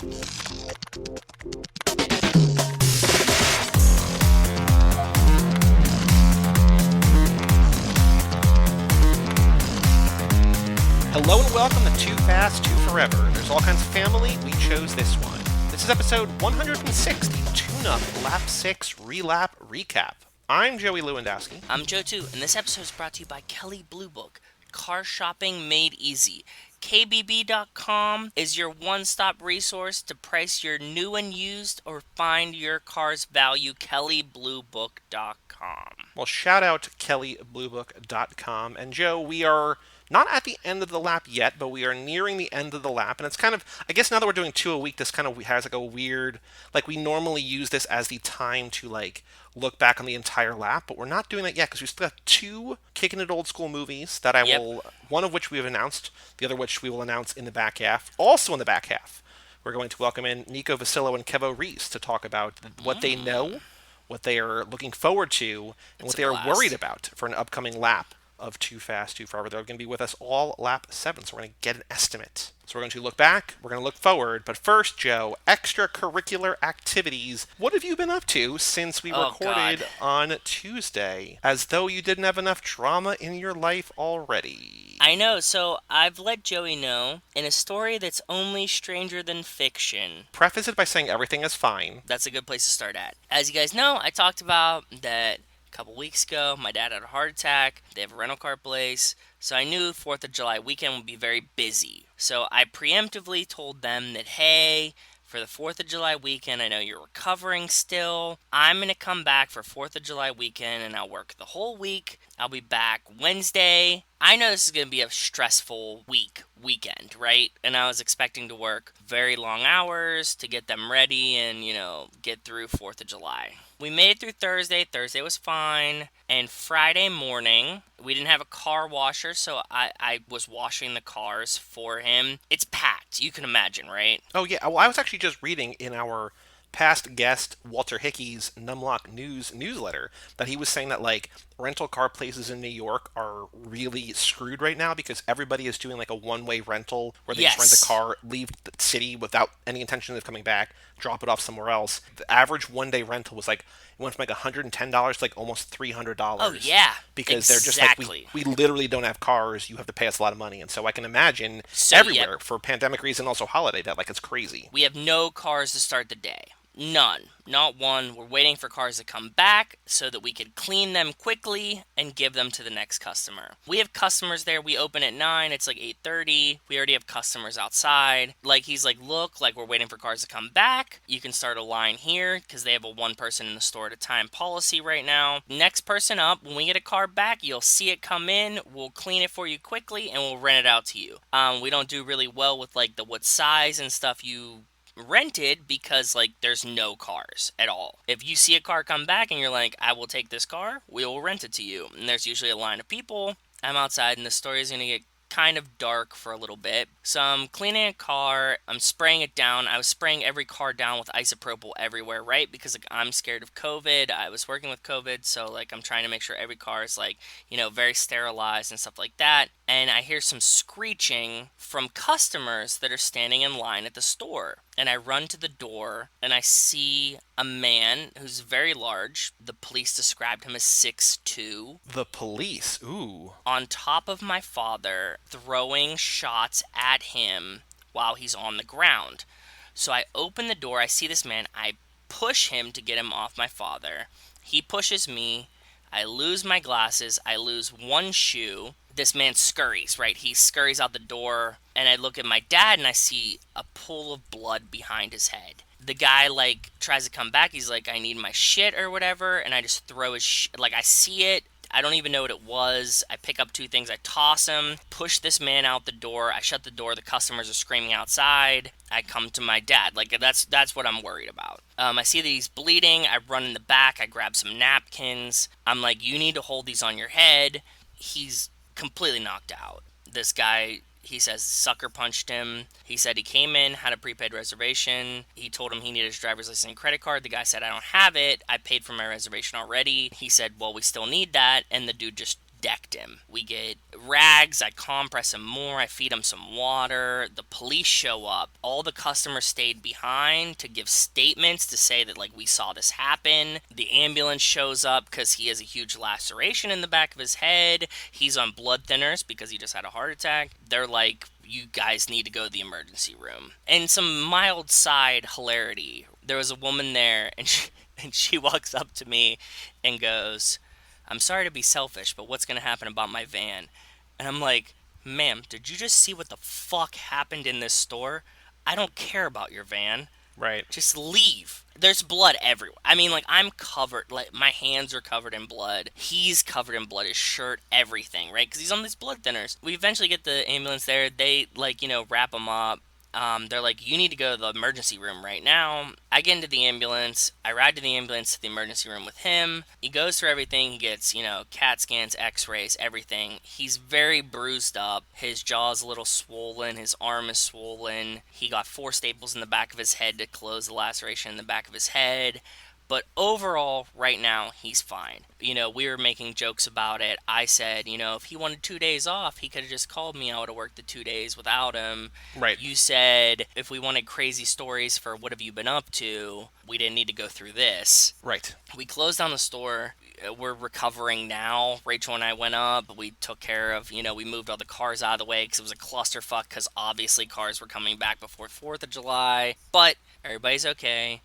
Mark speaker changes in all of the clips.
Speaker 1: Hello and welcome to Too Fast, Too Forever. There's all kinds of family. We chose this one. This is episode 160, Tune-Up Lap 6 Relap Recap. I'm Joey Lewandowski.
Speaker 2: I'm Joe too, and this episode is brought to you by Kelley Blue Book. Car shopping made easy. KBB.com is your one-stop resource to price your new and used or find your car's value. KelleyBlueBook.com.
Speaker 1: Well, shout out to KelleyBlueBook.com. And Joe, we are not at the end of the lap yet, but we are nearing the end of the lap. And it's kind of, I guess now that we're doing 2 a week, this kind of has like a weird, like we normally use this as the time to like look back on the entire lap, but we're not doing that yet because we still have 2 Kicking It Old School movies that I will, one of which we have announced, the other which we will announce in the back half. Also in the back half, we're going to welcome in Nico Vasillo and Kevo Reese to talk about what they know, what they are looking forward to, and what they are worried about for an upcoming lap of Too Fast, Too Forever. They're going to be with us all lap 7, so we're going to get an estimate. So we're going to look back, we're going to look forward, but first, Joe, extracurricular activities. What have you been up to since we recorded on Tuesday? As though you didn't have enough drama in your life already.
Speaker 2: I know, so I've let Joey know, in a story that's only stranger than fiction.
Speaker 1: Preface it by saying everything is fine.
Speaker 2: That's a good place to start at. As you guys know, I talked about that a couple weeks ago, my dad had a heart attack. They have a rental car place, so I knew 4th of July weekend would be very busy. So I preemptively told them that, hey, for the 4th of July weekend, I know you're recovering still. I'm going to come back for 4th of July weekend, and I'll work the whole week. I'll be back Wednesday. I know this is going to be a stressful weekend, right? And I was expecting to work very long hours to get them ready and, get through 4th of July. We made it through Thursday. Thursday was fine. And Friday morning, we didn't have a car washer, so I was washing the cars for him. It's packed. You can imagine, right?
Speaker 1: Oh, yeah. Well, I was actually just reading in our past guest Walter Hickey's Numlock News newsletter that he was saying that like rental car places in New York are really screwed right now because everybody is doing like a one-way rental where they just rent a car, leave the city without any intention of coming back, drop it off somewhere else. The average one-day rental was like, it went from like $110 to like almost $300.
Speaker 2: Oh, yeah.
Speaker 1: Because they're just like, we literally don't have cars, you have to pay us a lot of money. And so I can imagine everywhere for pandemic reason, also holiday, that like it's crazy.
Speaker 2: We have no cars to start the day. None. Not one. We're waiting for cars to come back so that we could clean them quickly and give them to the next customer. We have customers there. We open at 9. It's like 8:30. We already have customers outside. Like, he's like, look, like we're waiting for cars to come back. You can start a line here because they have a one person in the store at a time policy right now. Next person up, when we get a car back, you'll see it come in. We'll clean it for you quickly and we'll rent it out to you. We don't do really well with like the what size and stuff you rented because like there's no cars at all. If you see a car come back and you're like, I will take this car, we will rent it to you. And there's usually a line of people. I'm outside and the story is going to get kind of dark for a little bit. So I'm cleaning a car, I'm spraying it down. I was spraying every car down with isopropyl everywhere, right? Because like I'm scared of COVID. I was working with COVID, so like I'm trying to make sure every car is like, very sterilized and stuff like that. And I hear some screeching from customers that are standing in line at the store. And I run to the door and I see a man who's very large. The police described him as 6'2".
Speaker 1: The police? Ooh.
Speaker 2: On top of my father, throwing shots at him while he's on the ground. So I open the door, I see this man, I push him to get him off my father. He pushes me, I lose my glasses, I lose one shoe. This man scurries, right? He scurries out the door, and I look at my dad, and I see a pool of blood behind his head. The guy, like, tries to come back. He's like, I need my shit or whatever, and I just throw his like, I see it. I don't even know what it was. I pick up 2 things. I toss him, push this man out the door. I shut the door. The customers are screaming outside. I come to my dad. Like, that's what I'm worried about. I see that he's bleeding. I run in the back. I grab some napkins. I'm like, you need to hold these on your head. He's completely knocked out. This guy, he says, sucker punched him. He said he came in, had a prepaid reservation. He told him he needed his driver's license and credit card. The guy said, I don't have it. I paid for my reservation already. He said, well, we still need that. And the dude just decked him. We get rags, I compress him more, I feed him some water. The police show up. All the customers stayed behind to give statements to say that, like, we saw this happen. The ambulance shows up because he has a huge laceration in the back of his head. He's on blood thinners because he just had a heart attack. They're like, you guys need to go to the emergency room. And some mild side hilarity. There was a woman there, and she walks up to me and goes, I'm sorry to be selfish, but what's going to happen about my van? And I'm like, ma'am, did you just see what the fuck happened in this store? I don't care about your van.
Speaker 1: Right.
Speaker 2: Just leave. There's blood everywhere. I mean, like, I'm covered. Like, my hands are covered in blood. He's covered in blood. His shirt, everything, right? Because he's on these blood thinners. We eventually get the ambulance there. They, like, wrap him up. They're like, you need to go to the emergency room right now. I get into the ambulance. I ride to the ambulance to the emergency room with him. He goes through everything. He gets, CAT scans, x-rays, everything. He's very bruised up. His jaw's a little swollen. His arm is swollen. He got 4 staples in the back of his head to close the laceration in the back of his head. But overall, right now, he's fine. We were making jokes about it. I said, if he wanted 2 days off, he could have just called me. I would have worked the 2 days without him.
Speaker 1: Right.
Speaker 2: You said, if we wanted crazy stories for what have you been up to, we didn't need to go through this.
Speaker 1: Right.
Speaker 2: We closed down the store. We're recovering now. Rachel and I went up. We took care of, we moved all the cars out of the way because it was a clusterfuck because obviously cars were coming back before 4th of July. But everybody's okay.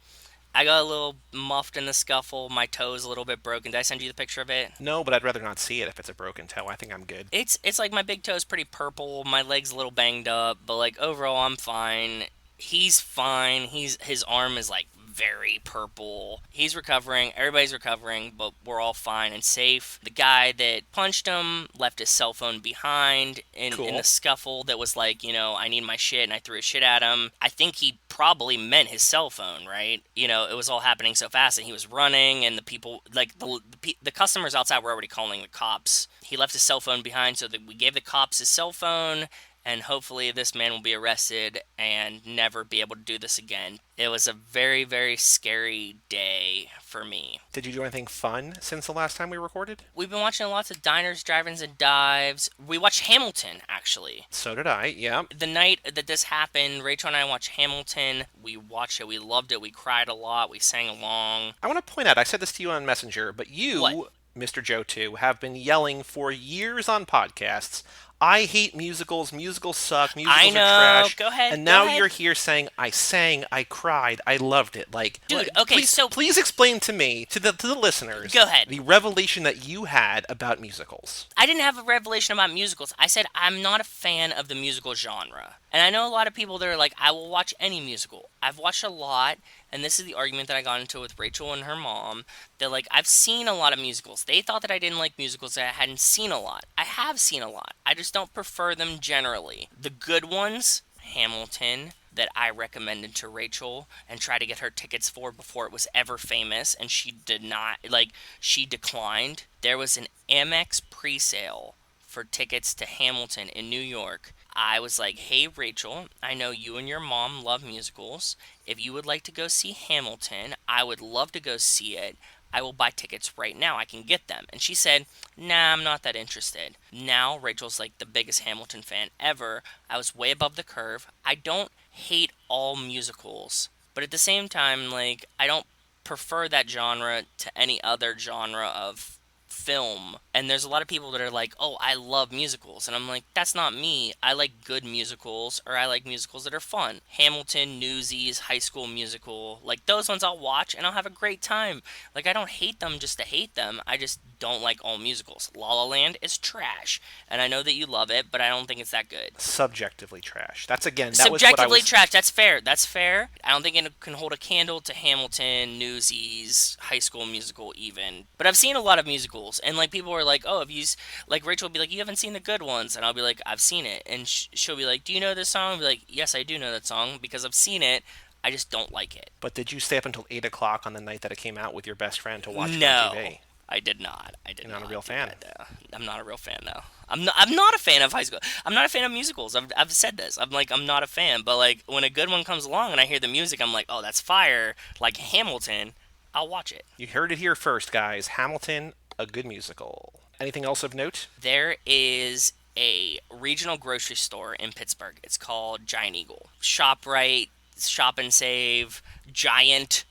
Speaker 2: I got a little muffed in the scuffle. My toe's a little bit broken. Did I send you the picture of it?
Speaker 1: No, but I'd rather not see it if it's a broken toe. I think I'm good.
Speaker 2: It's like my big toe's pretty purple. My leg's a little banged up, but like overall I'm fine. He's fine. His arm is like very purple. He's recovering. Everybody's recovering, but we're all fine and safe. The guy that punched him left his cell phone behind in the
Speaker 1: Cool.
Speaker 2: scuffle that was like, I need my shit, and I threw his shit at him. I think he probably meant his cell phone, right? It was all happening so fast, and he was running, and the people, like, the customers outside were already calling the cops. He left his cell phone behind, so that we gave the cops his cell phone, and hopefully this man will be arrested and never be able to do this again. It was a very, very scary day for me.
Speaker 1: Did you do anything fun since the last time we recorded?
Speaker 2: We've been watching lots of diners, drive-ins, and dives. We watched Hamilton, actually.
Speaker 1: So did I, yeah.
Speaker 2: The night that this happened, Rachel and I watched Hamilton. We watched it. We loved it. We cried a lot. We sang along.
Speaker 1: I want to point out, I said this to you on Messenger, but
Speaker 2: What?
Speaker 1: you, Mr. Joe too, have been yelling for years on podcasts, I hate musicals, musicals suck,
Speaker 2: I
Speaker 1: musicals are
Speaker 2: know.
Speaker 1: trash.
Speaker 2: Go ahead.
Speaker 1: And
Speaker 2: Go
Speaker 1: now
Speaker 2: ahead.
Speaker 1: you're here saying I sang, I cried, I loved it. Like,
Speaker 2: Dude, okay,
Speaker 1: please,
Speaker 2: so
Speaker 1: please explain to me, to the listeners,
Speaker 2: go ahead.
Speaker 1: the revelation that you had about musicals.
Speaker 2: I didn't have a revelation about musicals. I said I'm not a fan of the musical genre. And I know a lot of people that are like, I will watch any musical. I've watched a lot, and this is the argument that I got into with Rachel and her mom. They're like, I've seen a lot of musicals. They thought that I didn't like musicals, that I hadn't seen a lot. I have seen a lot. I just don't prefer them generally. The good ones, Hamilton, that I recommended to Rachel and tried to get her tickets for before it was ever famous, and she did not, like, she declined. There was an Amex pre-sale for tickets to Hamilton in New York. I was like, hey Rachel, I know you and your mom love musicals. If you would like to go see Hamilton, I would love to go see it. I will buy tickets right now. I can get them. And she said, nah, I'm not that interested. Now Rachel's like the biggest Hamilton fan ever. I was way above the curve. I don't hate all musicals, but at the same time, like, I don't prefer that genre to any other genre of film. And there's a lot of people that are like, oh, I love musicals, and I'm like, that's not me. I like good musicals, or I like musicals that are fun. Hamilton, Newsies, High School Musical, like those ones I'll watch and I'll have a great time. Like, I don't hate them just to hate them. I just don't like all musicals. La La Land is trash, and I know that you love it, but I don't think it's that good.
Speaker 1: Subjectively trash. That was what I
Speaker 2: Subjectively
Speaker 1: was.
Speaker 2: trash. That's fair. That's fair. I don't think it can hold a candle to Hamilton, Newsies, High School Musical, even. But I've seen a lot of musicals, and like people are like, "Oh, have you?" Like Rachel will be like, "You haven't seen the good ones," and I'll be like, "I've seen it," and she'll be like, "Do you know this song?" I'll be like, "Yes, I do know that song because I've seen it. I just don't like it."
Speaker 1: But did you stay up until 8 o'clock on the night that it came out with your best friend to watch it on
Speaker 2: No,
Speaker 1: TV?
Speaker 2: I did not. I did
Speaker 1: You're not a
Speaker 2: not
Speaker 1: real
Speaker 2: do
Speaker 1: fan.
Speaker 2: that. I'm not a real fan, though. I'm not a fan of high school. I'm not a fan of musicals. I've said this. I'm like, I'm not a fan. But like, when a good one comes along and I hear the music, I'm like, oh, that's fire. Like Hamilton, I'll watch it.
Speaker 1: You heard it here first, guys. Hamilton, a good musical. Anything else of note?
Speaker 2: There is a regional grocery store in Pittsburgh. It's called Giant Eagle. ShopRite, Shop and Save, Giant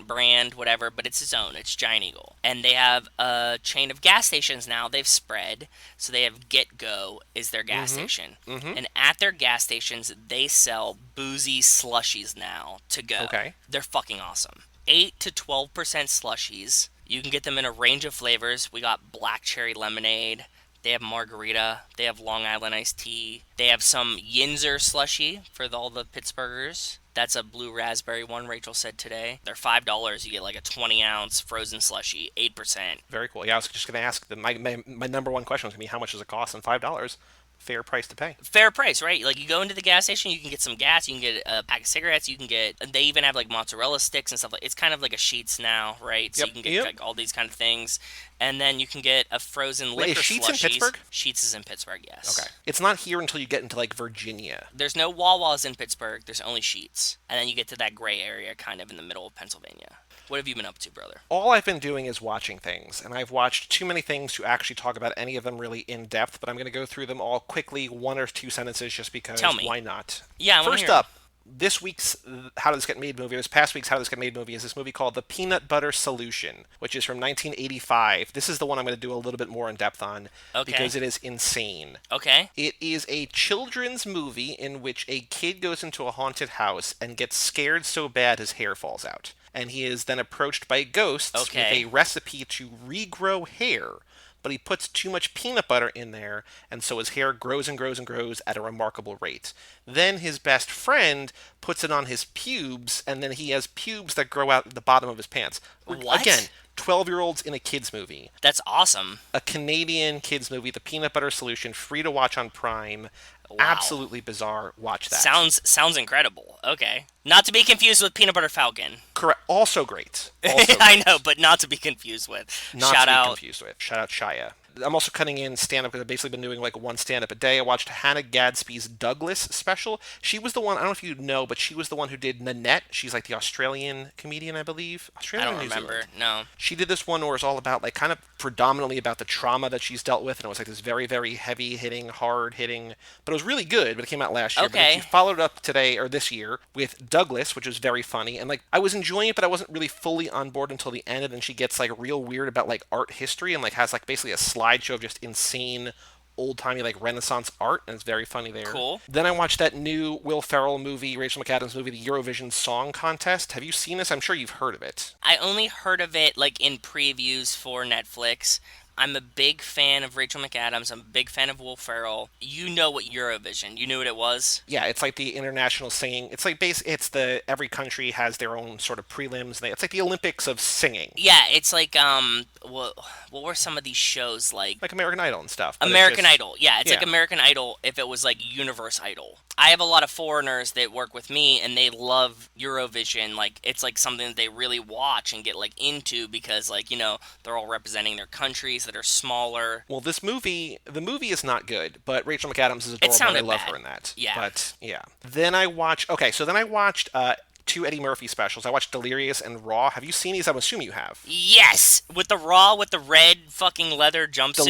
Speaker 2: brand, whatever, but it's its own. It's Giant Eagle. And they have a chain of gas stations now. They've spread. So they have Get Go is their gas
Speaker 1: Mm-hmm.
Speaker 2: station.
Speaker 1: Mm-hmm.
Speaker 2: And at their gas stations, they sell boozy slushies now to go.
Speaker 1: Okay.
Speaker 2: They're fucking awesome. 8 to 12% slushies. You can get them in a range of flavors. We got black cherry lemonade. They have margarita. They have Long Island iced tea. They have some Yinzer slushy for all the Pittsburghers. That's a blue raspberry one, Rachel said today. They're $5. You get like a 20-ounce frozen slushy, 8%.
Speaker 1: Very cool. Yeah, I was just going to ask. My number one question was going to be how much does it cost? And $5, fair price to pay.
Speaker 2: Fair price, right? Like you go into the gas station, you can get some gas, you can get a pack of cigarettes, you can get. They even have like mozzarella sticks and stuff like. It's kind of like a Sheets now, right? So
Speaker 1: Yep.
Speaker 2: you can get
Speaker 1: Yep.
Speaker 2: like all these kind of things, and then you can get a frozen
Speaker 1: Wait, is
Speaker 2: liquor
Speaker 1: Sheetz in
Speaker 2: slushies.
Speaker 1: Pittsburgh?
Speaker 2: Sheets is in Pittsburgh, yes.
Speaker 1: Okay. It's not here until you get into like Virginia.
Speaker 2: There's no Wawa's in Pittsburgh. There's only Sheets, and then you get to that gray area, kind of in the middle of Pennsylvania. What have you been up to, brother?
Speaker 1: All I've been doing is watching things, and I've watched too many things to actually talk about any of them really in depth, but I'm going to go through them all quickly, one or two sentences, just because
Speaker 2: Tell me.
Speaker 1: why not?
Speaker 2: Yeah, I want to
Speaker 1: First
Speaker 2: hear 'em.
Speaker 1: up, this week's How Did This Get Made movie, this past week's How Did This Get Made movie, is this movie called The Peanut Butter Solution, which is from 1985. This is the one I'm going to do a little bit more in depth on
Speaker 2: Okay.
Speaker 1: because it is insane.
Speaker 2: Okay.
Speaker 1: It is a children's movie in which a kid goes into a haunted house and gets scared so bad his hair falls out. And he is then approached by ghosts
Speaker 2: Okay.
Speaker 1: with a recipe to regrow hair. But he puts too much peanut butter in there, and so his hair grows and grows and grows at a remarkable rate. Then his best friend puts it on his pubes, and then he has pubes that grow out the bottom of his pants.
Speaker 2: What?
Speaker 1: Again, 12-year-olds in a kids movie.
Speaker 2: That's awesome.
Speaker 1: A Canadian kids movie, The Peanut Butter Solution, free to watch on Prime.
Speaker 2: Wow.
Speaker 1: Absolutely bizarre. Watch that.
Speaker 2: Sounds incredible. Okay. Not to be confused with Peanut Butter Falcon.
Speaker 1: Correct. Also great. Also
Speaker 2: I
Speaker 1: great.
Speaker 2: know, but not to be confused with.
Speaker 1: Not
Speaker 2: Shout
Speaker 1: to be
Speaker 2: out.
Speaker 1: confused with. Shout out Shia. I'm also cutting in stand-up because I've basically been doing like one stand-up a day. I watched Hannah Gadsby's Douglas special. She was the one, I don't know if you know, but she was the one who did Nanette. She's like the Australian comedian, I believe.
Speaker 2: I
Speaker 1: Australian
Speaker 2: don't
Speaker 1: or New
Speaker 2: remember.
Speaker 1: Zealand?
Speaker 2: No.
Speaker 1: She did this one where it's all about like kind of predominantly about the trauma that she's dealt with, and it was like this very, very heavy hitting, hard hitting, but it was really good. But it came out last year. But then
Speaker 2: Okay.
Speaker 1: she followed it up today or this year with Douglas, which was very funny, and like I was enjoying it, but I wasn't really fully on board until the end. And then she gets like real weird about like art history and like has like basically a slideshow of just insane old-timey like Renaissance art, and it's very funny there.
Speaker 2: Cool.
Speaker 1: Then I watched that new Will Ferrell movie, Rachel McAdams movie, the Eurovision Song Contest. Have you seen this? I'm sure you've heard of it.
Speaker 2: I only heard of it like in previews for Netflix. I'm a big fan of Rachel McAdams. I'm a big fan of Will Ferrell. You know what Eurovision? You knew what it was?
Speaker 1: Yeah, it's like the international singing. It's like it's the every country has their own sort of prelims. It's like the Olympics of singing,
Speaker 2: Yeah, it's like what were some of these shows like?
Speaker 1: like American Idol and stuff. But it's
Speaker 2: American
Speaker 1: just-
Speaker 2: Idol. Yeah, it's like
Speaker 1: yeah.
Speaker 2: American Idol if it was like Universe Idol. I have a lot of foreigners that work with me and they love Eurovision. Like it's like something that they really watch and get like into because like, they're all representing their countries that are smaller.
Speaker 1: Well, the movie is not good, but Rachel McAdams is adorable. And I
Speaker 2: sounded
Speaker 1: love
Speaker 2: bad.
Speaker 1: her in that.
Speaker 2: Yeah.
Speaker 1: But yeah. Then I watched. Okay, so then I watched two Eddie Murphy specials. I watched Delirious and Raw. Have you seen these? I'm assuming you have.
Speaker 2: Yes, with the red fucking leather jumpsuit.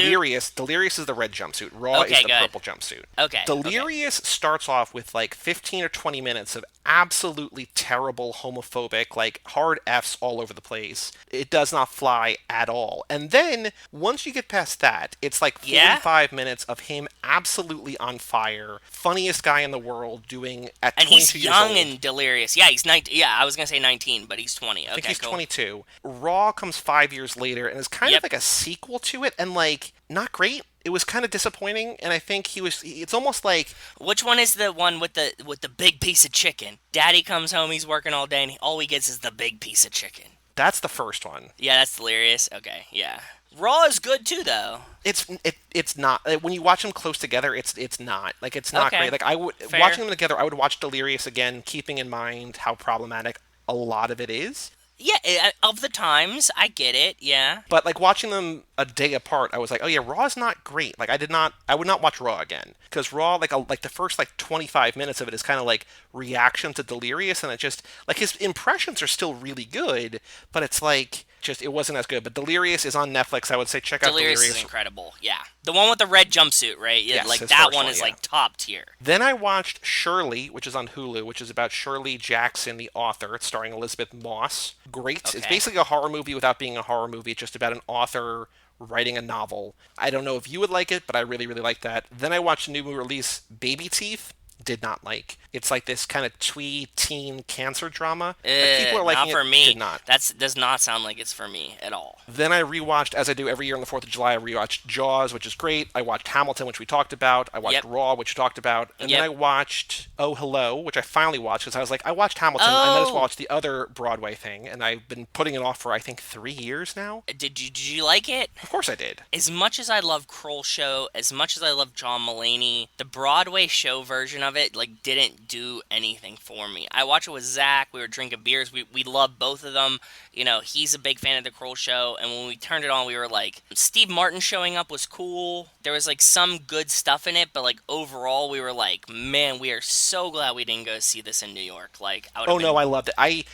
Speaker 1: Delirious is the red jumpsuit. Raw
Speaker 2: Okay,
Speaker 1: is the
Speaker 2: good.
Speaker 1: purple jumpsuit.
Speaker 2: Okay.
Speaker 1: Delirious starts off with like 15 or 20 minutes of absolutely terrible homophobic, like hard Fs all over the place. It does not fly at all. And then once you get past that, it's like
Speaker 2: Yeah?
Speaker 1: 45 minutes of him absolutely on fire, funniest guy in the world doing at
Speaker 2: And
Speaker 1: 22
Speaker 2: he's
Speaker 1: years
Speaker 2: young
Speaker 1: old.
Speaker 2: and delirious. Yeah, he's 19. Yeah, I was gonna say 19, but he's 20. Okay,
Speaker 1: I think he's
Speaker 2: cool.
Speaker 1: 22. Raw comes 5 years later and is kind
Speaker 2: Yep.
Speaker 1: of like a sequel to it, and like not great. It was kind of disappointing, and I think it's almost like
Speaker 2: Which one is the one with the big piece of chicken? Daddy comes home, he's working all day, and all he gets is the big piece of chicken.
Speaker 1: that's the first one.
Speaker 2: Yeah, that's delirious. Okay, yeah. Raw is good too, though.
Speaker 1: It's not when you watch them close together. It's not like it's not
Speaker 2: Okay.
Speaker 1: great. Like I would
Speaker 2: Fair.
Speaker 1: watching them together. I would watch Delirious again, keeping in mind how problematic a lot of it is.
Speaker 2: Yeah, of the times, I get it. Yeah.
Speaker 1: But like watching them a day apart, I was like, oh yeah, Raw is not great. Like I would not watch Raw again because Raw, like the first like 25 minutes of it is kind of like reaction to Delirious, and it just like his impressions are still really good, but it's like Just it wasn't as good. But Delirious is on Netflix. I would say check out
Speaker 2: Delirious is
Speaker 1: Delirious.
Speaker 2: incredible. Yeah, the one with the red jumpsuit, right? Yeah,
Speaker 1: Yes,
Speaker 2: like
Speaker 1: his
Speaker 2: that
Speaker 1: first
Speaker 2: one
Speaker 1: one,
Speaker 2: is
Speaker 1: yeah.
Speaker 2: like top tier.
Speaker 1: Then I watched Shirley, which is on Hulu, which is about Shirley Jackson, the author. It's starring Elizabeth Moss. Great. It's
Speaker 2: Okay.
Speaker 1: basically a horror movie without being a horror movie. It's just about an author writing a novel. I don't know if you would like it, but I really, really like that. Then I watched a new release, Baby Teeth. Did not like. It's like this kind of twee teen cancer drama. Like people are liking
Speaker 2: Not
Speaker 1: it.
Speaker 2: for
Speaker 1: Did
Speaker 2: me.
Speaker 1: not.
Speaker 2: That's does not sound like it's for me at all.
Speaker 1: Then I rewatched, as I do every year on the 4th of July, I rewatched Jaws, which is great. I watched Hamilton, which we talked about. I watched
Speaker 2: Yep.
Speaker 1: Raw, which we talked about. And then
Speaker 2: Yep.
Speaker 1: I watched Oh Hello, which I finally watched because I was like, I watched Hamilton. I might as well
Speaker 2: Oh,
Speaker 1: watch the other Broadway thing. And I've been putting it off for, I think, 3 years now.
Speaker 2: did you like it?
Speaker 1: Of course I did.
Speaker 2: As much as I love Kroll Show, as much as I love John Mulaney, the Broadway show version of it like didn't do anything for me. I watched it with Zach. We were drinking beers. We loved both of them. You know, he's a big fan of the Kroll Show, and when we turned it on, we were like, Steve Martin showing up was cool. There was like some good stuff in it, but like overall, we were like, man, we are so glad we didn't go see this in New York. Like, I would have
Speaker 1: Oh no,
Speaker 2: been
Speaker 1: I loved it.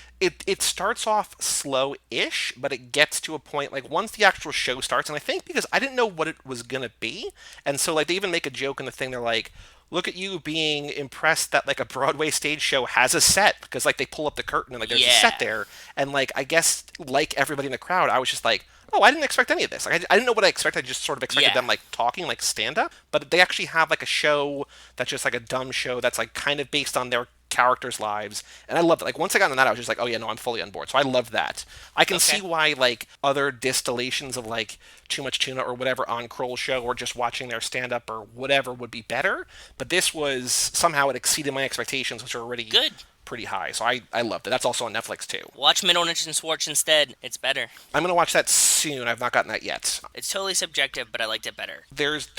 Speaker 1: It starts off slow-ish, but it gets to a point like once the actual show starts, and I think because I didn't know what it was gonna be, and so like they even make a joke in the thing. They're like, "Look at you being impressed that like a Broadway stage show has a set," because like they pull up the curtain and like there's a set
Speaker 2: yeah,
Speaker 1: there, and like I guess like everybody in the crowd, I was just like, "Oh, I didn't expect any of this." Like I didn't know what I expected. I just sort of expected
Speaker 2: yeah.
Speaker 1: them like talking like stand up, but they actually have like a show that's just like a dumb show that's like kind of based on their characters' lives, and I loved it. Like once I got into that, I was just like, oh yeah, no, I'm fully on board. So I love that. I can see
Speaker 2: Okay.
Speaker 1: why like other distillations of like Too Much Tuna or whatever on Kroll Show or just watching their stand up or whatever would be better, but this was somehow it exceeded my expectations, which are already
Speaker 2: Good.
Speaker 1: pretty high. So I loved it. That's also on Netflix too.
Speaker 2: Watch Middleditch and Schwartz instead. It's better.
Speaker 1: I'm gonna watch that soon. I've not gotten that yet.
Speaker 2: It's totally subjective, but I liked it better.
Speaker 1: There's the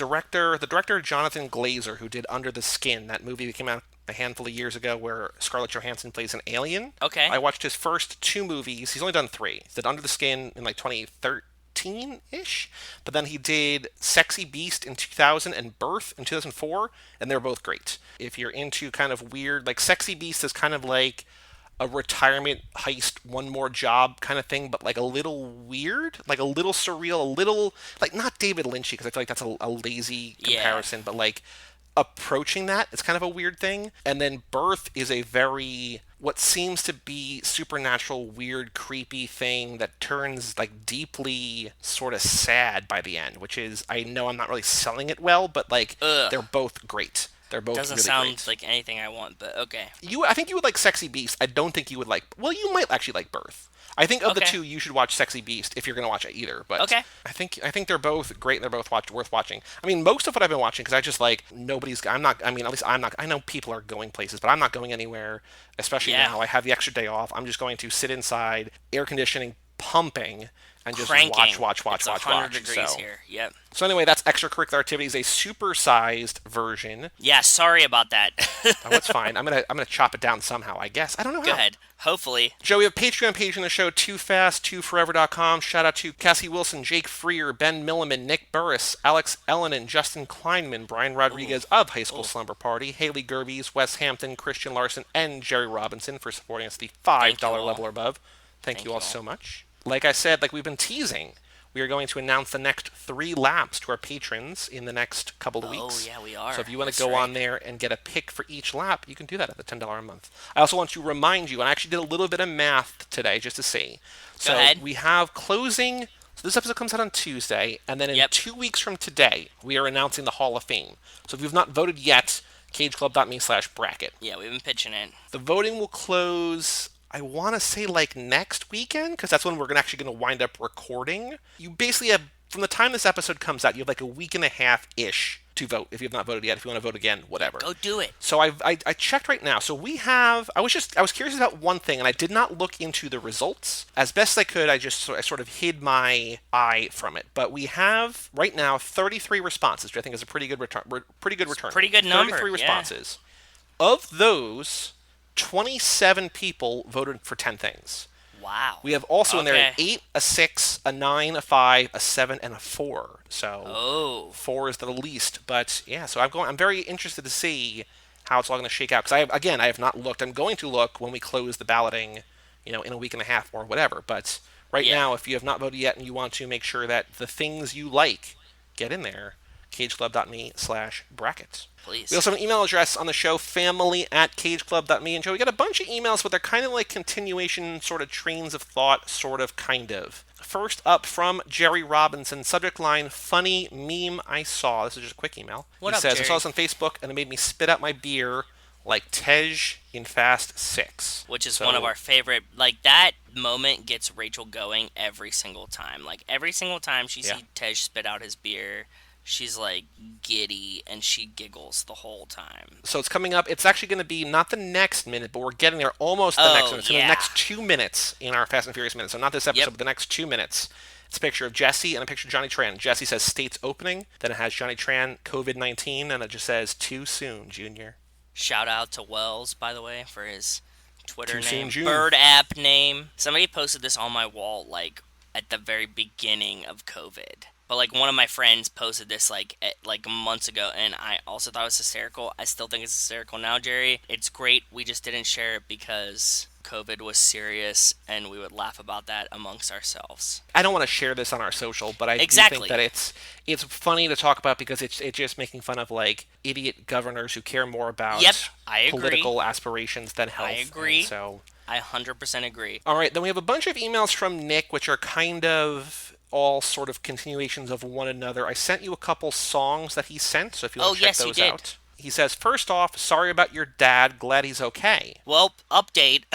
Speaker 1: director Jonathan Glazer who did Under the Skin, that movie that came out a handful of years ago where Scarlett Johansson plays an alien.
Speaker 2: Okay.
Speaker 1: I watched his first two movies. He's only done three. He did Under the Skin in like 2013 ish, but then he did Sexy Beast in 2000 and Birth in 2004, and they're both great. If you're into kind of weird, like Sexy Beast is kind of like a retirement heist, one more job kind of thing, but like a little weird, like a little surreal, a little like not David Lynchy because I feel like that's a lazy
Speaker 2: Yeah.
Speaker 1: comparison, but like approaching that it's kind of a weird thing. And then Birth is a very what seems to be supernatural, weird, creepy thing that turns like deeply sort of sad by the end, which is I know I'm not really selling it well, but like
Speaker 2: Ugh.
Speaker 1: they're both great. They're both
Speaker 2: Doesn't
Speaker 1: really
Speaker 2: sound
Speaker 1: great.
Speaker 2: like anything I want, but okay.
Speaker 1: I think you would like Sexy Beast. I don't think you would like. Well, you might actually like Birth. I think of the
Speaker 2: Okay.
Speaker 1: two, you should watch Sexy Beast if you're going to watch it either. But
Speaker 2: Okay.
Speaker 1: I think they're both great and they're both worth watching. I mean, most of what I've been watching because I just like nobody's. I'm not. I mean, at least I'm not. I know people are going places, but I'm not going anywhere. Especially
Speaker 2: Yeah.
Speaker 1: now, I have the extra day off. I'm just going to sit inside, air conditioning pumping, and just watch,
Speaker 2: Cranking.
Speaker 1: watch, watch,
Speaker 2: It's
Speaker 1: watch,
Speaker 2: 100
Speaker 1: watch.
Speaker 2: degrees
Speaker 1: So,
Speaker 2: here. Yep.
Speaker 1: so anyway, that's extracurricular activities, a supersized version.
Speaker 2: Yeah, sorry about that.
Speaker 1: Oh, it's fine. I'm gonna chop it down somehow. I guess I don't know
Speaker 2: Go
Speaker 1: how.
Speaker 2: ahead. Hopefully.
Speaker 1: Joe, we have a Patreon page on the show, toofast2forever.com. Shout out to Cassie Wilson, Jake Freer, Ben Milliman, Nick Burris, Alex Ellenin, Justin Kleinman, Brian Rodriguez of High School
Speaker 2: Ooh.
Speaker 1: Slumber Party, Haley Gerbies, Wes Hampton, Christian Larson, and Jerry Robinson for supporting us at the
Speaker 2: Thank you
Speaker 1: $5
Speaker 2: all.
Speaker 1: level or above. Thank you
Speaker 2: Thank
Speaker 1: all
Speaker 2: you all.
Speaker 1: so much. Like I said, like we've been teasing, we are going to announce the next 3 laps to our patrons in the next couple of
Speaker 2: Oh,
Speaker 1: weeks.
Speaker 2: yeah, we are.
Speaker 1: So if you want to
Speaker 2: That's
Speaker 1: go
Speaker 2: right.
Speaker 1: on there and get a pick for each lap, you can do that at the $10 a month. I also want to remind you, and I actually did a little bit of math today just to see.
Speaker 2: Go
Speaker 1: So
Speaker 2: ahead.
Speaker 1: we have closing. So this episode comes out on Tuesday, and then in
Speaker 2: Yep.
Speaker 1: 2 weeks from today, we are announcing the Hall of Fame. So if you've not voted yet, cageclub.me/bracket.
Speaker 2: Yeah, we've been pitching it.
Speaker 1: The voting will close, I want to say like next weekend, because that's when we're actually going to wind up recording. You basically have, from the time this episode comes out, you have like a week and a half-ish to vote if you have not voted yet. If you want to vote again, whatever.
Speaker 2: Go do it.
Speaker 1: So I checked right now. So we have. I was curious about one thing, and I did not look into the results as best I could. I sort of hid my eye from it. But we have right now 33 responses, which I think is a pretty good return. Pretty good return.
Speaker 2: Pretty good number.
Speaker 1: 33
Speaker 2: Yeah.
Speaker 1: responses. Of those, 27 people voted for 10 things.
Speaker 2: Wow.
Speaker 1: We have also in there an
Speaker 2: Okay.
Speaker 1: 8, a 6, a 9, a 5, a 7, and a 4. So
Speaker 2: Oh.
Speaker 1: 4 is the least. But yeah, so I'm very interested to see how it's all going to shake out because I have not looked. I'm going to look when we close the balloting, in a week and a half or whatever. But Right
Speaker 2: Yeah,
Speaker 1: now, if you have not voted yet and you want to make sure that the things you like get in there, cageclub.me/brackets. We
Speaker 2: please.
Speaker 1: also have an email address on the show, family@cageclub.me. And Joe, we got a bunch of emails, but they're kind of like continuation, sort of trains of thought, sort of, kind of. First up from Jerry Robinson, subject line, funny meme I saw. This is just a quick email. He
Speaker 2: What up,
Speaker 1: says, I saw
Speaker 2: Jerry?
Speaker 1: this on Facebook and it made me spit out my beer like Tej in Fast 6.
Speaker 2: Which is one of
Speaker 1: So,
Speaker 2: our favorite. Like that moment gets Rachel going every single time. Like every single time she
Speaker 1: yeah.
Speaker 2: sees Tej spit out his beer, she's like giddy and she giggles the whole time.
Speaker 1: So it's coming up. It's actually going to be not the next minute, but we're getting there almost the next
Speaker 2: Oh
Speaker 1: minute. It's in the
Speaker 2: yeah.
Speaker 1: next 2 minutes in our Fast and Furious minute. So not this episode,
Speaker 2: Yep.
Speaker 1: but the next 2 minutes. It's a picture of Jesse and a picture of Johnny Tran. Jesse says states opening. Then it has Johnny Tran COVID-19, and it just says too soon, Junior.
Speaker 2: Shout out to Wells, by the way, for his Twitter
Speaker 1: Too soon,
Speaker 2: name,
Speaker 1: June.
Speaker 2: Bird app name. Somebody posted this on my wall like at the very beginning of COVID. But like one of my friends posted this like months ago, and I also thought it was hysterical. I still think it's hysterical now, Jerry. It's great. We just didn't share it because COVID was serious, and we would laugh about that amongst ourselves.
Speaker 1: I don't want to share this on our social, but I do think that
Speaker 2: Exactly.
Speaker 1: it's funny to talk about because it's just making fun of like idiot governors who care more
Speaker 2: Yep,
Speaker 1: about
Speaker 2: I agree.
Speaker 1: political aspirations than
Speaker 2: I
Speaker 1: health. And
Speaker 2: agree.
Speaker 1: so
Speaker 2: I 100% agree.
Speaker 1: all right, then we have a bunch of emails from Nick, which are kind of all sort of continuations of one another. I sent you a couple songs that he sent, so if you want
Speaker 2: Oh
Speaker 1: to check
Speaker 2: yes, you
Speaker 1: those
Speaker 2: did.
Speaker 1: out. He says, first off, sorry about your dad, glad he's okay.
Speaker 2: Well, update.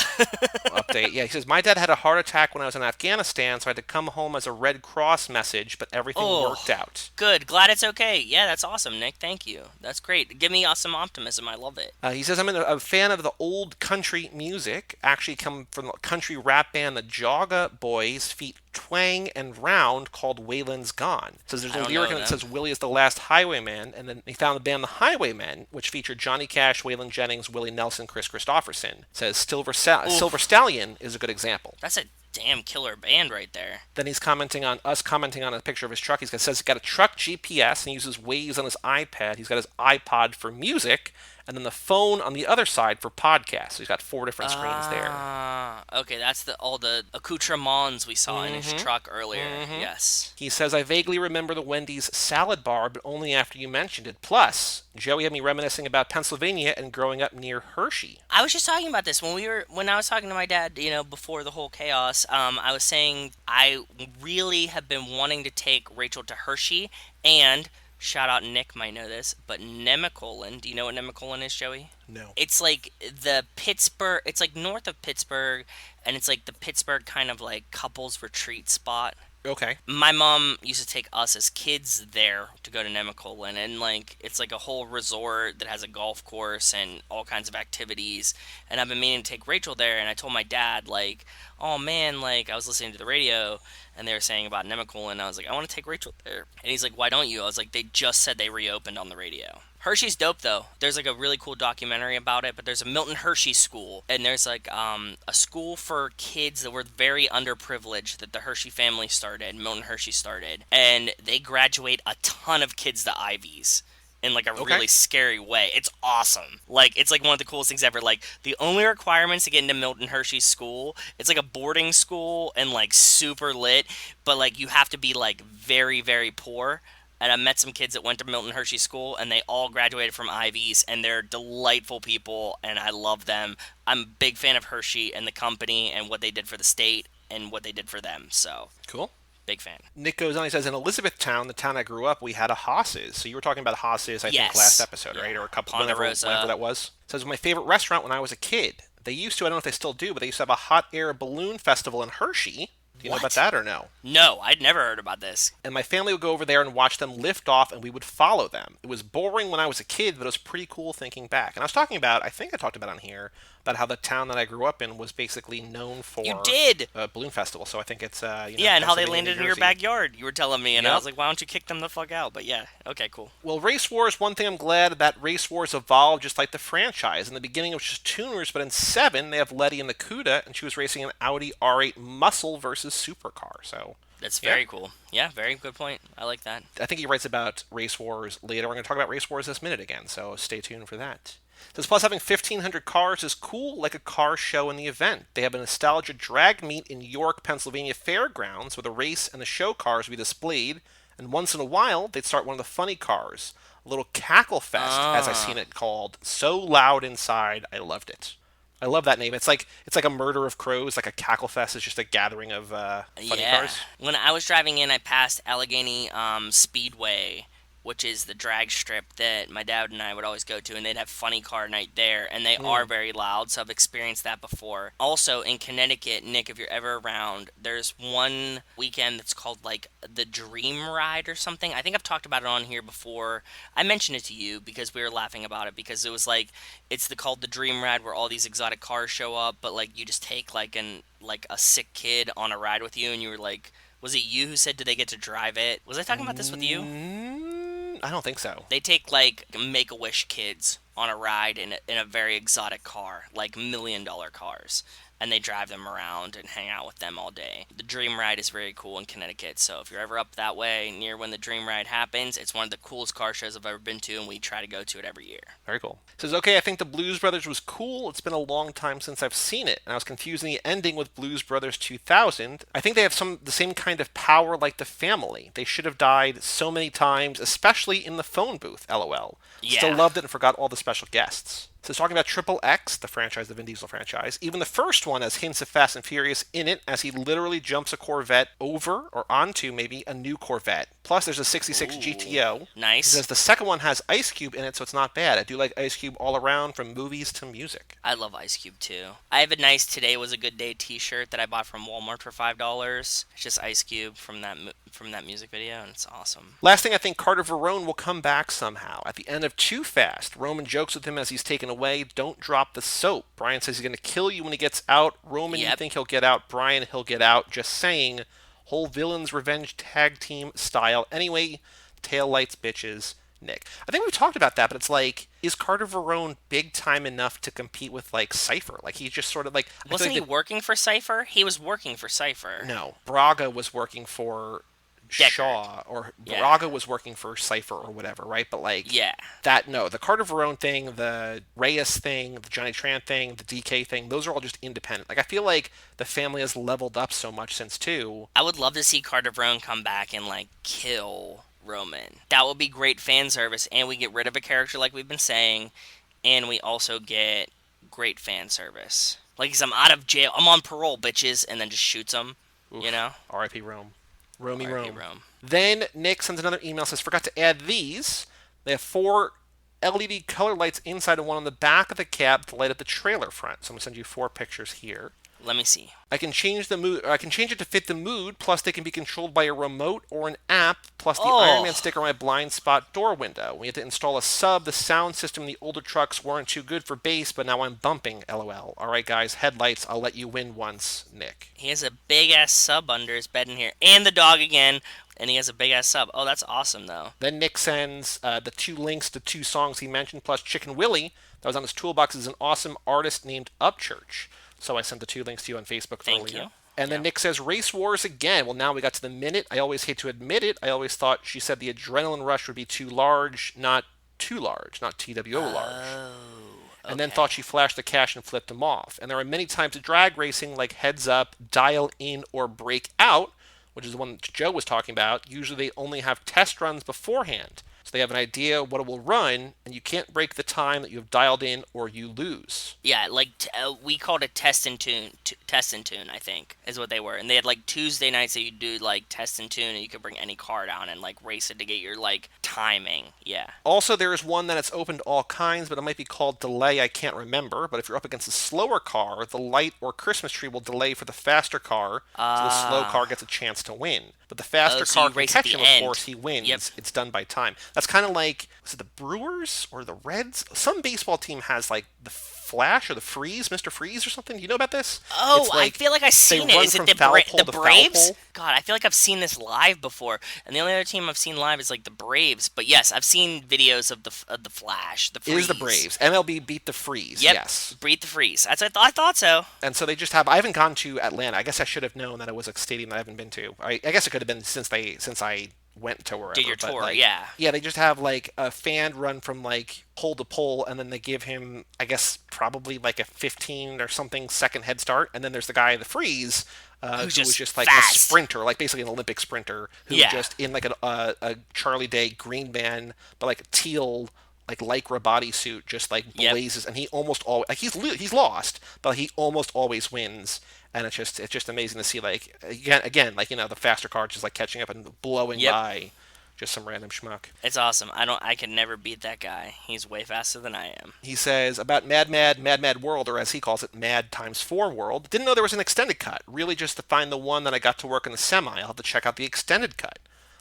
Speaker 1: Update. Yeah, he says, my dad had a heart attack when I was in Afghanistan, so I had to come home as a Red Cross message, but everything worked
Speaker 2: Oh,
Speaker 1: out.
Speaker 2: good. Glad it's okay. Yeah, that's awesome, Nick. Thank you. That's great. Give me some optimism. I love it.
Speaker 1: He says, I'm a fan of the old country music. Actually, come from the country rap band The Jaga Boys, feat Twang and Round, called Waylon's Gone. Says there's
Speaker 2: I
Speaker 1: a
Speaker 2: don't
Speaker 1: lyric
Speaker 2: know
Speaker 1: in it that
Speaker 2: them.
Speaker 1: says Willie is the last highwayman, and then he found the band The Highwaymen, which featured Johnny Cash, Waylon Jennings, Willie Nelson, Chris Christopherson. Says Silver
Speaker 2: Oof,
Speaker 1: Stallion is a good example.
Speaker 2: that's a damn killer band right there.
Speaker 1: Then he's commenting on a picture of his truck. He says he's got a truck GPS and he uses Waze on his iPad. He's got his iPod for music, and then the phone on the other side for podcasts. So he's got four different screens there.
Speaker 2: Ah, okay. That's the all the accoutrements we saw in his truck earlier. Yes.
Speaker 1: He says, I vaguely remember the Wendy's salad bar, but only after you mentioned it. Plus, Joey had me reminiscing about Pennsylvania and growing up near Hershey.
Speaker 2: I was just talking about this when I was talking to my dad, before the whole chaos. I was saying I really have been wanting to take Rachel to Hershey, and shout out Nick might know this, but Nemacolin. Do you know what Nemacolin is, Joey?
Speaker 1: No.
Speaker 2: It's like the Pittsburgh. It's like north of Pittsburgh, and it's like the Pittsburgh kind of like couples retreat spot.
Speaker 1: Okay.
Speaker 2: My mom used to take us as kids there to go to Nemacolin, and like it's like a whole resort that has a golf course and all kinds of activities. And I've been meaning to take Rachel there, and I told my dad like, oh man, like I was listening to the radio and they were saying about Nemacolin, and I was like, I want to take Rachel there, and he's like, why don't you? I was like, they just said they reopened on the radio. Hershey's dope though. There's like a really cool documentary about it, but there's a Milton Hershey school, and there's like a school for kids that were very underprivileged that the Hershey family started, Milton Hershey started, and they graduate a ton of kids to Ivies in like a
Speaker 1: Okay.
Speaker 2: really scary way. It's awesome. Like it's like one of the coolest things ever. Like the only requirements to get into Milton Hershey's school, it's like a boarding school and like super lit, but like you have to be like very very poor. And I met some kids that went to Milton Hershey School, and they all graduated from Ivies, and they're delightful people, and I love them. I'm a big fan of Hershey and the company and what they did for the state and what they did for them. So,
Speaker 1: Cool.
Speaker 2: big fan.
Speaker 1: Nick goes on. He says, in Elizabethtown, the town I grew up, we had a Hosses. So you were talking about Hosses, I think, last
Speaker 2: Yes.
Speaker 1: episode, right?
Speaker 2: Yeah.
Speaker 1: Or a couple, whenever
Speaker 2: Ponderosa.
Speaker 1: that was. Says, my favorite restaurant when I was a kid. They used to, I don't know if they still do, but they used to have a hot air balloon festival in Hershey. Do you know about
Speaker 2: What?
Speaker 1: that or no?
Speaker 2: No, I'd never heard about this.
Speaker 1: And my family would go over there and watch them lift off, and we would follow them. It was boring when I was a kid, but it was pretty cool thinking back. And I was talking about, I think I talked about on here, about how the town that I grew up in was basically known
Speaker 2: You
Speaker 1: for
Speaker 2: did.
Speaker 1: a balloon festival. So I think it's,
Speaker 2: Yeah, and how they
Speaker 1: Pennsylvania,
Speaker 2: landed
Speaker 1: New
Speaker 2: in your
Speaker 1: Jersey.
Speaker 2: backyard. You were telling me, and I
Speaker 1: Yep.
Speaker 2: was like, why don't you kick them the fuck out? But yeah, okay, cool.
Speaker 1: Well, Race Wars, one thing I'm glad that Race Wars evolved just like the franchise. In the beginning, it was just tuners, but in 7, they have Letty in the CUDA, and she was racing an Audi R8 Muscle versus Supercar. So,
Speaker 2: That's
Speaker 1: yeah.
Speaker 2: very cool. Yeah, very good point. I like that.
Speaker 1: I think he writes about Race Wars later. We're going to talk about Race Wars this minute again, so stay tuned for that. Says plus having 1,500 cars is cool, like a car show in the event. They have a nostalgia drag meet in York, Pennsylvania fairgrounds where the race and the show cars will be displayed, and once in a while they'd start one of the funny cars. A little cackle fest, as I seen
Speaker 2: Ah,
Speaker 1: it called. So loud inside, I loved it. I love that name. It's like a murder of crows. Like a cackle fest is just a gathering of funny
Speaker 2: yeah.
Speaker 1: cars.
Speaker 2: When I was driving in, I passed Allegheny Speedway, which is the drag strip that my dad and I would always go to, and they'd have funny car night there, and they are
Speaker 1: Mm.
Speaker 2: very loud, so I've experienced that before. Also, in Connecticut, Nick, if you're ever around, there's one weekend that's called like the Dream Ride or something. I think I've talked about it on here before. I mentioned it to you because we were laughing about it because it was like called the Dream Ride where all these exotic cars show up, but like you just take like a sick kid on a ride with you, and you were like, was it you who said, did they get to drive it? Was I talking about this with you?
Speaker 1: I don't think so.
Speaker 2: They take like Make a Wish kids on a ride in a very exotic car, like $1 million cars, and they drive them around and hang out with them all day. The Dream Ride is very cool in Connecticut, so if you're ever up that way near when the Dream Ride happens, it's one of the coolest car shows I've ever been to, and we try to go to it every year.
Speaker 1: Very cool. Says, okay, I think the Blues Brothers was cool. It's been a long time since I've seen it, and I was confusing the ending with Blues Brothers 2000. I think they have the same kind of power like the family. They should have died so many times, especially in the phone booth, lol. Still
Speaker 2: Yeah,
Speaker 1: loved it and forgot all the special guests. So talking about Triple X, the franchise, the Vin Diesel franchise, even the first one has hints of Fast and Furious in it as he literally jumps a Corvette over or onto maybe a new Corvette. Plus there's a 66
Speaker 2: ooh,
Speaker 1: GTO. He
Speaker 2: nice.
Speaker 1: says the second one has Ice Cube in it, so it's not bad. I do like Ice Cube all around from movies to music.
Speaker 2: I love Ice Cube too. I have a nice "Today Was a Good Day" T-shirt that I bought from Walmart for $5. It's just Ice Cube from that music video, and it's awesome.
Speaker 1: Last thing, I think Carter Verone will come back somehow. At the end of Too Fast, Roman jokes with him as he's taken away, don't drop the soap. Brian says he's going to kill you when he gets out. Roman, you
Speaker 2: Yep,
Speaker 1: think he'll get out. Brian, he'll get out. Just saying. Whole villains revenge tag team style. Anyway, tail lights, bitches. Nick. I think we've talked about that, but it's like, is Carter Verone big time enough to compete with like Cypher? Like he's just sort of like I feel
Speaker 2: wasn't
Speaker 1: like
Speaker 2: he
Speaker 1: the
Speaker 2: working for Cypher? He was working for Cypher.
Speaker 1: no, Braga was working for
Speaker 2: Deckard.
Speaker 1: Shaw, or
Speaker 2: Yeah,
Speaker 1: Braga was working for Cypher or whatever, right? But like
Speaker 2: yeah.
Speaker 1: that, no, the Carter Verone thing, the Reyes thing, the Johnny Tran thing, the DK thing, those are all just independent. Like I feel like the family has leveled up so much since two.
Speaker 2: I would love to see Carter Verone come back and like kill Roman. That would be great fan service, and we get rid of a character like we've been saying, and we also get great fan service. Like he's, I'm out of jail, I'm on parole, bitches, and then just shoots them. You
Speaker 1: Oof.
Speaker 2: know,
Speaker 1: R.I.P. Rome. Romy
Speaker 2: R.I.P.
Speaker 1: Rome.
Speaker 2: Rome.
Speaker 1: Then Nick sends another email, says, forgot to add these. They have four LED color lights inside and one on the back of the cab to light up the trailer front. So I'm going to send you four pictures here.
Speaker 2: Let me see.
Speaker 1: I can change the mood. I can change it to fit the mood. Plus, they can be controlled by a remote or an app. Plus, the Iron Man
Speaker 2: Oh,
Speaker 1: sticker on my blind spot door window. We had to install a sub. The sound system in the older trucks weren't too good for bass, but now I'm bumping. LOL. All right, guys. Headlights. I'll let you win once, Nick.
Speaker 2: he has a big ass sub under his bed in here, and the dog again, and he has a big ass sub. Oh, that's awesome though.
Speaker 1: Then Nick sends the two links to two songs he mentioned, plus Chicken Willie that was on his toolbox is an awesome artist named Upchurch. So I sent the two links to you on Facebook
Speaker 2: Thank
Speaker 1: earlier.
Speaker 2: you.
Speaker 1: And then
Speaker 2: Yeah.
Speaker 1: Nick says Race Wars again. Well, now we got to the minute. I always hate to admit it. I always thought she said the adrenaline rush would be too large, not too large, not TWO large.
Speaker 2: Oh,
Speaker 1: And then
Speaker 2: okay.
Speaker 1: thought she flashed the cash and flipped him off. And there are many times of drag racing like heads up, dial in, or break out, which is the one that Joe was talking about. Usually they only have test runs beforehand. So they have an idea what it will run, and you can't break the time that you have dialed in or you lose.
Speaker 2: Yeah, like we called it test and tune. Test and tune, I think, is what they were. And they had like Tuesday nights that you do like test and tune, and you could bring any car down and like race it to get your like timing. Yeah.
Speaker 1: Also, there is one that it's open to all kinds, but it might be called delay. I can't remember. But if you're up against a slower car, the light or Christmas tree will delay for the faster car, so the slow car
Speaker 2: Ah.
Speaker 1: gets a chance to win. But the
Speaker 2: Oh,
Speaker 1: faster
Speaker 2: so
Speaker 1: car
Speaker 2: you
Speaker 1: can
Speaker 2: race at
Speaker 1: catch
Speaker 2: the
Speaker 1: him, of
Speaker 2: end.
Speaker 1: course, he
Speaker 2: Yep.
Speaker 1: wins. It's done by time. That's kind of like, was it the Brewers or the Reds? Some baseball team has like the Flash or the Freeze, Mr. Freeze or something. Do you know about this?
Speaker 2: Oh,
Speaker 1: It's
Speaker 2: I
Speaker 1: like
Speaker 2: feel like I've
Speaker 1: they
Speaker 2: seen it.
Speaker 1: run
Speaker 2: Is it
Speaker 1: from foul pole
Speaker 2: the
Speaker 1: to foul
Speaker 2: Braves?
Speaker 1: pole.
Speaker 2: God, I feel like I've seen this live before. And the only other team I've seen live is like the Braves. But yes, I've seen videos of the Flash, the
Speaker 1: It is the
Speaker 2: Freeze.
Speaker 1: Braves. MLB beat the Freeze,
Speaker 2: Yep.
Speaker 1: yes.
Speaker 2: Breathe the Freeze. That's I thought so.
Speaker 1: And so they just have. I haven't gone to Atlanta. I guess I should have known that it was a stadium that I haven't been to. I guess it could have been since I went to
Speaker 2: Did
Speaker 1: wherever,
Speaker 2: your
Speaker 1: but
Speaker 2: tour,
Speaker 1: like,
Speaker 2: yeah.
Speaker 1: yeah, they just have like a fan run from like pole to pole, and then they give him, I guess, probably like a 15 or something second head start, and then there's the guy in the freeze.
Speaker 2: Who's
Speaker 1: Who was
Speaker 2: just
Speaker 1: just like a
Speaker 2: fast.
Speaker 1: sprinter, like basically an Olympic sprinter, who was
Speaker 2: Yeah.
Speaker 1: just in like a Charlie Day green band, but like teal like lycra bodysuit, just like
Speaker 2: Yep.
Speaker 1: blazes, and he almost always like he's lost, but he almost always wins, and it's just amazing to see like again like the faster car just like catching up and blowing
Speaker 2: Yep.
Speaker 1: by just some random schmuck.
Speaker 2: It's awesome. I could never beat that guy. He's way faster than I am.
Speaker 1: He says about Mad World, or as he calls it, Mad times 4 World. Didn't know there was an extended cut. Really, just to find the one that I got to work in the semi. I'll have to check out the extended cut.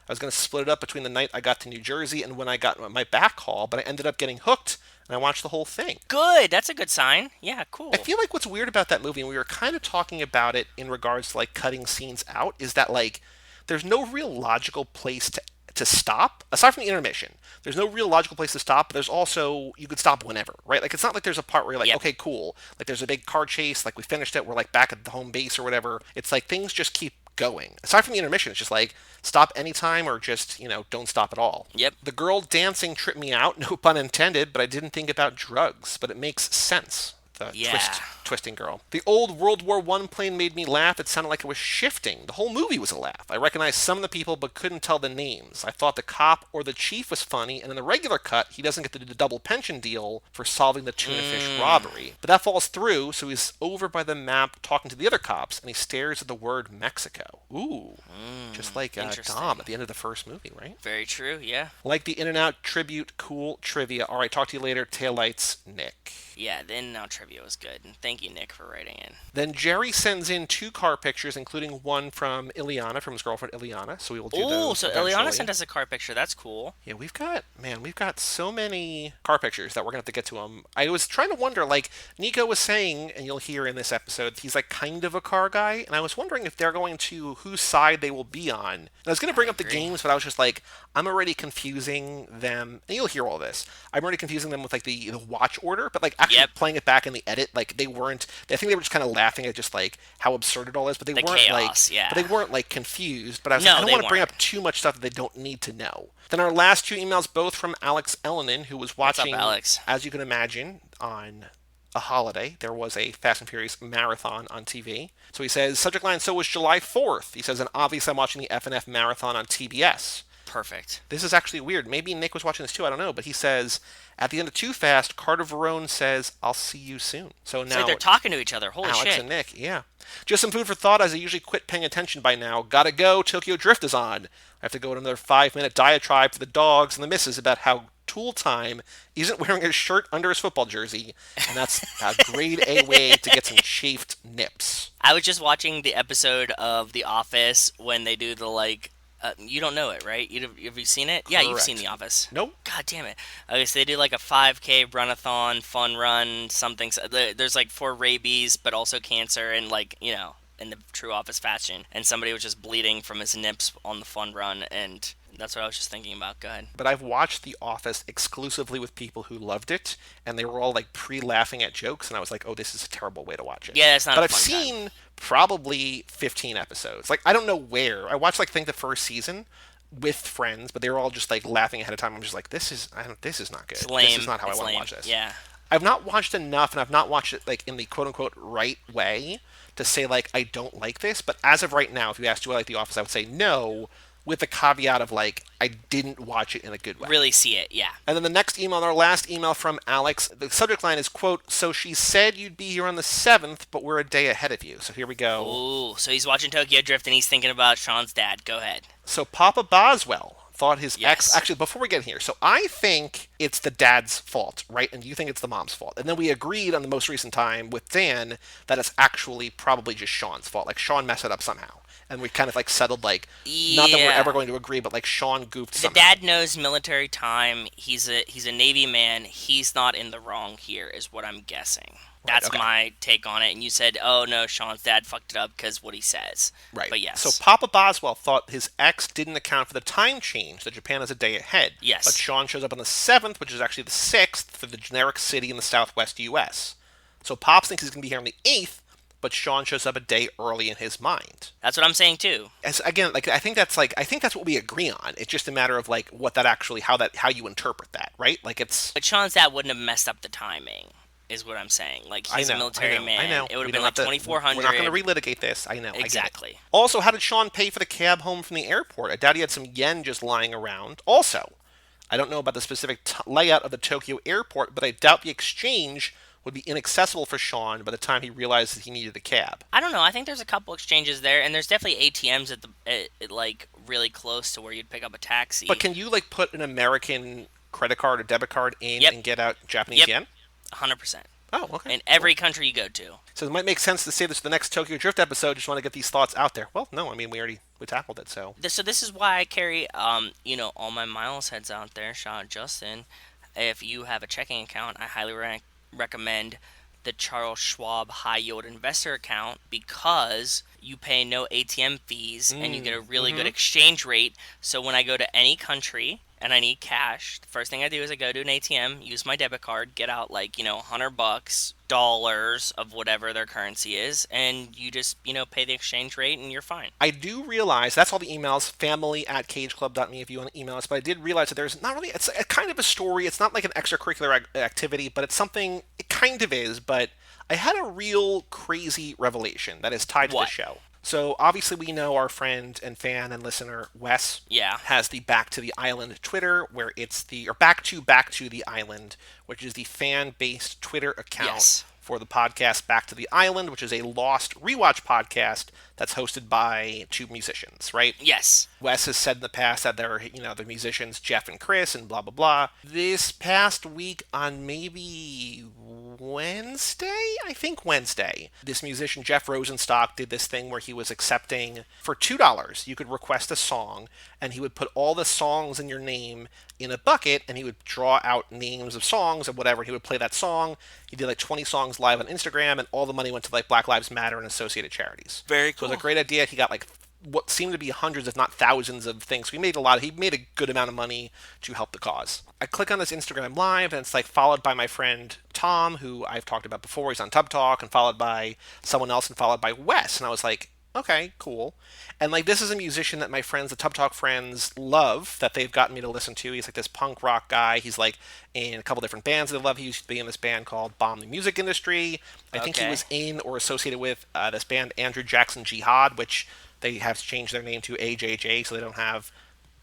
Speaker 1: I was going to split it up between the night I got to New Jersey and when I got my back haul, but I ended up getting hooked and I watched the whole thing.
Speaker 2: Good. That's a good sign. Yeah,
Speaker 1: I
Speaker 2: cool.
Speaker 1: feel like what's weird about that movie, and we were kind of talking about it in regards to like cutting scenes out, is that like there's no real logical place to stop aside from the intermission. There's no real logical place to stop, but there's also you could stop whenever, right? Like it's not like there's a part where you're like,
Speaker 2: Yep.
Speaker 1: okay, cool. Like there's a big car chase, like we finished it, we're like back at the home base or whatever. It's like things just keep going. Aside from the intermission, it's just like stop anytime or just, don't stop at all.
Speaker 2: Yep.
Speaker 1: The girl dancing tripped me out, no pun intended, but I didn't think about drugs, but it makes sense. The
Speaker 2: Yeah.
Speaker 1: twisting girl. The old World War One plane made me laugh. It sounded like it was shifting. The whole movie was a laugh. I recognized some of the people but couldn't tell the names. I thought the cop or the chief was funny, and in the regular cut, he doesn't get to do the double pension deal for solving the tuna fish robbery. But that falls through, so he's over by the map talking to the other cops, and he stares at the word Mexico. Ooh, just like Dom
Speaker 2: Interesting.
Speaker 1: at the end of the first movie, right?
Speaker 2: Very true. Yeah.
Speaker 1: Like the In-N-Out tribute, cool trivia. All right, talk to you later. Taillights, Nick.
Speaker 2: Yeah. The In-N-Out trivia was good. And thank you, Nick, for writing in.
Speaker 1: Then Jerry sends in 2 car pictures, including one from Ileana, from his girlfriend Ileana. So we will do
Speaker 2: Oh,
Speaker 1: those
Speaker 2: so Ileana
Speaker 1: eventually.
Speaker 2: sent us a car picture. That's cool.
Speaker 1: Yeah, we've got so many car pictures that we're gonna have to get to them. I was trying to wonder, like Nico was saying, and you'll hear in this episode, he's like kind of a car guy, and I was wondering if they're going to whose side they will be on. And I was gonna
Speaker 2: I
Speaker 1: bring up the
Speaker 2: agree.
Speaker 1: games, but I was just like, I'm already confusing them, and you'll hear all this. I'm already confusing them with like the watch order, but like actually
Speaker 2: Yep.
Speaker 1: playing it back in the edit, like they weren't. I think they were just kind of laughing at just like how absurd it all is, but they
Speaker 2: The
Speaker 1: weren't like,
Speaker 2: chaos.
Speaker 1: but
Speaker 2: Yeah.
Speaker 1: they weren't like confused. But I was like, I
Speaker 2: No,
Speaker 1: don't
Speaker 2: they
Speaker 1: want to bring
Speaker 2: weren't.
Speaker 1: up too much stuff that they don't need to know. Then our last 2 emails, both from Alex Ellenin, who was
Speaker 2: What's up,
Speaker 1: watching,
Speaker 2: Alex?
Speaker 1: as you can imagine, on a holiday. There was a Fast and Furious marathon on TV. So he says, subject line, so was July 4th. He says, and obviously I'm watching the FNF marathon on TBS.
Speaker 2: Perfect.
Speaker 1: This is actually weird. Maybe Nick was watching this too. I don't know. But he says, at the end of Too Fast, Carter Verone says, I'll see you soon. So
Speaker 2: It's like
Speaker 1: now
Speaker 2: they're talking to each other. Holy
Speaker 1: Alex
Speaker 2: shit.
Speaker 1: and Nick, yeah. Just some food for thought as I usually quit paying attention by now. Gotta go. Tokyo Drift is on. I have to go on another 5 minute diatribe for the dogs and the missus about how Tool Time isn't wearing a shirt under his football jersey, and that's a grade A way to get some chafed nips.
Speaker 2: I was just watching the episode of The Office when they do the like. You don't know it, right? Have you seen it? Yeah, you've seen
Speaker 1: Correct.
Speaker 2: The Office.
Speaker 1: Nope.
Speaker 2: God damn it. Okay, so they do like a 5K runathon, fun run, something. There's like for rabies, but also cancer, and like, in the true Office fashion. And somebody was just bleeding from his nips on the fun run, and that's what I was just thinking about. Go ahead.
Speaker 1: But I've watched The Office exclusively with people who loved it, and they were all like pre-laughing at jokes, and I was like, "Oh, this is a terrible way to watch it."
Speaker 2: Yeah, that's not
Speaker 1: But
Speaker 2: a
Speaker 1: I've
Speaker 2: fun time.
Speaker 1: seen probably 15 episodes. Like I don't know where. I watched like I think the first season with friends, but they were all just like laughing ahead of time. I'm just like, this is not good.
Speaker 2: It's
Speaker 1: This is
Speaker 2: lame.
Speaker 1: not how I
Speaker 2: It's
Speaker 1: want to
Speaker 2: lame.
Speaker 1: watch this.
Speaker 2: Yeah.
Speaker 1: I've not watched enough, and I've not watched it like in the quote unquote right way to say like I don't like this. But as of right now, if you asked do I like The Office, I would say no, with the caveat of like I didn't watch it in a good way.
Speaker 2: Really see it. Yeah.
Speaker 1: And then the next email, our last email from Alex, the subject line is, quote, so she said you'd be here on the 7th, but we're a day ahead of you. So here we go.
Speaker 2: Ooh, so he's watching Tokyo Drift and he's thinking about Sean's dad. Go ahead.
Speaker 1: So Papa Boswell thought his ex,
Speaker 2: Yes.
Speaker 1: actually, before we get here, so I think it's the dad's fault, right? And you think it's the mom's fault. And then we agreed on the most recent time with Dan that it's actually probably just Sean's fault. Like Sean messed it up somehow. And we kind of like settled like, not that we're ever
Speaker 2: Yeah.
Speaker 1: going to agree, but like Sean goofed
Speaker 2: The
Speaker 1: somehow.
Speaker 2: dad knows military time. He's a Navy man. He's not in the wrong here, is what I'm guessing. That's
Speaker 1: okay.
Speaker 2: my take on it. And you said, "Oh no, Sean's dad fucked it up because what he says."
Speaker 1: Right.
Speaker 2: But
Speaker 1: So
Speaker 2: yes,
Speaker 1: Papa Boswell thought his ex didn't account for the time change that Japan is a day ahead.
Speaker 2: Yes.
Speaker 1: But Sean shows up on the 7th, which is actually the 6th, for the generic city in the southwest U.S. So Pops thinks he's going to be here on the 8th, but Sean shows up a day early in his mind.
Speaker 2: That's what I'm saying too.
Speaker 1: As again, I think that's what we agree on. It's just a matter of like what that actually how you interpret that, right? Like it's
Speaker 2: But Sean's dad wouldn't have messed up the timing, is what I'm saying. Like,
Speaker 1: I
Speaker 2: he's a
Speaker 1: know, I
Speaker 2: military
Speaker 1: know, I
Speaker 2: man.
Speaker 1: know.
Speaker 2: It would
Speaker 1: We
Speaker 2: have been
Speaker 1: don't
Speaker 2: like
Speaker 1: have to. We're not going to
Speaker 2: 2400.
Speaker 1: relitigate this. I know. I get it.
Speaker 2: Exactly.
Speaker 1: Also, how did Sean pay for the cab home from the airport? I doubt he had some yen just lying around. Also, I don't know about the specific layout of the Tokyo airport, but I doubt the exchange would be inaccessible for Sean by the time he realized that he needed a cab.
Speaker 2: I don't know. I think there's a couple exchanges there, and there's definitely ATMs like really close to where you'd pick up a
Speaker 1: But
Speaker 2: taxi.
Speaker 1: can you like put an American credit card or debit card in
Speaker 2: Yep.
Speaker 1: and get out Japanese
Speaker 2: Yep.
Speaker 1: yen?
Speaker 2: 100%.
Speaker 1: Oh, okay.
Speaker 2: In
Speaker 1: Cool.
Speaker 2: every country you go to.
Speaker 1: So it might make sense to say this for the next Tokyo Drift episode. Just want to get these thoughts out there. Well, no, I mean we tackled it. So
Speaker 2: So this is why I carry, all my Miles heads out there. Shout out Justin. If you have a checking account, I highly recommend the Charles Schwab High Yield Investor account because you pay no ATM fees and you get a really good exchange rate. So when I go to any country and I need cash, the first thing I do is I go to an ATM, use my debit card, get out like, $100, dollars of whatever their currency is, and you just, pay the exchange rate and you're fine.
Speaker 1: I do realize that's all the emails, family@cageclub.me if you want to email us. But I did realize that there's not really, it's a kind of a story. It's not like an extracurricular activity, but it's something, it kind of is. But I had a real crazy revelation that is tied to the
Speaker 2: What?
Speaker 1: show. So obviously we know our friend and fan and listener Wes
Speaker 2: Yeah.
Speaker 1: has the Back to the Island Twitter, where it's the or Back to the Island, which is the fan-based Twitter account
Speaker 2: Yes.
Speaker 1: for the podcast Back to the Island, which is a Lost rewatch podcast that's hosted by two musicians, right?
Speaker 2: Yes.
Speaker 1: Wes has said in the past that they're, the musicians Jeff and Chris and blah, blah, blah. This past week on maybe Wednesday, I think Wednesday, this musician Jeff Rosenstock did this thing where he was accepting for $2. You could request a song, and he would put all the songs in your name in a bucket, and he would draw out names of songs and whatever. And he would play that song. He did like 20 songs live on Instagram, and all the money went to like Black Lives Matter and associated charities.
Speaker 2: Very
Speaker 1: So it
Speaker 2: cool.
Speaker 1: was a great idea. He got like what seemed to be hundreds, if not thousands, of things. So he made a good amount of money to help the cause. I click on this Instagram live, and it's like followed by my friend Tom, who I've talked about before. He's on Tub Talk, and followed by someone else, and followed by Wes. And I was like, okay, cool. And like this is a musician that my friends, the Tub Talk friends, love that they've gotten me to listen to. He's like this punk rock guy. He's like in a couple different bands that they love. He used to be in this band called Bomb the Music Industry. I think he
Speaker 2: Okay.
Speaker 1: was in or associated with this band Andrew Jackson Jihad, which they have changed their name to AJJ, so they don't have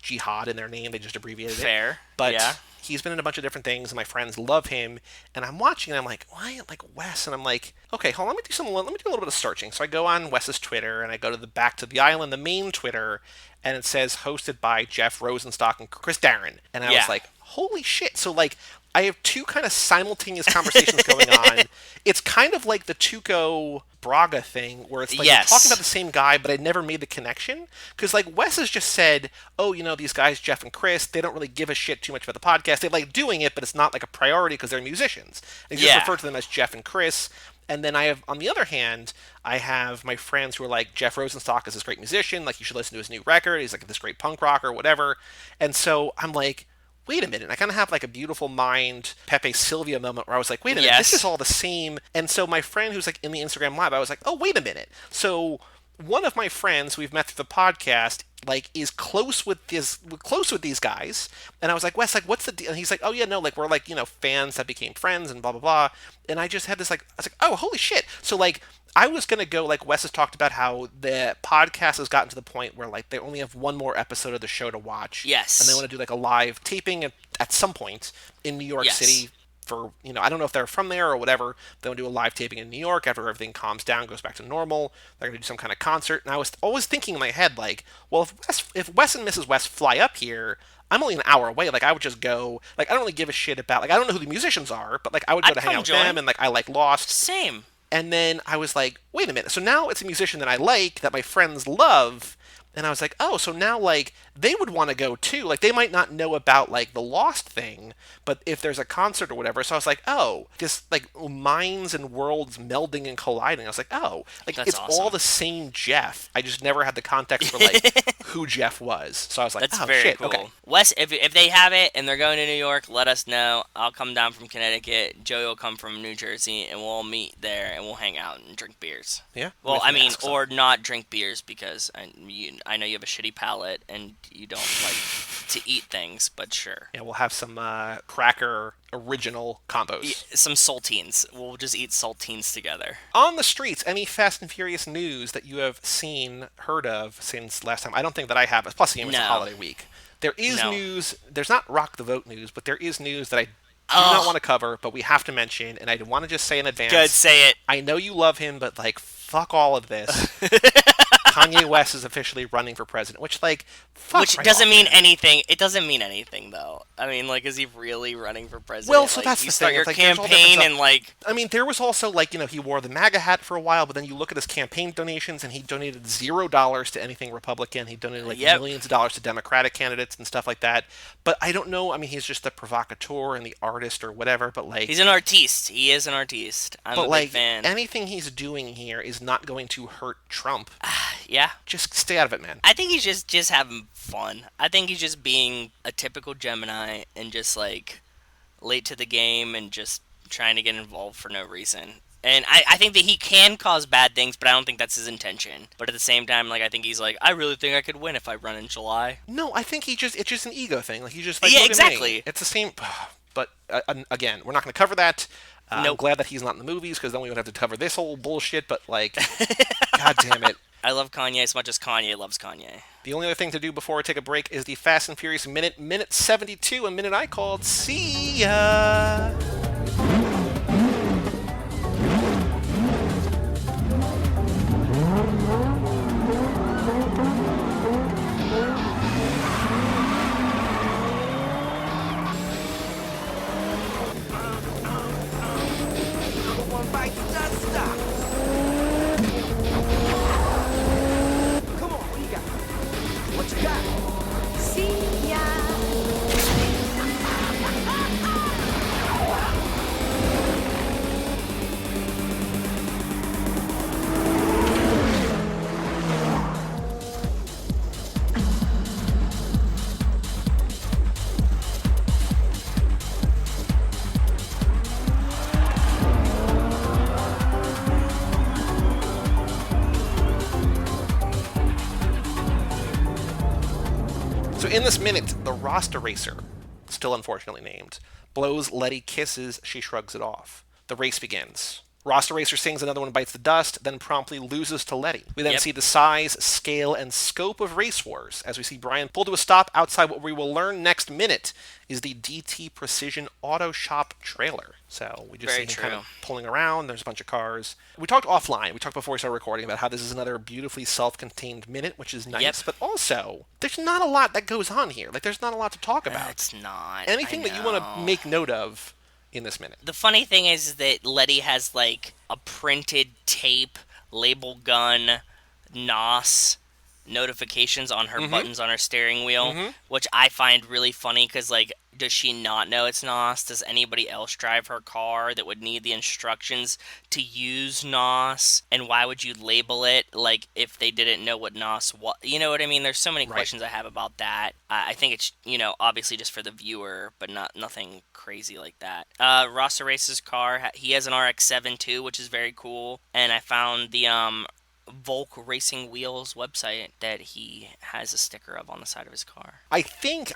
Speaker 1: Jihad in their name. They just abbreviated it.
Speaker 2: Fair.
Speaker 1: But
Speaker 2: Yeah.
Speaker 1: he's been in a bunch of different things, and my friends love him. And I'm watching, and I'm like, why? Like Wes, and I'm like, okay, hold on, let me do a little bit of searching. So I go on Wes's Twitter, and I go to the Back to the Island, the main Twitter, and it says hosted by Jeff Rosenstock and Chris Darren. And I
Speaker 2: Yeah.
Speaker 1: was like, holy shit! So like, I have two kind of simultaneous conversations going on. It's kind of like the Tuco Braga thing, where it's like you're
Speaker 2: Yes.
Speaker 1: talking about the same guy, but I never made the connection. Because like Wes has just said, oh, these guys, Jeff and Chris, they don't really give a shit too much about the podcast. They like doing it, but it's not like a priority because they're musicians. And he just
Speaker 2: Yeah.
Speaker 1: referred to them as Jeff and Chris. And then I have, on the other hand, I have my friends who are like, Jeff Rosenstock is this great musician. Like, you should listen to his new record. He's like this great punk rocker, whatever. And so I'm like, wait a minute. I kind of have like a beautiful mind Pepe Sylvia moment where I was like, wait a minute, this
Speaker 2: Yes.
Speaker 1: is all the same. And so my friend who's like in the Instagram live, I was like, oh, wait a minute. So one of my friends we've met through the podcast like is close with these guys, and I was like, Wes, like what's the deal? And he's like, oh yeah, no, like we're like fans that became friends and blah blah blah. And I just had this like, I was like, oh holy shit. So like I was gonna go like Wes has talked about how the podcast has gotten to the point where like they only have one more episode of the show to watch.
Speaker 2: Yes.
Speaker 1: And they want to do like a live taping at some point in New York
Speaker 2: Yes.
Speaker 1: City for I don't know if they're from there or whatever. They want to do a live taping in New York after everything calms down, goes back to normal. They're gonna do some kind of concert, and I was always thinking in my head like, well, if Wes and Mrs. West fly up here, I'm only an hour away. Like I would just go. Like I don't really give a shit about. Like I don't know who the musicians are, but like I would go
Speaker 2: I'd
Speaker 1: to hang
Speaker 2: come
Speaker 1: out with
Speaker 2: join.
Speaker 1: them, and like I like Lost.
Speaker 2: Same.
Speaker 1: And then I was like, wait a minute. So now it's a musician that I like, that my friends love, And I was like, oh, so now like they would want to go too. Like they might not know about like the Lost thing, but if there's a concert or whatever, so I was like, oh, just like minds and worlds melding and colliding. I was like, oh, like
Speaker 2: That's
Speaker 1: it's all
Speaker 2: awesome.
Speaker 1: the same Jeff. I just never had the context for like who Jeff was. So I was like,
Speaker 2: That's
Speaker 1: oh
Speaker 2: very
Speaker 1: shit, okay.
Speaker 2: cool. Wes, if they have it and they're going to New York, let us know. I'll come down from Connecticut. Joey will come from New Jersey, and we'll all meet there and we'll hang out and drink beers.
Speaker 1: Yeah,
Speaker 2: Well,
Speaker 1: with
Speaker 2: I mean,
Speaker 1: masks on.
Speaker 2: or not drink beers because I know you have a shitty palate and you don't like to eat things, but sure.
Speaker 1: Yeah, we'll have some cracker original combos.
Speaker 2: Some saltines. We'll just eat saltines together.
Speaker 1: On the streets, any Fast and Furious news that you have seen, heard of since last time? I don't think that I have. Plus, again, it's a
Speaker 2: No,
Speaker 1: holiday week. There is
Speaker 2: no.
Speaker 1: news. There's not rock the vote news, but there is news that I do not want
Speaker 2: Oh,
Speaker 1: to cover, but we have to mention, and I want to just say in
Speaker 2: good.
Speaker 1: advance,
Speaker 2: Say it.
Speaker 1: I know you love him, but like, fuck all of this. Kanye West is officially running for president, which, like, fuck
Speaker 2: Which
Speaker 1: right
Speaker 2: doesn't
Speaker 1: off,
Speaker 2: mean
Speaker 1: man.
Speaker 2: anything. It doesn't mean anything though. I mean, like, is he really running for
Speaker 1: Well,
Speaker 2: president?
Speaker 1: so
Speaker 2: Like,
Speaker 1: that's
Speaker 2: you
Speaker 1: the
Speaker 2: start
Speaker 1: thing.
Speaker 2: your
Speaker 1: It's like there's all different
Speaker 2: campaign
Speaker 1: stuff.
Speaker 2: and like,
Speaker 1: I mean, there was also like he wore the MAGA hat for a while, but then you look at his campaign donations, and he donated $0 to anything Republican. He donated like
Speaker 2: yep,
Speaker 1: millions of dollars to Democratic candidates and stuff like that. But I don't know. I mean, he's just the provocateur and the artist or whatever.
Speaker 2: he's an artiste. He is an artiste. I'm
Speaker 1: But
Speaker 2: a big
Speaker 1: like
Speaker 2: fan.
Speaker 1: anything he's doing here is not going to hurt Trump.
Speaker 2: Yeah,
Speaker 1: Just stay out of it, man.
Speaker 2: I think he's just having fun. I think he's just being a typical Gemini and just like late to the game and just trying to get involved for no reason. And I think that he can cause bad things, but I don't think that's his intention. But at the same time, like I think he's like, I really think I could win if I run in July.
Speaker 1: No, I think it's just an ego thing. Like he's just like,
Speaker 2: Yeah,
Speaker 1: look at me.
Speaker 2: exactly.
Speaker 1: It's the same. But again, we're not going to cover that. I'm
Speaker 2: Nope.
Speaker 1: glad that he's not in the movies because then we would have to cover this whole bullshit. But like, god damn it.
Speaker 2: I love Kanye as much as Kanye loves Kanye.
Speaker 1: The only other thing to do before we take a break is the Fast and Furious minute, minute 72, a minute I called See Ya.
Speaker 3: One bite does stop. Come on, what you got? What you got? See ya.
Speaker 1: So in this minute, the Rasta Racer, still unfortunately named, blows Letty kisses, she shrugs it off. The race begins. Rasta Racer sings, another one bites the dust, then promptly loses to Letty. We then
Speaker 2: Yep.
Speaker 1: see the size, scale, and scope of race wars as we see Brian pull to a stop outside what we will learn next minute is the DT Precision Auto Shop trailer. So we just see
Speaker 2: Very
Speaker 1: him kind
Speaker 2: true.
Speaker 1: of pulling around. There's a bunch of cars. We talked offline. We talked before we started recording about how this is another beautifully self-contained minute, which is
Speaker 2: Yep.
Speaker 1: nice. But also, there's not a lot that goes on here. Like there's not a lot to talk about.
Speaker 2: It's not. I
Speaker 1: Anything that you want to
Speaker 2: know.
Speaker 1: make note of in this minute?
Speaker 2: The funny thing is that Letty has like a printed tape, label gun, NOS notifications on her buttons on her steering wheel, which I find really funny because like does she not know it's NOS? Does anybody else drive her car that would need the instructions to use NOS? And why would you label it like if they didn't know what NOS was? You know what I mean? There's so many
Speaker 1: Right.
Speaker 2: questions I have about that. I think it's obviously just for the viewer, but nothing crazy like that. Ross Race's car, he has an RX-7 too, which is very cool. And I found the Volk Racing Wheels website that he has a sticker of on the side of his car.
Speaker 1: I think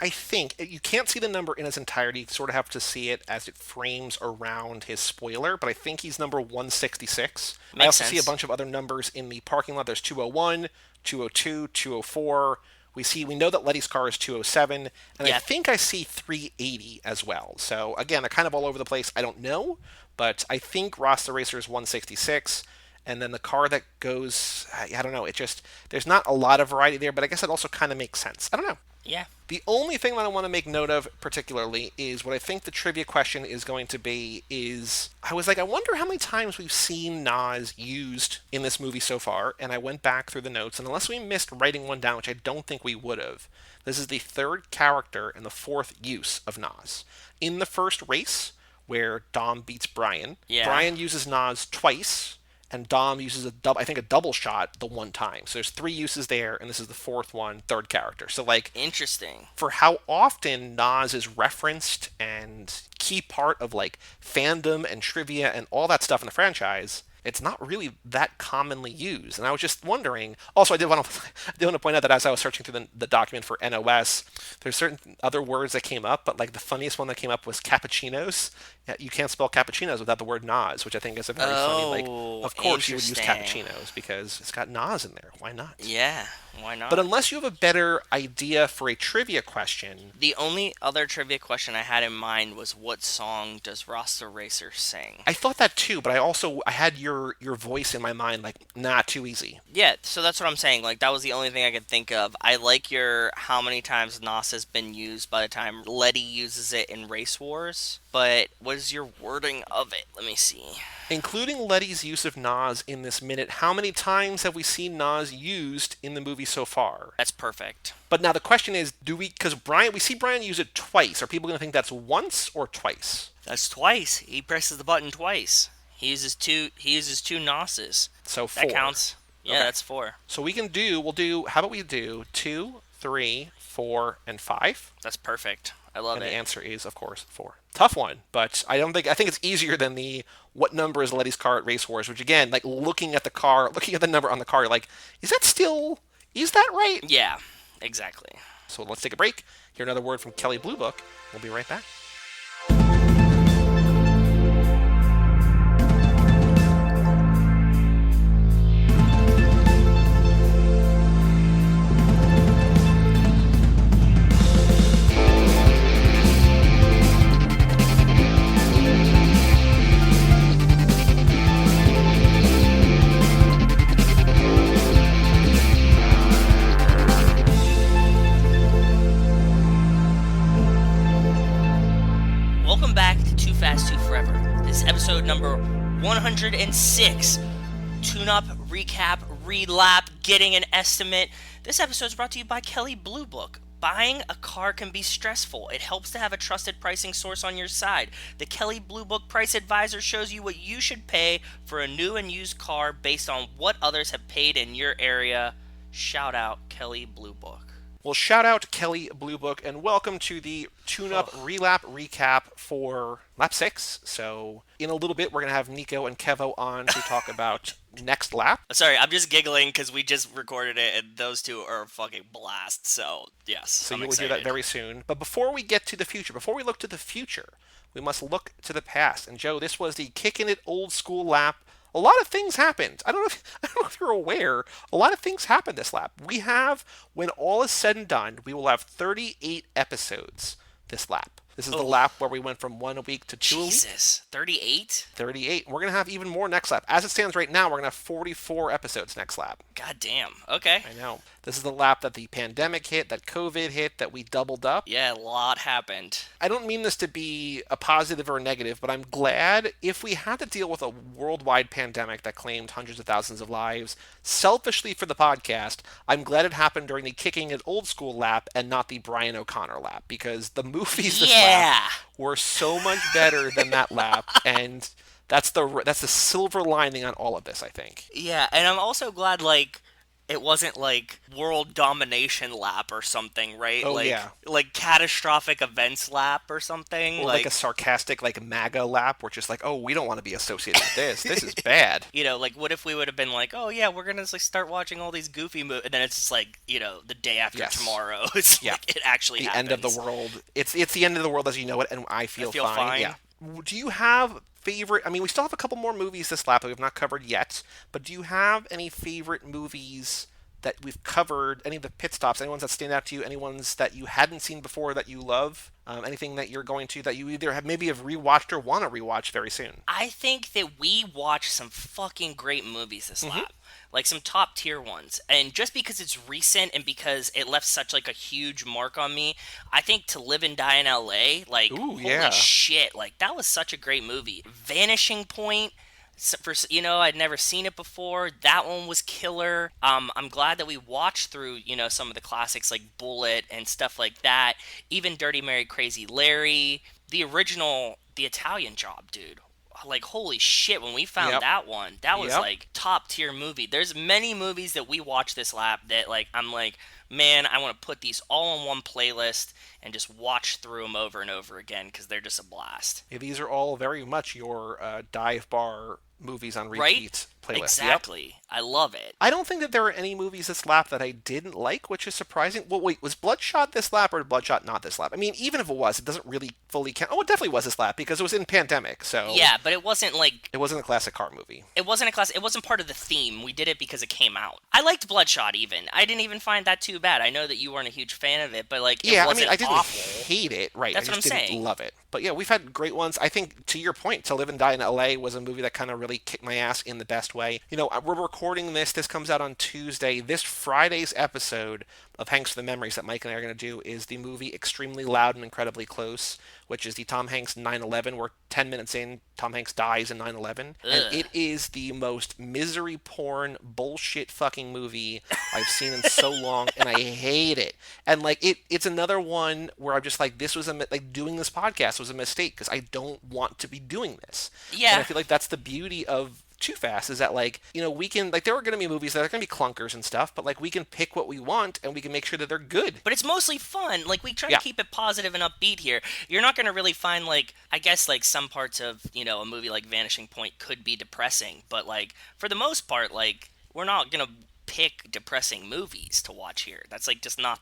Speaker 1: you can't see the number in its entirety. You sort of have to see it as it frames around his spoiler. But I think he's number 166. I
Speaker 2: Makes
Speaker 1: also see a
Speaker 2: sense.
Speaker 1: bunch of other numbers in the parking lot. There's 201, 202, 204. We know that Letty's car is 207, and I
Speaker 2: Yeah.
Speaker 1: think I see 380 as well. So again, they're kind of all over the place. I don't know, but I think Ross the Racer is 166. And then the car that goes, I don't know. It just there's not a lot of variety there, but I guess it also kind of makes sense. I don't know.
Speaker 2: Yeah.
Speaker 1: The only thing that I want to make note of particularly is what I think the trivia question is going to be is I was like, I wonder how many times we've seen Nas used in this movie so far, and I went back through the notes, and unless we missed writing one down, which I don't think we would have, this is the third character and the fourth use of Nas. In the first race, where Dom beats Brian,
Speaker 2: Yeah.
Speaker 1: Brian uses Nas twice, and Dom uses I think a double shot the one time. So there's three uses there, and this is the fourth one, third character. So like
Speaker 2: Interesting.
Speaker 1: for how often Nas is referenced and key part of like fandom and trivia and all that stuff in the franchise, it's not really that commonly used. And I was just wondering. Also, I did want to point out that as I was searching through the document for NOS, there's certain other words that came up, but like the funniest one that came up was cappuccinos. Yeah, you can't spell cappuccinos without the word Nas, which I think is a very funny. Like,
Speaker 2: Oh,
Speaker 1: of course you would use
Speaker 2: interesting.
Speaker 1: cappuccinos because it's got Nas in there. Why not?
Speaker 2: Yeah, why
Speaker 1: But
Speaker 2: not?
Speaker 1: unless you have a better idea for a trivia question,
Speaker 2: The only other trivia question I had in mind was what song does Rasta Racer sing?
Speaker 1: I thought that too, but I had your voice in my mind like, nah, too easy.
Speaker 2: Yeah, so that's what I'm saying. Like, that was the only thing I could think of. I like your how many times Nos has been used by the time Letty uses it in Race Wars, but what is your wording of it? Let me see.
Speaker 1: Including Letty's use of Nas in this minute, how many times have we seen Nas used in the movie so far?
Speaker 2: That's perfect.
Speaker 1: But now the question is, because we see Brian use it twice. Are people going to think that's once or twice?
Speaker 2: That's twice. He presses the button twice. He uses two Nosses.
Speaker 1: So
Speaker 2: That
Speaker 1: four.
Speaker 2: counts. Yeah,
Speaker 1: Okay.
Speaker 2: that's four.
Speaker 1: So how about we do 2, 3, 4, and 5?
Speaker 2: That's perfect. I love
Speaker 1: And the
Speaker 2: it.
Speaker 1: answer is, of course, 4. Tough one, but I think it's easier than the what number is Letty's car at Race Wars, which again, like looking at the number on the car, you're like, is that right?
Speaker 2: Yeah, exactly.
Speaker 1: So let's take a break. Hear another word from Kelly Blue Book. We'll be right back.
Speaker 2: Welcome back to Too Fast, Too Forever. This is episode number 106. Tune up, recap, relap, getting an estimate. This episode is brought to you by Kelly Blue Book. Buying a car can be stressful. It helps to have a trusted pricing source on your side. The Kelly Blue Book Price Advisor shows you what you should pay for a new and used car based on what others have paid in your area. Shout out Kelly Blue Book.
Speaker 1: Well, shout out Kelly Blue Book, and welcome to the tune-up relap recap for lap 6. So in a little bit, we're going to have Nico and Kevo on to talk about next lap.
Speaker 2: Sorry, I'm just giggling because we just recorded it and those two are a fucking blast. So, yes,
Speaker 1: So
Speaker 2: I'm
Speaker 1: you will
Speaker 2: excited.
Speaker 1: hear that very soon. But before we get to the future, before we look to the future, we must look to the past. And Joe, this was the kicking it old school lap. A lot of things happened. I don't know if you're aware. A lot of things happened this lap. When all is said and done, we will have 38 episodes this lap. This is the
Speaker 2: Oh.
Speaker 1: lap where we went from 1 a week to 2 a week.
Speaker 2: Jesus, 38?
Speaker 1: 38. We're going to have even more next lap. As it stands right now, we're going to have 44 episodes next lap.
Speaker 2: God damn. Okay.
Speaker 1: I know. This is the lap that the pandemic hit, that COVID hit, that we doubled up.
Speaker 2: Yeah, a lot happened.
Speaker 1: I don't mean this to be a positive or a negative, but I'm glad if we had to deal with a worldwide pandemic that claimed hundreds of thousands of lives, selfishly for the podcast, I'm glad it happened during the kicking it old school lap and not the Brian O'Connor lap, because the movies this
Speaker 2: Yeah.
Speaker 1: lap were so much better than that lap, and that's the silver lining on all of this, I think.
Speaker 2: Yeah, and I'm also glad, like, it wasn't like world domination lap or something, right?
Speaker 1: Oh,
Speaker 2: like,
Speaker 1: yeah.
Speaker 2: like catastrophic events lap or something.
Speaker 1: Or like a sarcastic like MAGA lap, where just like, oh, we don't want to be associated with this. This is bad.
Speaker 2: you know, like what if we would have been like, oh yeah, we're gonna like start watching all these goofy movies, and then it's just like, you know, the day after
Speaker 1: Yes.
Speaker 2: tomorrow, it's
Speaker 1: Yeah.
Speaker 2: like it actually
Speaker 1: The
Speaker 2: happens.
Speaker 1: end of the world. It's the end of the world as you know it, and I feel
Speaker 2: feel fine.
Speaker 1: Yeah. Do you have favorite? I mean, we still have a couple more movies this lap that we've not covered yet, but do you have any favorite movies that we've covered, any of the pit stops, any ones that stand out to you, any ones that you hadn't seen before that you love, anything that you're going to that you either have maybe have rewatched or want to rewatch very soon.
Speaker 2: I think that we watched some fucking great movies this lap. Like some top tier ones. And just because it's recent and because it left such like a huge mark on me, I think To Live and Die in LA, like
Speaker 1: Ooh,
Speaker 2: holy
Speaker 1: yeah.
Speaker 2: shit, like that was such a great movie. Vanishing Point, for I'd never seen it before. That one was killer. I'm glad that we watched through some of the classics like Bullet and stuff like that. Even Dirty Mary Crazy Larry, the original The Italian Job, dude. Like holy shit, when we found
Speaker 1: Yep.
Speaker 2: that one, that was
Speaker 1: Yep.
Speaker 2: like top tier movie. There's many movies that we watch this lap that like I'm like, man, I want to put these all in one playlist and just watch through them over and over again because they're just a blast.
Speaker 1: Yeah, these are all very much your dive bar movies on
Speaker 2: Right?
Speaker 1: repeat playlist. Yep.
Speaker 2: Exactly. I love it.
Speaker 1: I don't think that there were any movies this lap that I didn't like, which is surprising. Well, wait, was Bloodshot this lap or did Bloodshot not this lap? I mean, even if it was, it doesn't really fully count. Oh, it definitely was this lap because it was in pandemic, so
Speaker 2: Yeah, but it wasn't like
Speaker 1: it wasn't a classic car movie.
Speaker 2: it wasn't a class. It wasn't part of the theme. We did it because it came out. I liked Bloodshot. Even I didn't even find that too bad. I know that you weren't a huge fan of it, but like it
Speaker 1: Yeah, I mean,
Speaker 2: wasn't
Speaker 1: I didn't
Speaker 2: awful.
Speaker 1: hate it, right?
Speaker 2: That's
Speaker 1: I
Speaker 2: what
Speaker 1: just
Speaker 2: I'm
Speaker 1: didn't
Speaker 2: saying.
Speaker 1: love it. But yeah, we've had great ones. I think, to your point, To Live and Die in LA was a movie that kind of really kicked my ass in the best way. We're recording this. This comes out on Tuesday. This Friday's episode of Hanks for the Memories that Mike and I are going to do is the movie Extremely Loud and Incredibly Close, which is the Tom Hanks 9/11, where 10 minutes in, Tom Hanks dies in 9/11. And
Speaker 2: Ugh.
Speaker 1: it is the most misery porn, bullshit fucking movie I've seen in so long, and I hate it. And like it's another one where I'm just like, this was like doing this podcast was a mistake because I don't want to be doing this. And I
Speaker 2: Yeah,
Speaker 1: feel like that's the beauty of Too Fast is that like we can like there are going to be movies that are going to be clunkers and stuff, but like we can pick what we want and we can make sure that they're good.
Speaker 2: but it's mostly fun. Like we try to
Speaker 1: Yeah,
Speaker 2: keep it positive and upbeat here. You're not going to really find like I guess like some parts of, a movie like Vanishing Point could be depressing, but like for the most part like we're not going to pick depressing movies to watch here. That's like just not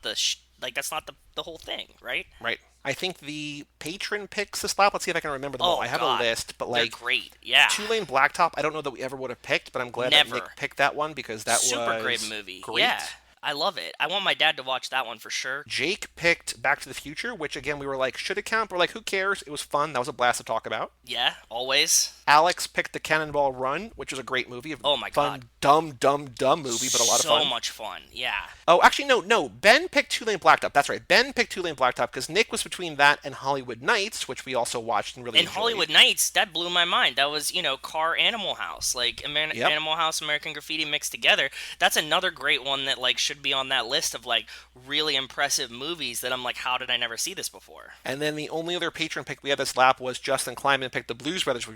Speaker 2: like that's not the whole thing, right?
Speaker 1: right. I think the patron picks this lap. Let's see if I can remember them all.
Speaker 2: Oh
Speaker 1: I have a
Speaker 2: god.
Speaker 1: list, but
Speaker 2: They're
Speaker 1: like
Speaker 2: great. Yeah.
Speaker 1: Two Lane Blacktop, I don't know that we ever would have picked, but I'm glad that
Speaker 2: Never.
Speaker 1: Nick picked that one because that
Speaker 2: Super
Speaker 1: was
Speaker 2: great movie.
Speaker 1: great.
Speaker 2: Yeah. I love it. I want my dad to watch that one for sure.
Speaker 1: Jake picked Back to the Future, which again we were like, should it count? But we're like, who cares? It was fun. That was a blast to talk about.
Speaker 2: Yeah, always.
Speaker 1: Alex picked The Cannonball Run, which was a great movie. A
Speaker 2: Oh my
Speaker 1: fun,
Speaker 2: god.
Speaker 1: dumb movie, but a lot of
Speaker 2: So
Speaker 1: fun.
Speaker 2: much fun. Yeah.
Speaker 1: Oh, actually, no. Ben picked Two Lane Blacktop. That's right. Ben picked Two Lane Blacktop because Nick was between that and Hollywood Nights, which we also watched and really
Speaker 2: And
Speaker 1: enjoyed.
Speaker 2: Hollywood Nights, that blew my mind. That was, Car Animal House, like
Speaker 1: Yep.
Speaker 2: Animal House, American Graffiti mixed together. That's another great one that like should be on that list of like really impressive movies that I'm like, how did I never see this before?
Speaker 1: And then the only other patron pick we had this lap was Justin Kleiman picked The Blues Brothers,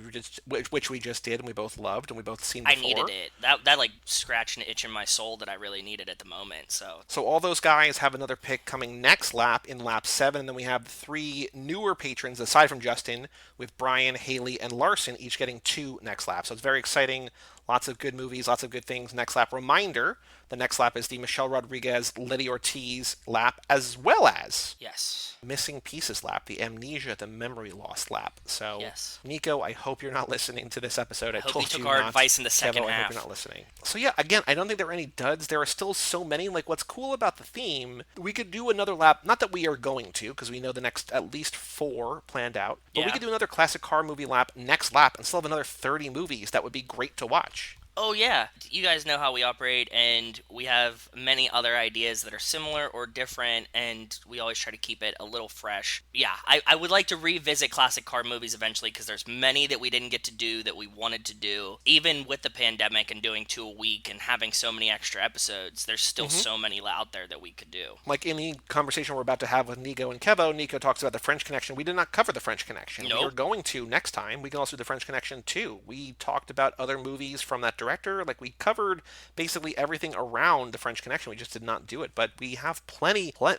Speaker 1: which we just did and we both loved and we both seen
Speaker 2: I
Speaker 1: before.
Speaker 2: needed it. That like scratched an itch in my soul that I really needed at the moment. So
Speaker 1: So all those guys have another pick coming next lap in lap 7, and then we have three newer patrons aside from Justin, with Brian, Haley, and Larson each getting 2 next lap. So it's very exciting. Lots of good movies, lots of good things. Next lap reminder: the next lap is the Michelle Rodriguez, Letty Ortiz lap, as well as
Speaker 2: yes,
Speaker 1: Missing Pieces lap, the Amnesia, the Memory Loss lap. So,
Speaker 2: yes.
Speaker 1: Nico, I hope you're not listening to this episode. I
Speaker 2: hope
Speaker 1: told
Speaker 2: you took
Speaker 1: you
Speaker 2: our
Speaker 1: not.
Speaker 2: advice in the second
Speaker 1: Kevo, I hope
Speaker 2: half.
Speaker 1: you're not listening. So yeah, again, I don't think there are any duds. There are still so many. Like, what's cool about the theme, we could do another lap. Not that we are going to, because we know the next at least 4 planned out. But we
Speaker 2: Yeah.
Speaker 1: could do another classic car movie lap next lap and still have another 30 movies that would be great to watch.
Speaker 2: Oh yeah, you guys know how we operate, and we have many other ideas that are similar or different, and we always try to keep it a little fresh. Yeah, I would like to revisit classic car movies eventually, because there's many that we didn't get to do that we wanted to do. Even with the pandemic and doing 2 a week and having so many extra episodes, there's still so many out there that we could do.
Speaker 1: Like in the conversation we're about to have with Nico and Kevo, Nico talks about the French Connection. We did not cover the French Connection.
Speaker 2: Nope.
Speaker 1: We are going to next time. We can also do the French Connection too. We talked about other movies from that director. Like, we covered basically everything around the French Connection. We just did not do it. But we have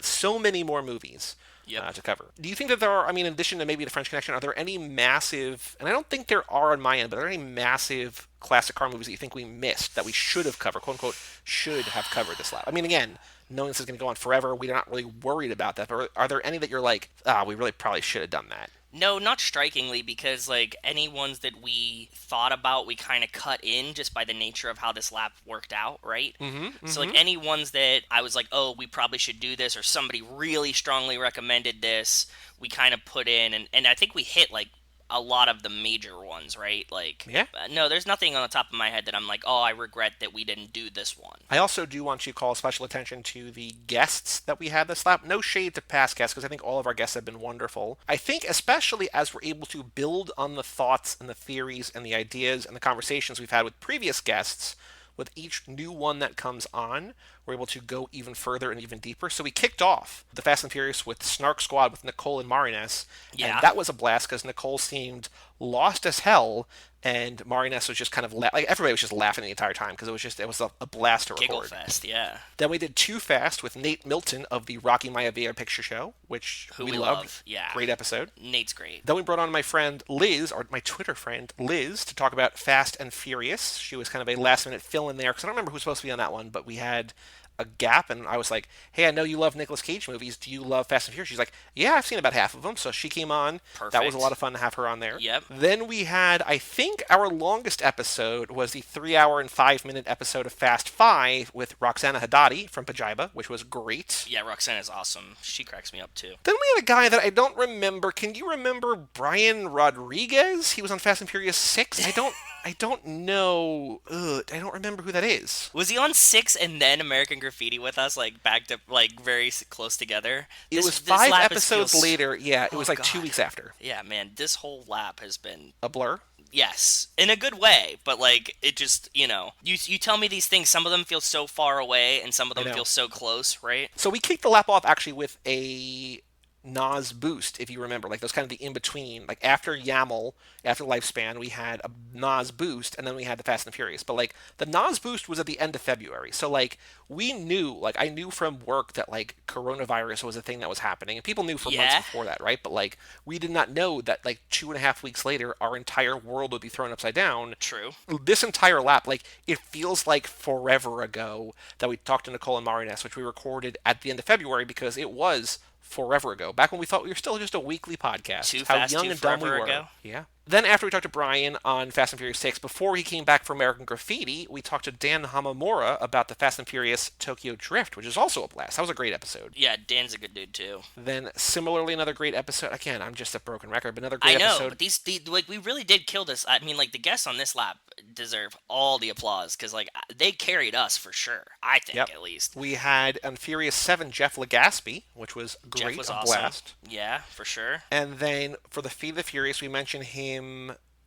Speaker 1: so many more movies
Speaker 2: Yep.
Speaker 1: to cover. Do you think that there are, I mean, in addition to maybe the French Connection, are there any massive, and I don't think there are on my end, but are there any massive classic car movies that you think we missed that we should have covered, quote unquote, should have covered this lap? I mean, again, knowing this is going to go on forever, we're not really worried about that, but are there any that you're like, we really probably should have done that?
Speaker 2: No, not strikingly, because like any ones that we thought about, we kind of cut in just by the nature of how this lap worked out, right?
Speaker 1: Mm-hmm.
Speaker 2: So like
Speaker 1: Mm-hmm.
Speaker 2: any ones that I was like, oh, we probably should do this, or somebody really strongly recommended this, we kind of put in, and I think we hit like a lot of the major ones, right? Like,
Speaker 1: Yeah.
Speaker 2: no, there's nothing on the top of my head that I'm like, oh, I regret that we didn't do this one.
Speaker 1: I also do want to call special attention to the guests that we had this lap. No shade to past guests, because I think all of our guests have been wonderful. I think, especially as we're able to build on the thoughts and the theories and the ideas and the conversations we've had with previous guests, with each new one that comes on, we're able to go even further and even deeper. So we kicked off the Fast and Furious with Snark Squad with Nicole and Marines, and
Speaker 2: Yeah,
Speaker 1: that was a blast because Nicole seemed lost as hell, and Marines was just kind of like everybody was just laughing the entire time because it was a blast to
Speaker 2: Giggle
Speaker 1: record.
Speaker 2: Fest, yeah.
Speaker 1: Then we did Too Fast with Nate Milton of the Rocky Maivia Picture Show, which
Speaker 2: Who
Speaker 1: we
Speaker 2: we
Speaker 1: loved.
Speaker 2: love, yeah.
Speaker 1: Great episode.
Speaker 2: Nate's great.
Speaker 1: Then we brought on my friend Liz, or my Twitter friend Liz, to talk about Fast and Furious. She was kind of a last minute fill in there because I don't remember who was supposed to be on that one, but we had a gap, and I was like, "Hey, I know you love Nicolas Cage movies. Do you love Fast and Furious?" She's like, "Yeah, I've seen about half of them." So she came on. That was a lot
Speaker 2: Perfect.
Speaker 1: of fun to have her on there.
Speaker 2: Yep.
Speaker 1: Then we had, I think, our longest episode was the 3 hour and 5 minute episode of Fast Five with Roxana Haddadi from Pajiba, which was great.
Speaker 2: Yeah, Roxanne is awesome. She cracks me up too.
Speaker 1: Then we had a guy that I don't remember. Can you remember Brian Rodriguez? He was on Fast and Furious 6. I don't know. I don't remember who that is.
Speaker 2: Was he on Six and then American Graffiti with us, like back to like very close together?
Speaker 1: It was
Speaker 2: This
Speaker 1: five
Speaker 2: lap
Speaker 1: episodes
Speaker 2: feels.
Speaker 1: later. Yeah, it
Speaker 2: Oh
Speaker 1: was like 2 weeks
Speaker 2: God.
Speaker 1: after.
Speaker 2: Yeah, man, this whole lap has been
Speaker 1: A blur.
Speaker 2: yes, in a good way, but like it just you tell me these things. Some of them feel so far away, and some of
Speaker 1: I
Speaker 2: them
Speaker 1: know.
Speaker 2: feel so close, right?
Speaker 1: So we kicked the lap off actually with a Nas boost, if you remember, like those kind of the in between. Like after YAML, after Lifespan, we had a Nas boost, and then we had the Fast and Furious. But like the Nas boost was at the end of February, so like we knew, like I knew from work that like coronavirus was a thing that was happening, and people knew for months
Speaker 2: Yeah,
Speaker 1: before that, right? But like we did not know that like 2.5 weeks later, our entire world would be thrown upside down.
Speaker 2: true.
Speaker 1: This entire lap, like it feels like forever ago that we talked to Nicole and Marines, which we recorded at the end of February because it was forever ago. Back when we thought we were still just a weekly podcast.
Speaker 2: Too
Speaker 1: How
Speaker 2: fast,
Speaker 1: young
Speaker 2: too
Speaker 1: and dumb we
Speaker 2: forever
Speaker 1: were.
Speaker 2: ago.
Speaker 1: Yeah. Then after we talked to Brian on Fast and Furious 6, before he came back for American Graffiti, we talked to Dan Hamamura about the Fast and Furious Tokyo Drift, which is also a blast. That was a great episode.
Speaker 2: Yeah, Dan's a good dude too.
Speaker 1: Then similarly another great episode. Again, I'm just a broken record, but another
Speaker 2: I
Speaker 1: great
Speaker 2: know,
Speaker 1: episode.
Speaker 2: but like we really did kill this. I mean, like the guests on this lap deserve all the applause because like they carried us for sure. I think
Speaker 1: Yep.
Speaker 2: at least.
Speaker 1: We had on Furious 7 Jeff Legaspi, which was
Speaker 2: Jeff
Speaker 1: great,
Speaker 2: was
Speaker 1: a
Speaker 2: awesome.
Speaker 1: blast.
Speaker 2: Yeah, for sure.
Speaker 1: And then for the Fate of the Furious, we mentioned him.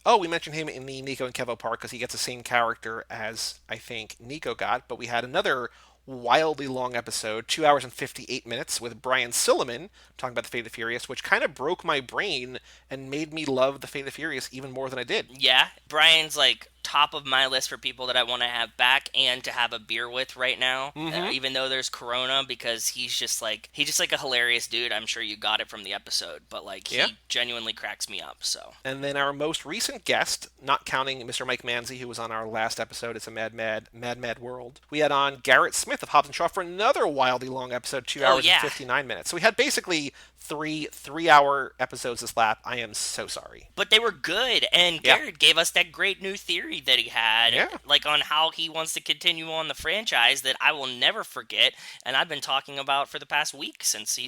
Speaker 1: Oh, we mentioned him in the Nico and Kevo part because he gets the same character as I think Nico got. But we had another wildly long episode, 2 hours and 58 minutes, with Brian Silliman talking about the Fate of the Furious, which kind of broke my brain and made me love the Fate of the Furious even more than I did.
Speaker 2: Yeah, Brian's like top of my list for people that I want to have back and to have a beer with right now. Even though there's Corona, because he's just like a hilarious dude. I'm sure you got it from the episode, but like
Speaker 1: Yeah.
Speaker 2: he genuinely cracks me up. So
Speaker 1: And then our most recent guest, not counting Mr. Mike Manzi, who was on our last episode, It's a Mad World, we had on Garrett Smith of Hobbs and Shaw for another wildly long episode, 2 hours
Speaker 2: yeah.
Speaker 1: and 59 minutes. So we had basically three-hour episodes this lap. I am so sorry.
Speaker 2: but they were good, and
Speaker 1: Yeah.
Speaker 2: Garrett gave us that great new theory that he had,
Speaker 1: Yeah.
Speaker 2: like on how he wants to continue on the franchise that I will never forget, and I've been talking about for the past week since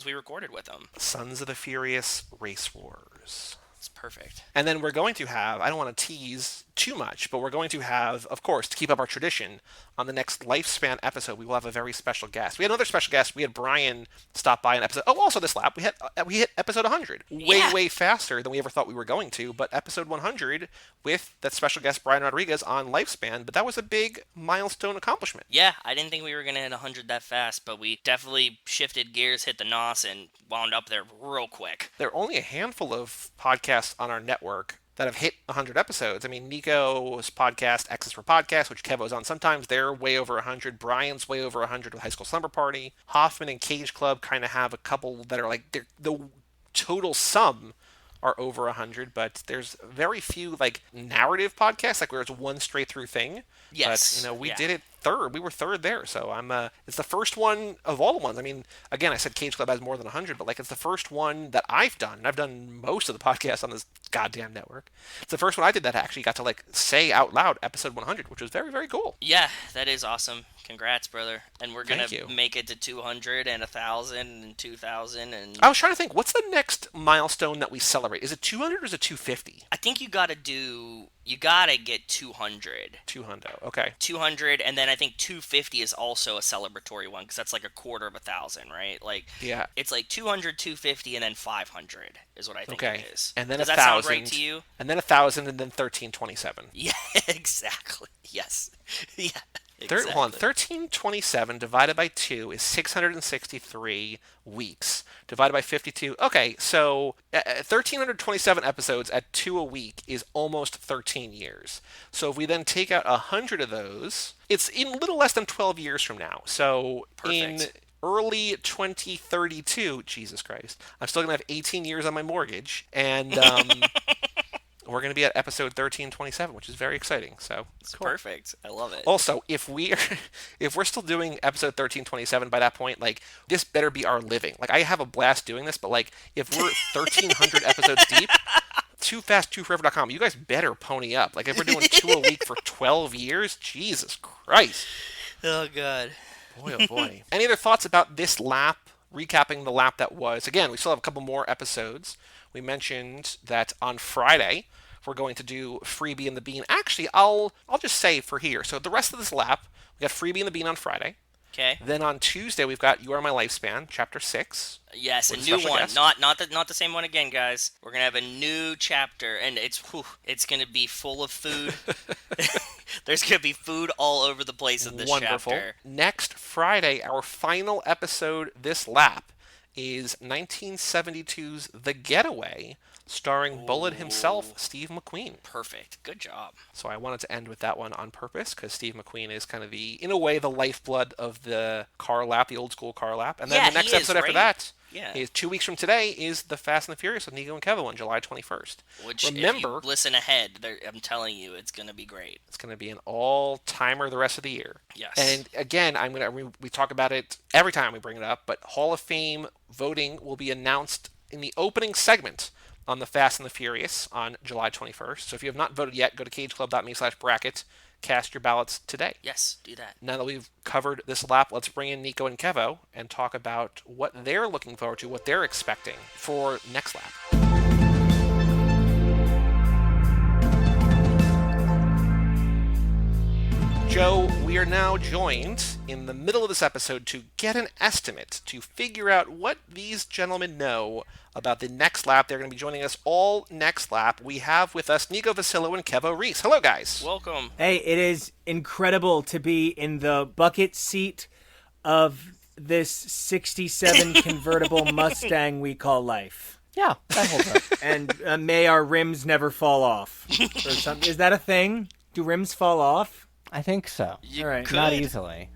Speaker 2: we recorded with him.
Speaker 1: Sons of the Furious Race Wars.
Speaker 2: It's perfect.
Speaker 1: And then we're going to have, I don't want to tease too much, but we're going to have, of course, to keep up our tradition, on the next Lifespan episode, we will have a very special guest. We had another special guest. We had Brian stop by an episode. Oh, also this lap, we hit episode 100.
Speaker 2: Yeah.
Speaker 1: Way faster than we ever thought we were going to, but episode 100 with that special guest, Brian Rodriguez, on Lifespan. But that was a big milestone accomplishment.
Speaker 2: Yeah, I didn't think we were going to hit 100 that fast, but we definitely shifted gears, hit the NOS, and wound up there real quick.
Speaker 1: There are only a handful of podcasts on our network that have hit 100 episodes. I mean, Nico's podcast, X's for Podcast, which Kevo's on sometimes, they're way over 100. Brian's way over 100 with High School Slumber Party. Hoffman and Cage Club kind of have a couple that are like, the total sum are over 100, but there's very few like narrative podcasts, like where it's one straight through thing.
Speaker 2: Yes,
Speaker 1: But, we
Speaker 2: yeah.
Speaker 1: did it third. We were third there. So it's the first one of all the ones. I mean, again, I said Cage Club has more than 100, but like it's the first one that I've done. And I've done most of the podcasts on this goddamn network. It's the first one I did that I actually got to like say out loud episode 100, which was very, very cool.
Speaker 2: Yeah, that is awesome. Congrats, brother. And we're going
Speaker 1: Thank
Speaker 2: to
Speaker 1: you.
Speaker 2: make it to 200 and 1,000 and 2,000. And
Speaker 1: I was trying to think, what's the next milestone that we celebrate? Is it 200 or is it 250?
Speaker 2: I think you got to get 200.
Speaker 1: 200. Okay.
Speaker 2: 200, and then I think 250 is also a celebratory one because that's like a quarter of 1,000, right? Like,
Speaker 1: Yeah.
Speaker 2: it's like 200, 250, and then 500 is what I think
Speaker 1: Okay.
Speaker 2: it is.
Speaker 1: And then
Speaker 2: Does
Speaker 1: 1,000.
Speaker 2: that sound right to you?
Speaker 1: And then 1,000, and then 1327.
Speaker 2: Yeah, exactly. Yes. Yeah.
Speaker 1: Hold on.
Speaker 2: Exactly.
Speaker 1: 1327 divided by 2 is 663 weeks. Divided by 52. Okay, so 1,327 episodes at 2 a week is almost 13 years. So if we then take out 100 of those, it's in a little less than 12 years from now. So in
Speaker 2: Perfect.
Speaker 1: early 2032, Jesus Christ, I'm still going to have 18 years on my mortgage, and we're going to be at episode 1327, which is very exciting. So
Speaker 2: It's
Speaker 1: cool.
Speaker 2: perfect. I love it.
Speaker 1: Also, if we're still doing episode 1327 by that point, like this better be our living. Like I have a blast doing this, but like if we're 1,300 episodes deep, TooFastTooForever.com, you guys better pony up. Like if we're doing 2 a week for 12 years, Jesus Christ.
Speaker 2: Oh, God.
Speaker 1: Boy, oh boy. Any other thoughts about this lap? Recapping the lap that was. Again, we still have a couple more episodes. We mentioned that on Friday we're going to do Freebie and the Bean. Actually, I'll just say for here. So the rest of this lap, we got Freebie and the Bean on Friday.
Speaker 2: Okay.
Speaker 1: Then on Tuesday we've got You Are My Lifespan, Chapter 6.
Speaker 2: Yes, a
Speaker 1: with
Speaker 2: new
Speaker 1: special
Speaker 2: one.
Speaker 1: guest.
Speaker 2: Not the same one again, guys. We're gonna have a new chapter, and it's gonna be full of food. There's gonna be food all over the place in this
Speaker 1: Wonderful.
Speaker 2: chapter.
Speaker 1: Next Friday, our final episode this lap is 1972's The Getaway, starring Bullet himself, Steve McQueen.
Speaker 2: Perfect. Good job.
Speaker 1: So I wanted to end with that one on purpose because Steve McQueen is kind of in a way, the lifeblood of the car lap, the old school car lap. And then
Speaker 2: Yeah,
Speaker 1: the next
Speaker 2: he is,
Speaker 1: episode after
Speaker 2: right?
Speaker 1: that
Speaker 2: Yeah.
Speaker 1: is 2 weeks from today is The Fast and the Furious with Nico and Kevo on July 21st.
Speaker 2: Which,
Speaker 1: Remember,
Speaker 2: if you listen ahead, I'm telling you, it's gonna be great.
Speaker 1: it's going to be an all-timer the rest of the year.
Speaker 2: Yes.
Speaker 1: And again, we talk about it every time we bring it up, but Hall of Fame voting will be announced in the opening segment on The Fast and the Furious on July 21st. So if you have not voted yet, go to cageclub.me/bracket, cast your ballots today.
Speaker 2: Yes, do that.
Speaker 1: Now that we've covered this lap, let's bring in Nico and Kevo and talk about what they're looking forward to, what they're expecting for next lap. Joe, we are now joined in the middle of this episode to get an estimate, to figure out what these gentlemen know about the next lap. They're going to be joining us all next lap. We have with us Nico Vasillo and Kevo Reese. Hello, guys.
Speaker 2: Welcome.
Speaker 4: Hey, it is incredible to be in the bucket seat of this 67 convertible Mustang we call life.
Speaker 5: Yeah, that holds up.
Speaker 4: And may our rims never fall off. Or something. Is that a thing? Do rims fall off?
Speaker 5: I think so.
Speaker 2: You
Speaker 4: All right.
Speaker 2: could.
Speaker 5: Not easily.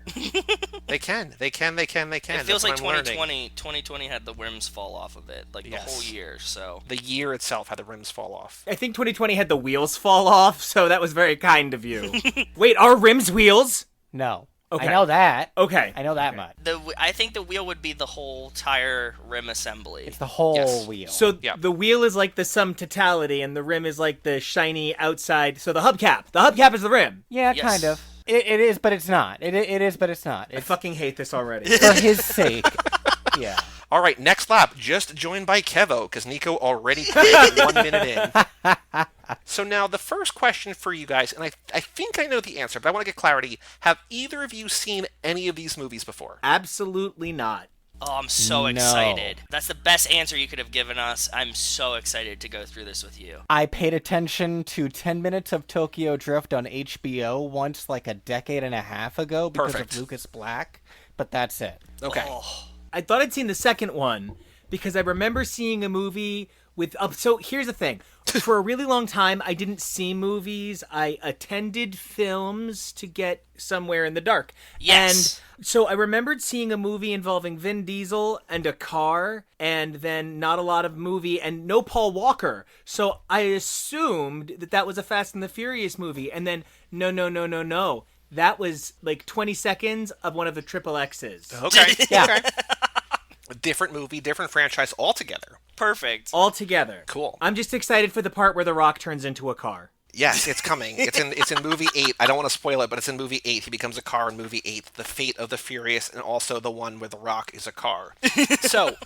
Speaker 1: They can.
Speaker 2: It
Speaker 1: That's
Speaker 2: feels like
Speaker 1: what I'm learning.
Speaker 2: 2020 had the rims fall off of it, like
Speaker 1: Yes.
Speaker 2: the whole year. So
Speaker 1: The year itself had the rims fall off.
Speaker 4: I think 2020 had the wheels fall off, so that was very kind of you. Wait, are rims wheels?
Speaker 5: No.
Speaker 4: Okay.
Speaker 5: I know that.
Speaker 4: Okay.
Speaker 5: I know that much.
Speaker 2: I think the wheel would be the whole tire rim assembly.
Speaker 5: It's the whole
Speaker 1: Yes.
Speaker 5: wheel.
Speaker 4: So
Speaker 1: Yeah.
Speaker 4: the wheel is like the sum totality, and the rim is like the shiny outside. So the hubcap. The hubcap is the rim.
Speaker 5: yeah,
Speaker 2: Yes.
Speaker 5: kind of. It is, but it's not. It is, but it's not.
Speaker 4: I
Speaker 5: It's
Speaker 4: fucking hate this already.
Speaker 5: for his sake. Yeah.
Speaker 1: All right, next lap, just joined by Kevo, because Nico already quit 1 minute in. So now the first question for you guys, and I think I know the answer, but I want to get clarity. Have either of you seen any of these movies before?
Speaker 4: Absolutely not.
Speaker 2: Oh, I'm so
Speaker 5: No.
Speaker 2: excited. That's the best answer you could have given us. I'm so excited to go through this with you.
Speaker 5: I paid attention to 10 minutes of Tokyo Drift on HBO once like a decade and a half ago because
Speaker 1: Perfect.
Speaker 5: of Lucas Black, but that's it.
Speaker 1: Okay.
Speaker 2: Oh,
Speaker 4: I thought I'd seen the second one because I remember seeing a movie with. So here's the thing: for a really long time, I didn't see movies. I attended films to get somewhere in the dark.
Speaker 2: Yes.
Speaker 4: And so I remembered seeing a movie involving Vin Diesel and a car, and then not a lot of movie and no Paul Walker. So I assumed that was a Fast and the Furious movie, and then no. that was like 20 seconds of one of the triple X's.
Speaker 1: Okay.
Speaker 5: Yeah.
Speaker 1: Okay. A different movie, different franchise altogether.
Speaker 2: Perfect.
Speaker 4: All together.
Speaker 1: Cool.
Speaker 4: I'm just excited for the part where The Rock turns into a car.
Speaker 1: Yes, it's coming. It's in movie 8. I don't want to spoil it, but it's in movie 8. He becomes a car in movie 8. The Fate of the Furious, and also the one where The Rock is a car. So,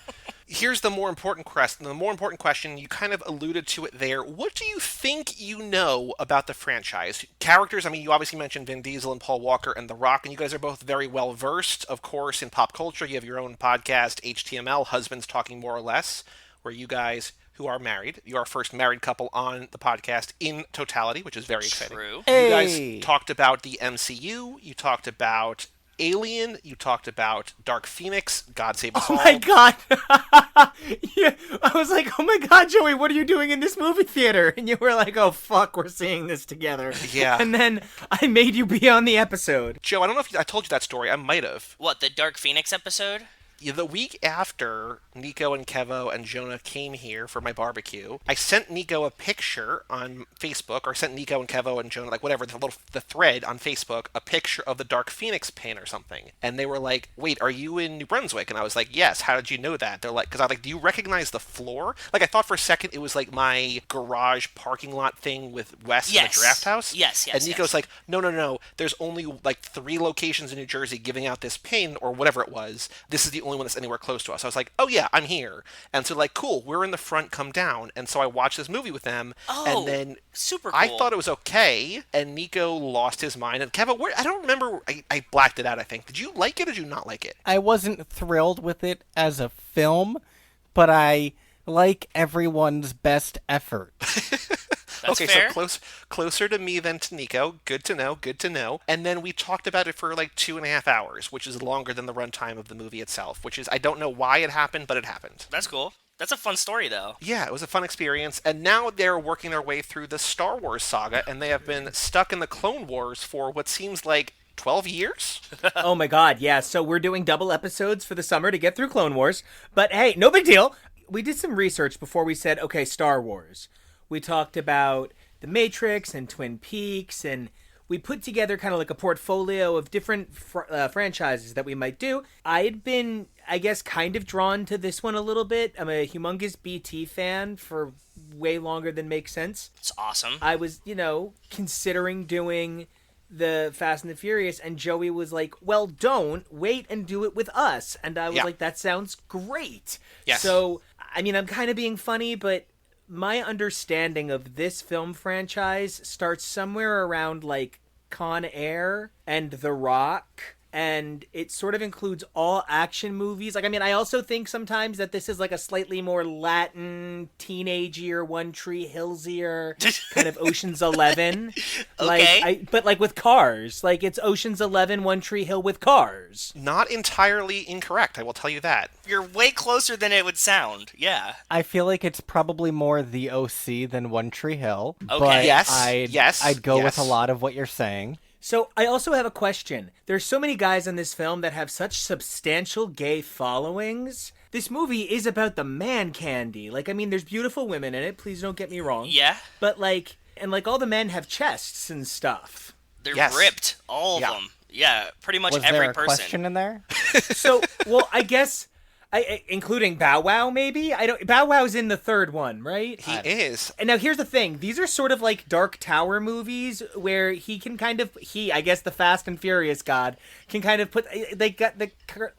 Speaker 1: here's the more important question. The more important question, you kind of alluded to it there. What do you think you know about the franchise? Characters, I mean, you obviously mentioned Vin Diesel and Paul Walker and The Rock, and you guys are both very well versed, of course, in pop culture. You have your own podcast, HTML, Husbands Talking More or Less, where you guys who are married, you are our first married couple on the podcast in totality, which is very exciting.
Speaker 2: True.
Speaker 1: You
Speaker 5: Hey.
Speaker 1: guys talked about the MCU, you talked about Alien, you talked about Dark Phoenix, God Save Us
Speaker 4: Oh
Speaker 1: All.
Speaker 4: my god! Yeah, I was like, oh my god, Joey, what are you doing in this movie theater? And you were like, oh fuck, we're seeing this together.
Speaker 1: Yeah.
Speaker 4: And then I made you be on the episode.
Speaker 1: Joe, I don't know if I told you that story. I might have.
Speaker 2: What, the Dark Phoenix episode?
Speaker 1: Yeah, the week after Nico and Kevo and Jonah came here for my barbecue, I sent Nico a picture on Facebook, or sent Nico and Kevo and Jonah, like whatever, the thread on Facebook, a picture of the Dark Phoenix pin or something. And they were like, wait, are you in New Brunswick? And I was like, yes, how did you know that? They're like, because I was like, do you recognize the floor? Like, I thought for a second it was like my garage parking lot thing with Wes and the
Speaker 2: Yes.
Speaker 1: draft house.
Speaker 2: Yes,
Speaker 1: And Nico's
Speaker 2: yes.
Speaker 1: like, no, there's only like 3 locations in New Jersey giving out this pin or whatever it was. This is the only one that's anywhere close to us. I was like, oh yeah, I'm here. And so like, cool, we're in the front, come down. And so I watched this movie with them.
Speaker 2: Oh,
Speaker 1: and then
Speaker 2: super
Speaker 1: I
Speaker 2: cool.
Speaker 1: thought it was okay. And Nico lost his mind. And Kevin, I don't remember. I blacked it out, I think. Did you like it or did you not like it?
Speaker 5: I wasn't thrilled with it as a film, but I like everyone's best effort.
Speaker 2: That's
Speaker 1: okay,
Speaker 2: fair.
Speaker 1: so closer to me than to Nico. Good to know. Good to know. And then we talked about it for like 2.5 hours, which is longer than the runtime of the movie itself. Which is, I don't know why it happened, but it happened.
Speaker 2: That's cool. That's a fun story, though.
Speaker 1: Yeah, it was a fun experience. And now they're working their way through the Star Wars saga, and they have been stuck in the Clone Wars for what seems like 12 years?
Speaker 4: Oh my god, yeah. So we're doing double episodes for the summer to get through Clone Wars. But hey, no big deal. We did some research before we said, okay, Star Wars. We talked about The Matrix and Twin Peaks, and we put together kind of like a portfolio of different franchises that we might do. I had been, I guess, kind of drawn to this one a little bit. I'm a humongous BT fan for way longer than makes sense.
Speaker 2: It's awesome.
Speaker 4: I was, considering doing the Fast and the Furious, and Joey was like, well, don't wait and do it with us. And I was
Speaker 1: Yeah.
Speaker 4: like, that sounds great.
Speaker 1: Yes.
Speaker 4: So, I mean, I'm kind of being funny, but my understanding of this film franchise starts somewhere around like Con Air and The Rock, and it sort of includes all action movies. Like, I mean, I also think sometimes that this is like a slightly more Latin, teenage-ier, One Tree Hillsier, kind of Ocean's 11.
Speaker 2: Okay.
Speaker 4: But like with cars. Like, it's Ocean's 11, One Tree Hill with cars.
Speaker 1: Not entirely incorrect, I will tell you that.
Speaker 2: You're way closer than it would sound. Yeah.
Speaker 5: I feel like it's probably more the OC than One Tree Hill.
Speaker 2: Okay.
Speaker 5: But
Speaker 1: Yes,
Speaker 5: I'd go with
Speaker 1: yes.
Speaker 5: a lot of what you're saying.
Speaker 4: So I also have a question. There's so many guys in this film that have such substantial gay followings. This movie is about the man candy. Like, I mean, there's beautiful women in it. Please don't get me wrong.
Speaker 2: Yeah.
Speaker 4: But like, and like all the men have chests and stuff.
Speaker 2: They're
Speaker 1: Yes.
Speaker 2: ripped. All of
Speaker 1: Yeah.
Speaker 2: them. Yeah. Pretty much
Speaker 5: Was
Speaker 2: every
Speaker 5: there a
Speaker 2: person.
Speaker 5: question in there?
Speaker 4: So, well, I guess, including Bow Wow, maybe. I don't. Bow Wow's in the third one, right?
Speaker 1: He is.
Speaker 4: And now here's the thing. These are sort of like Dark Tower movies where he can kind of, I guess the Fast and Furious god, can kind of put, they got the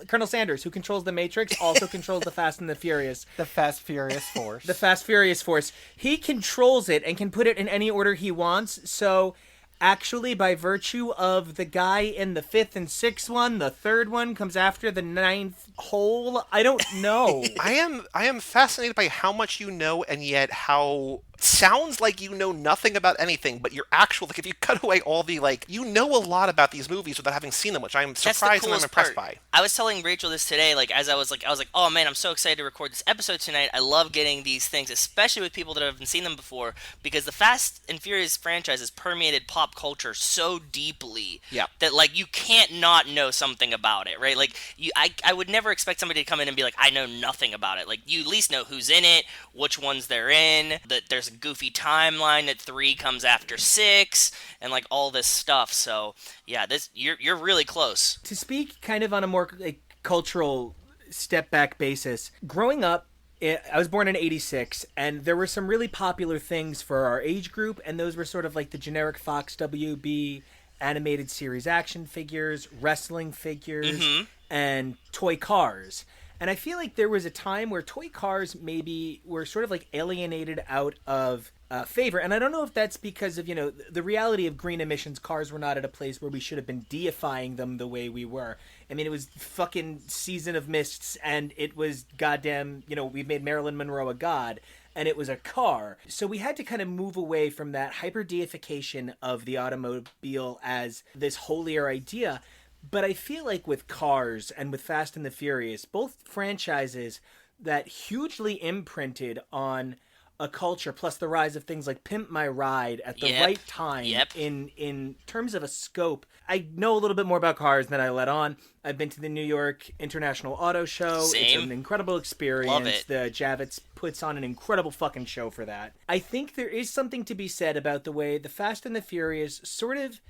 Speaker 4: Colonel Sanders, who controls the Matrix, also controls the Fast and the Furious.
Speaker 5: The Fast Furious Force.
Speaker 4: The Fast Furious Force. He controls it and can put it in any order he wants, so actually, by virtue of the guy in the 5th and 6th one, the 3rd one comes after the 9th hole. I don't know.
Speaker 1: I am fascinated by how much you know, and yet how sounds like you know nothing about anything, but your actual, like, if you cut away all the, like, you know a lot about these movies without having seen them, which I am
Speaker 2: That's the
Speaker 1: surprised and I'm
Speaker 2: coolest
Speaker 1: impressed
Speaker 2: part.
Speaker 1: by.
Speaker 2: I was telling Rachel this today, like as I was like, oh man, I'm so excited to record this episode tonight. I love getting these things, especially with people that haven't seen them before, because the Fast and Furious franchise has permeated pop culture so deeply
Speaker 1: Yeah.
Speaker 2: that like you can't not know something about it, right? Like I would never expect somebody to come in and be like, I know nothing about it. Like you at least know who's in it, which ones they're in, that there's there's a goofy timeline that 3 comes after 6, and like all this stuff. So yeah, this you're really close.
Speaker 4: To speak kind of on a more like, cultural step back basis, growing up, I was born in '86, and there were some really popular things for our age group, and those were sort of like the generic Fox WB animated series action figures, wrestling figures, and toy cars. And I feel like there was a time where toy cars maybe were sort of like alienated out of favor. And I don't know if that's because of, the reality of green emissions. Cars were not at a place where we should have been deifying them the way we were. I mean, it was fucking Season of Mists, and it was goddamn, we've made Marilyn Monroe a god, and it was a car. So we had to kind of move away from that hyper deification of the automobile as this holier idea. But I feel like with Cars and with Fast and the Furious, both franchises that hugely imprinted on a culture, plus the rise of things like Pimp My Ride at the right time in terms of a scope. I know a little bit more about Cars than I let on. I've been to the New York International Auto Show.
Speaker 2: Same.
Speaker 4: It's an incredible experience.
Speaker 2: Love it.
Speaker 4: The Javits puts on an incredible fucking show for that. I think there is something to be said about the way the Fast and the Furious sort of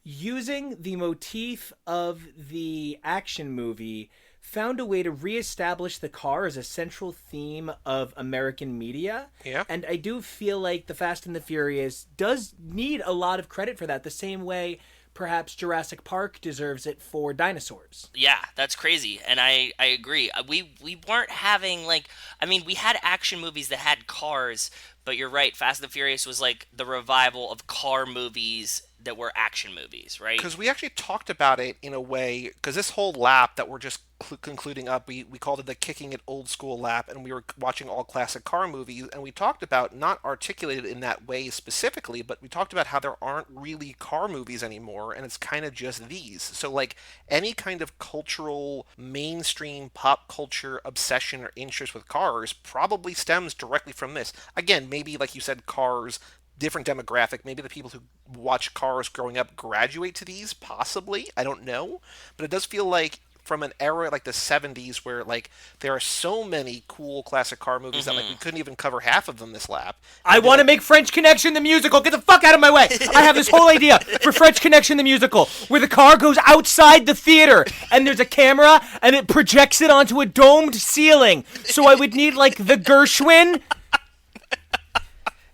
Speaker 4: using the motif of the action movie found a way to reestablish the car as a central theme of American media.
Speaker 1: Yeah.
Speaker 4: And I do feel like the Fast and the Furious does need a lot of credit for that, the same way perhaps Jurassic Park deserves it for dinosaurs.
Speaker 2: Yeah, that's crazy, and I agree. We weren't having we had action movies that had cars, but you're right. Fast and the Furious was like the revival of car movies that were action movies, right?
Speaker 1: Because we actually talked about it in a way, because this whole lap that we're just concluding up, we called it the Kicking It Old School lap, and we were watching all classic car movies, and we talked about, not articulated in that way specifically, but we talked about how there aren't really car movies anymore, and it's kind of just these. So like any kind of cultural, mainstream pop culture obsession or interest with cars probably stems directly from this. Again, maybe like you said, Cars, different demographic. Maybe the people who watch Cars growing up graduate to these, possibly. I don't know. But it does feel like from an era like the 70s where like there are so many cool classic car movies that like we couldn't even cover half of them this lap.
Speaker 4: I want to make French Connection the musical. Get the fuck out of my way. I have this whole idea for French Connection the musical where the car goes outside the theater and there's a camera and it projects it onto a domed ceiling. So I would need like the Gershwin.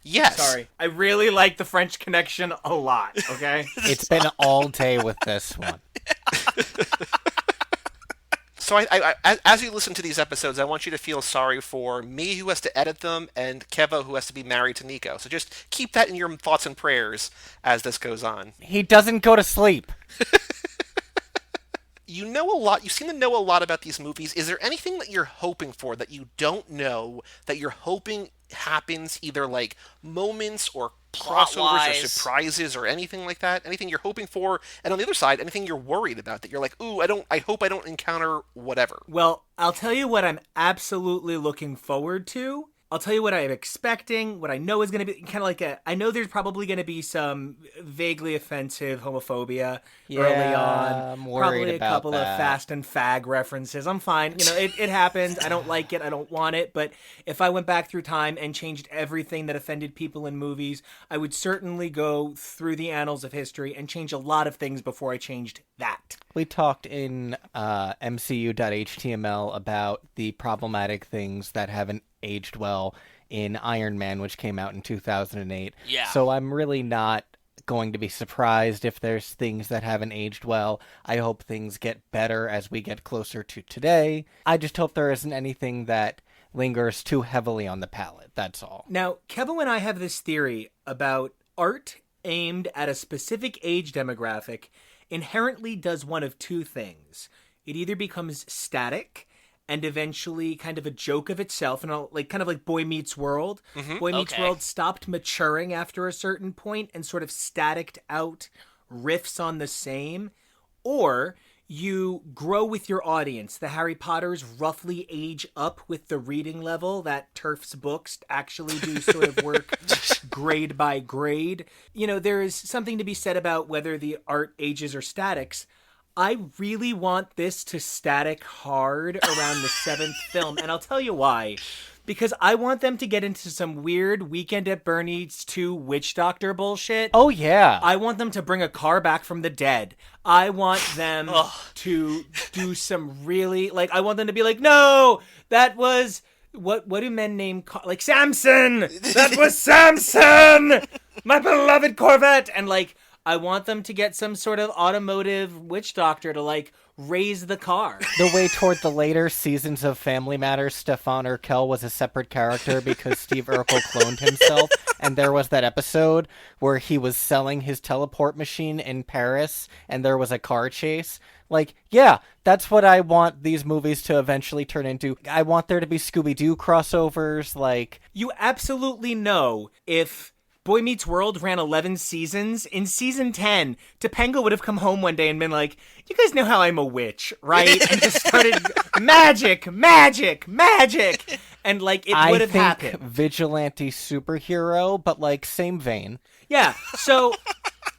Speaker 1: Yes.
Speaker 4: Sorry. I really like the French Connection a lot, okay?
Speaker 5: It's been all day with this one.
Speaker 1: So I, as you listen to these episodes, I want you to feel sorry for me who has to edit them and Kevo who has to be married to Nico. So just keep that in your thoughts and prayers as this goes on.
Speaker 5: He doesn't go to sleep.
Speaker 1: You know a lot. You seem to know a lot about these movies. Is there anything that you're hoping for that you don't know that you're hoping happens, either like moments or crossovers or
Speaker 2: Plot-wise.
Speaker 1: surprises or anything like that? Anything you're hoping for? And on the other side, anything you're worried about that you're like, ooh, I hope I don't encounter whatever.
Speaker 4: Well, I'll tell you what I'm absolutely looking forward to. I'll tell you what I'm expecting, what I know is going to be kind of like I know there's probably going to be some vaguely offensive homophobia early on.
Speaker 5: I'm worried
Speaker 4: probably a
Speaker 5: about
Speaker 4: couple
Speaker 5: that.
Speaker 4: of fast and fag references. I'm fine. It happens. I don't like it. I don't want it. But if I went back through time and changed everything that offended people in movies, I would certainly go through the annals of history and change a lot of things before I changed that.
Speaker 5: We talked in MCU.html about the problematic things that haven't aged well in Iron Man, which came out in 2008.
Speaker 2: Yeah.
Speaker 5: So I'm really not going to be surprised if there's things that haven't aged well. I hope things get better as we get closer to today. I just hope there isn't anything that lingers too heavily on the palate. That's all.
Speaker 4: Now, Kevin and I have this theory about art aimed at a specific age demographic inherently does one of two things. It either becomes static and eventually kind of a joke of itself, and kind of like Boy Meets World. Boy Meets
Speaker 2: Okay.
Speaker 4: World stopped maturing after a certain point and sort of staticked out riffs on the same, or you grow with your audience. The Harry Potters roughly age up with the reading level that Turf's books actually do sort of work grade by grade. There is something to be said about whether the art ages or statics. I really want this to static hard around the 7th film, and I'll tell you why. because I want them to get into some weird Weekend at Bernie's 2 witch doctor bullshit.
Speaker 5: Oh yeah.
Speaker 4: I want them to bring a car back from the dead. I want them to do some really, like, I want them to be like, no, that was, what do men name, like, Samson! That was Samson! My beloved Corvette! And, like, I want them to get some sort of automotive witch doctor to, like, raise the car.
Speaker 5: The way toward the later seasons of Family Matters, Stefan Urkel was a separate character because Steve Urkel cloned himself, and there was that episode where he was selling his teleport machine in Paris, and there was a car chase. Like, yeah, that's what I want these movies to eventually turn into. I want there to be Scooby-Doo crossovers, like...
Speaker 4: You absolutely know if Boy Meets World ran 11 seasons, in season 10, Topanga would have come home one day and been like, you guys know how I'm a witch, right? And just started, magic, magic, magic! And, like, it would have happened.
Speaker 5: Vigilante superhero, but, like, same vein.
Speaker 4: Yeah, so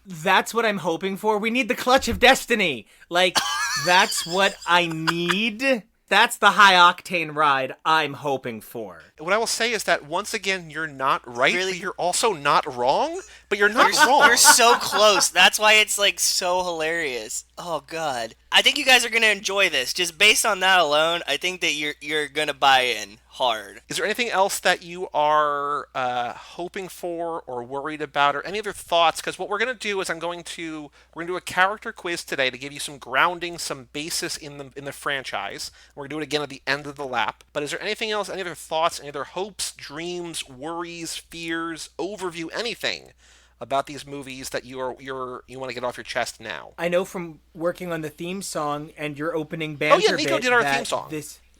Speaker 4: that's what I'm hoping for. We need the clutch of destiny. Like, that's what I need. That's the high-octane ride I'm hoping for.
Speaker 1: What I will say is that, once again, you're not right, but you're also not wrong, but you're not wrong.
Speaker 2: You're so close. That's why it's, like, so hilarious. Oh, God. I think you guys are going to enjoy this. Just based on that alone, I think that you're going to buy in hard.
Speaker 1: Is there anything else that you are hoping for or worried about, or any other thoughts? Because what we're going to do is we're going to do a character quiz today to give you some grounding, some basis in the franchise. We're going to do it again at the end of the lap. But is there anything else, any other thoughts, any other hopes, dreams, worries, fears, overview, anything about these movies that you want to get off your chest now?
Speaker 4: I know from working on the theme song and your opening banter.
Speaker 1: Oh yeah, Nico did our theme song.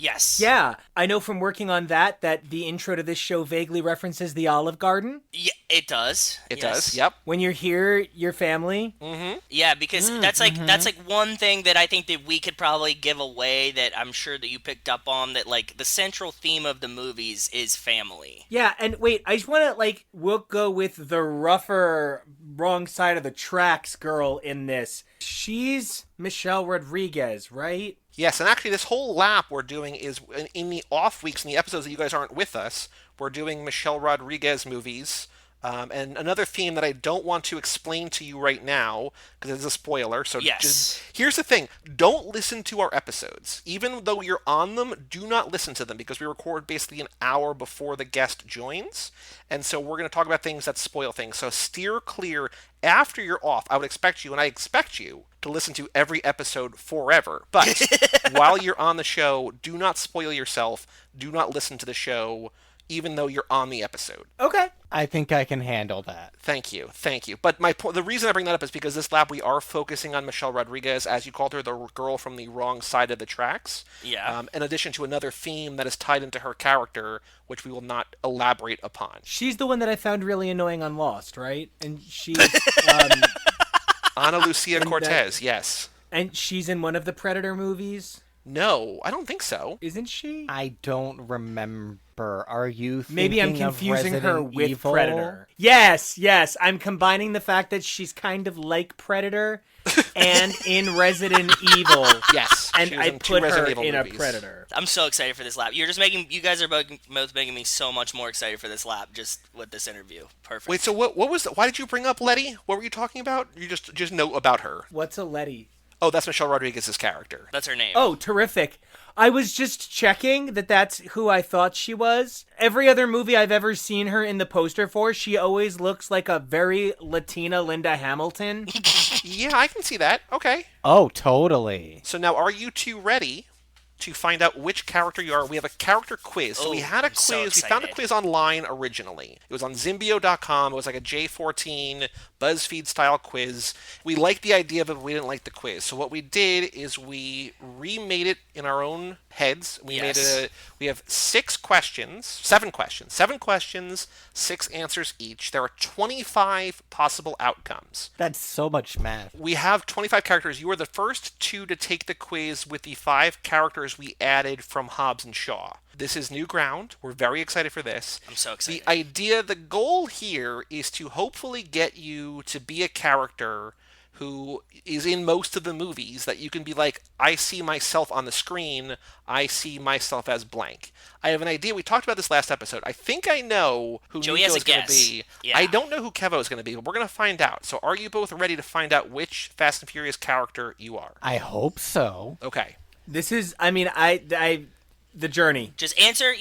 Speaker 2: Yes.
Speaker 4: Yeah, I know from working on that the intro to this show vaguely references the Olive Garden.
Speaker 2: Yeah, it does.
Speaker 1: It does. Yep.
Speaker 4: When you're here, your family.
Speaker 1: Mm-hmm.
Speaker 2: Yeah, because that's like one thing that I think that we could probably give away that I'm sure that you picked up on, that like the central theme of the movies is family.
Speaker 4: Yeah, and wait, I just want to we'll go with the rougher, wrong side of the tracks girl in this. She's Michelle Rodriguez, right?
Speaker 1: Yes, and actually this whole lap we're doing is in the off weeks, in the episodes that you guys aren't with us, we're doing Michelle Rodriguez movies. And another theme that I don't want to explain to you right now, because it's a spoiler, so
Speaker 2: yes.
Speaker 1: Here's the thing. Don't listen to our episodes. Even though you're on them, do not listen to them, because we record basically an hour before the guest joins, and so we're going to talk about things that spoil things. So steer clear after you're off. I would expect you, and I expect you, to listen to every episode forever. But while you're on the show, do not spoil yourself. Do not listen to the show, even though you're on the episode.
Speaker 4: Okay.
Speaker 5: I think I can handle that.
Speaker 1: Thank you. But the reason I bring that up is because this lap we are focusing on Michelle Rodriguez, as you called her, the girl from the wrong side of the tracks.
Speaker 2: Yeah.
Speaker 1: In addition to another theme that is tied into her character, which we will not elaborate upon.
Speaker 4: She's the one that I found really annoying on Lost, right? And she's
Speaker 1: Ana Lucia Cortez, yes.
Speaker 4: And she's in one of the Predator movies?
Speaker 1: No, I don't think so.
Speaker 4: Isn't she?
Speaker 5: I don't remember. Are you thinking
Speaker 4: Maybe I'm confusing
Speaker 5: of
Speaker 4: her with
Speaker 5: Evil?
Speaker 4: Predator. Yes. I'm combining the fact that she's kind of like Predator and in Resident Evil.
Speaker 1: Yes.
Speaker 4: And I put her in a Predator.
Speaker 2: I'm so excited for this lap. You guys are both making me so much more excited for this lap just with this interview. Perfect.
Speaker 1: Wait, so what was why did you bring up Letty? What were you talking about? You just know about her.
Speaker 4: What's a Letty?
Speaker 1: Oh, that's Michelle Rodriguez's character.
Speaker 2: That's her name.
Speaker 4: Oh, terrific. I was just checking that's who I thought she was. Every other movie I've ever seen her in the poster for, she always looks like a very Latina Linda Hamilton.
Speaker 1: Yeah, I can see that. Okay.
Speaker 5: Oh, totally.
Speaker 1: So now, are you two ready to find out which character you are? We have a character quiz. So we had a quiz.
Speaker 2: So
Speaker 1: we found a quiz online originally. It was on Zimbio.com. It was like a J14 BuzzFeed style quiz. We liked the idea of it, but we didn't like the quiz. So what we did is we remade it in our own heads. We have 7 questions, 6 answers each. There are 25 possible outcomes.
Speaker 5: That's so much math.
Speaker 1: We have 25 characters. You are the first 2 to take the quiz with the 5 characters we added from Hobbs and Shaw. This is new ground. We're very excited for this.
Speaker 2: I'm so excited.
Speaker 1: The goal here is to hopefully get you to be a character who is in most of the movies that you can be like, I see myself on the screen, I see myself as blank. I have an idea. We talked about this last episode. I think I know who
Speaker 2: Joey
Speaker 1: Nico
Speaker 2: has a
Speaker 1: is going to
Speaker 2: guess.
Speaker 1: be.
Speaker 2: Yeah.
Speaker 1: I don't know who Kevo is going to be, but we're going to find out. So are you both ready to find out which Fast and Furious character you are?
Speaker 5: I hope so.
Speaker 1: Okay.
Speaker 4: This is, the journey.
Speaker 2: Just answer,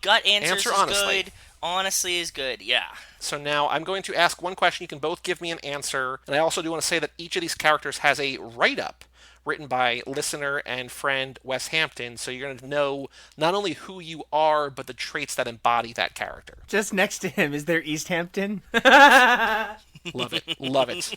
Speaker 2: gut answers
Speaker 1: Answer
Speaker 2: is
Speaker 1: honestly.
Speaker 2: good. Honestly is good, yeah.
Speaker 1: So now I'm going to ask one question. You can both give me an answer. And I also do want to say that each of these characters has a write-up written by listener and friend Wes Hampton. So you're going to know not only who you are, but the traits that embody that character.
Speaker 4: Just next to him, is there East Hampton?
Speaker 1: Love it. Love it.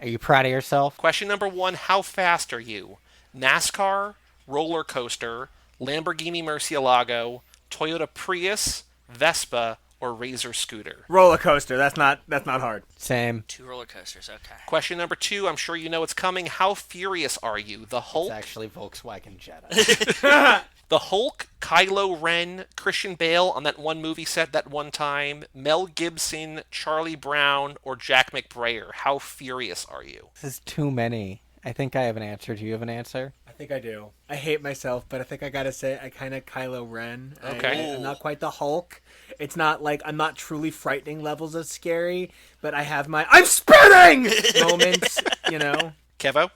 Speaker 5: Are you proud of yourself?
Speaker 1: Question number 1, how fast are you? NASCAR, roller coaster, Lamborghini Murcielago, Toyota Prius, Vespa, or Razor scooter?
Speaker 4: Roller coaster. That's not hard.
Speaker 5: Same.
Speaker 2: 2 roller coasters, okay.
Speaker 1: Question number 2, I'm sure you know it's coming. How furious are you? The Hulk,
Speaker 5: It's actually Volkswagen Jetta.
Speaker 1: the Hulk, Kylo Ren, Christian Bale on that one movie set that one time, Mel Gibson, Charlie Brown, or Jack McBrayer? How furious are you?
Speaker 5: This is too many. I think I have an answer. Do you have an answer?
Speaker 4: I think I do. I hate myself, but I think I gotta say I kind of Kylo Ren.
Speaker 1: Okay.
Speaker 4: I'm not quite the Hulk. It's not like I'm not truly frightening levels of scary, but I have my I'm spitting moments.
Speaker 1: Kevo?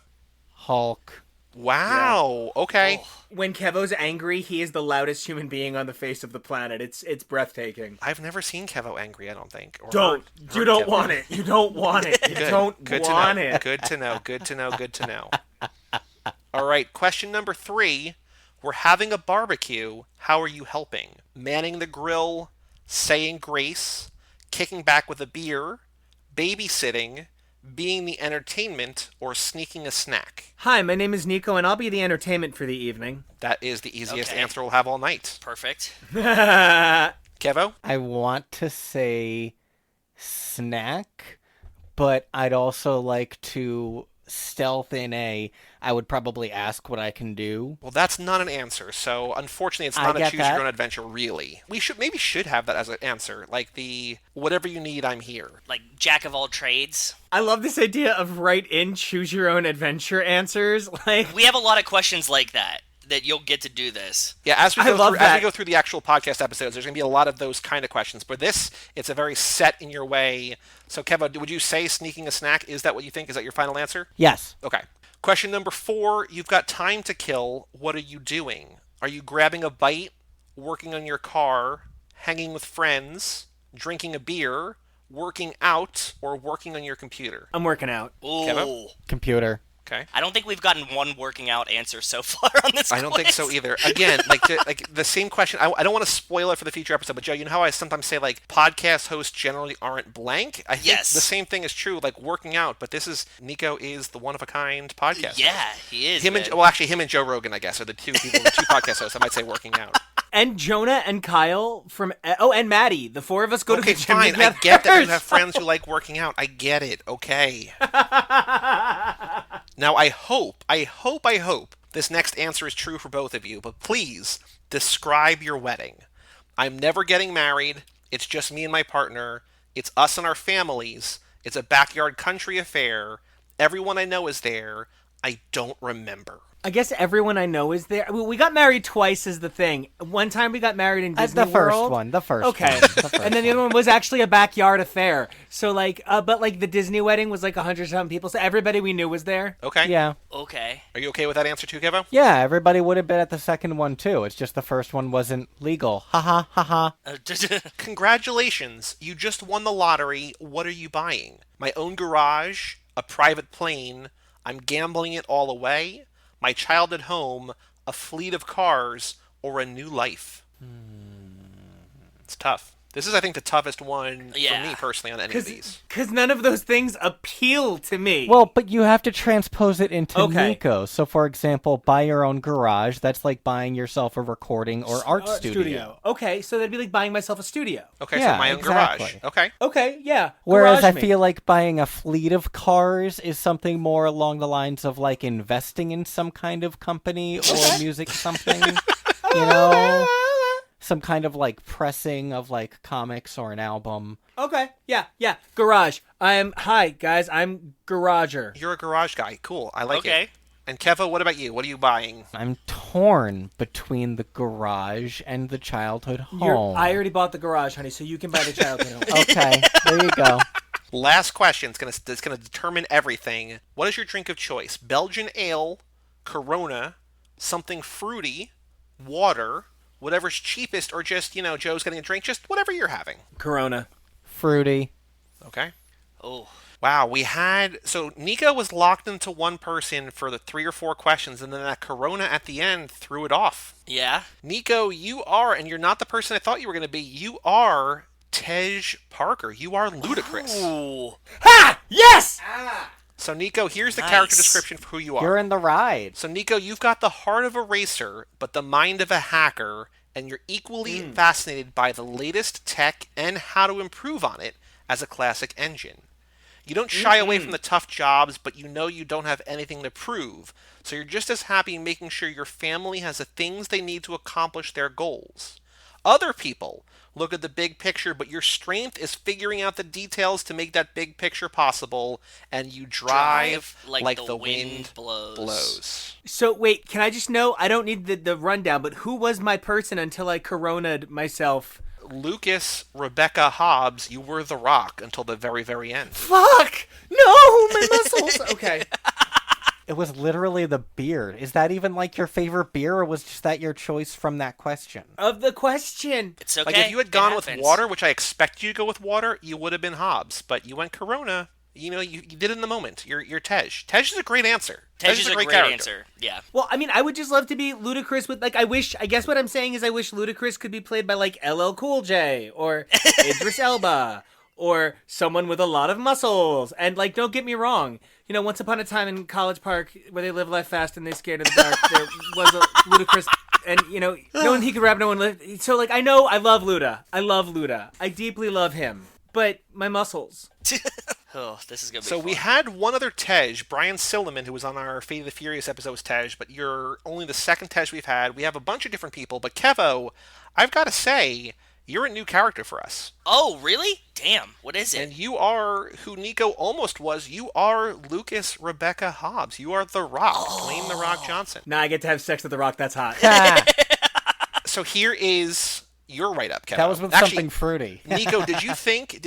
Speaker 5: Hulk.
Speaker 1: Wow. Okay.
Speaker 4: When Kevo's angry, he is the loudest human being on the face of the planet. It's breathtaking.
Speaker 1: I've never seen Kevo angry, I don't think. Or
Speaker 4: Don't.
Speaker 1: heard
Speaker 4: You don't
Speaker 1: Kevo.
Speaker 4: want it. You don't want it. You
Speaker 1: Good.
Speaker 4: don't
Speaker 1: Good
Speaker 4: want
Speaker 1: to know.
Speaker 4: it.
Speaker 1: Good to know. Good to know. Good to know. All right. Question number 3. We're having a barbecue. How are you helping? Manning the grill, saying grace, kicking back with a beer, babysitting, being the entertainment, or sneaking a snack?
Speaker 4: Hi, my name is Nico, and I'll be the entertainment for the evening.
Speaker 1: That is the easiest
Speaker 2: Okay.
Speaker 1: answer we'll have all night.
Speaker 2: Perfect.
Speaker 1: Kevo?
Speaker 5: I want to say snack, but I'd also like to stealth in I would probably ask what I can do.
Speaker 1: Well, that's not an answer. So, unfortunately, it's
Speaker 5: I
Speaker 1: not a
Speaker 5: get
Speaker 1: choose
Speaker 5: that.
Speaker 1: your own adventure, really. We should have that as an answer. Like the whatever you need, I'm here.
Speaker 2: Like, jack of all trades.
Speaker 4: I love this idea of write in, choose your own adventure answers. Like,
Speaker 2: We have a lot of questions like that you'll get to do this.
Speaker 1: Yeah, as we
Speaker 4: I
Speaker 1: go
Speaker 4: love
Speaker 1: through,
Speaker 4: that.
Speaker 1: as we go through the actual podcast episodes, there's going to be a lot of those kind of questions. But this, it's a very set in your way. So, Kevo, would you say sneaking a snack? Is that what you think? Is that your final answer?
Speaker 5: Yes.
Speaker 1: Okay. Question number 4. You've got time to kill. What are you doing? Are you grabbing a bite, working on your car, hanging with friends, drinking a beer, working out, or working on your computer?
Speaker 4: I'm working out.
Speaker 2: Ooh.
Speaker 1: Kevin?
Speaker 5: Computer.
Speaker 1: Okay.
Speaker 2: I don't think we've gotten one working out answer so far on this
Speaker 1: I don't think so either. Again, like the same question. I don't want to spoil it for the future episode, but Joe, you know how I sometimes say like podcast hosts generally aren't blank? I think
Speaker 2: Yes.
Speaker 1: the same thing is true, like working out. But Nico is the one of a kind podcast.
Speaker 2: Yeah,
Speaker 1: host.
Speaker 2: he is.
Speaker 1: Him
Speaker 2: man.
Speaker 1: him and Joe Rogan, I guess, are the two people, the two podcast hosts. I might say working out.
Speaker 4: And Jonah and Kyle and Maddie. The 4 of us go
Speaker 1: Okay,
Speaker 4: to the gym
Speaker 1: fine.
Speaker 4: together.
Speaker 1: I get that you have friends who like working out. I get it. Okay. Now, I hope this next answer is true for both of you, but please describe your wedding. I'm never getting married. It's just me and my partner. It's us and our families. It's a backyard country affair. Everyone I know is there. I don't remember.
Speaker 4: I guess everyone I know is there. Well, we got married twice is the thing. One time we got married in Disney
Speaker 5: The first
Speaker 4: World.
Speaker 5: one. The first
Speaker 4: Okay.
Speaker 5: one. The first
Speaker 4: And then the other one was actually a backyard affair. So but the Disney wedding was like 100-something people. So everybody we knew was there.
Speaker 1: Okay?
Speaker 5: Yeah.
Speaker 2: Okay.
Speaker 1: Are you okay with that answer too, Kevo?
Speaker 5: Yeah, everybody would have been at the second one too. It's just the first one wasn't legal. Ha ha ha ha.
Speaker 1: Congratulations. You just won the lottery. What are you buying? My own garage, a private plane. I'm gambling it all away. My child at home, a fleet of cars, or a new life. It's tough. This is, I think, the toughest one for
Speaker 2: Yeah.
Speaker 1: me personally on any of these.
Speaker 4: Because none of those things appeal to me.
Speaker 5: Well, but you have to transpose it into
Speaker 4: Okay.
Speaker 5: Nico. So, for example, buy your own garage. That's like buying yourself a recording or art studio.
Speaker 4: Okay, so that'd be like buying myself a studio.
Speaker 1: Okay,
Speaker 5: Yeah,
Speaker 1: so my own
Speaker 5: exactly.
Speaker 1: garage. Okay.
Speaker 4: Okay, yeah.
Speaker 5: Whereas
Speaker 4: Garage
Speaker 5: I
Speaker 4: me.
Speaker 5: feel like buying a fleet of cars is something more along the lines of like investing in some kind of company or music something. You know? some kind of like pressing of like comics or an album.
Speaker 4: Okay. Yeah. Garage. Hi guys. I'm Garager.
Speaker 1: You're a garage guy. Cool. I like
Speaker 2: Okay.
Speaker 1: it. And Kevo, what about you? What are you buying?
Speaker 5: I'm torn between the garage and the childhood home.
Speaker 4: I already bought the garage, honey, so you can buy the childhood home.
Speaker 5: Okay, there you go.
Speaker 1: Last question. It's gonna determine everything. What is your drink of choice? Belgian ale, Corona, something fruity, water, whatever's cheapest, or just Joe's getting a drink. Just whatever you're having.
Speaker 4: Corona.
Speaker 5: Fruity.
Speaker 1: Okay.
Speaker 2: Oh.
Speaker 1: Wow, so Nico was locked into one person for the 3 or 4 questions, and then that Corona at the end threw it off.
Speaker 2: Yeah.
Speaker 1: Nico, you are, and you're not the person I thought you were going to be. You are Tej Parker. You are Ludacris.
Speaker 2: Ooh.
Speaker 4: Ha! Yes!
Speaker 1: So Nico, here's the
Speaker 2: Nice.
Speaker 1: character description for who you are.
Speaker 5: You're in the ride.
Speaker 1: So Nico, you've got the heart of a racer, but the mind of a hacker, and you're equally fascinated by the latest tech and how to improve on it as a classic engine. You don't shy away from the tough jobs, but you know you don't have anything to prove. So you're just as happy making sure your family has the things they need to accomplish their goals. Other people look at the big picture, but your strength is figuring out the details to make that big picture possible, and you drive like the wind blows.
Speaker 4: So wait, can I just know? I don't need the rundown, but who was my person until I corona'd myself?
Speaker 1: Lucas, Rebecca Hobbs, you were the Rock until the very, very end.
Speaker 4: Fuck! No, my muscles. Okay.
Speaker 5: It was literally the beer. Is that even like your favorite beer, or was just that your choice from that question?
Speaker 4: Of the question.
Speaker 2: It's okay.
Speaker 1: Like if you had
Speaker 2: It
Speaker 1: gone with
Speaker 2: happens.
Speaker 1: water, which I expect you to go with water, you would have been Hobbs. But you went Corona. You did it in the moment. You're Tej. Tej is a great answer.
Speaker 2: Tej is a great
Speaker 1: character.
Speaker 2: answer. Yeah.
Speaker 4: Well, I mean, I would just love to be Ludacris with, like, I guess what I'm saying is I wish Ludacris could be played by, like, LL Cool J, or Idris Elba, or someone with a lot of muscles. And, like, don't get me wrong. Once upon a time in College Park, where they live life fast and they scared of the dark, there was a Ludacris, and, no one he could rap, no one lived. So, like, I love Luda. I love Luda. I deeply love him. But my muscles.
Speaker 2: Oh, this is gonna be
Speaker 1: So
Speaker 2: fun.
Speaker 1: we had one other Tej, Brian Silliman, who was on our Fate of the Furious episode, was Tej, but you're only the second Tej we've had. We have a bunch of different people, but Kevo, I've got to say, you're a new character for us.
Speaker 2: Oh, really? Damn. What is it?
Speaker 1: And you are who Nico almost was. You are Lucas Rebecca Hobbs. You are The Rock, Dwayne The Rock Johnson.
Speaker 4: Now I get to have sex with The Rock. That's hot.
Speaker 1: So here is your write-up, Kevo.
Speaker 5: That was with
Speaker 1: Actually,
Speaker 5: something fruity.
Speaker 1: Nico, did you think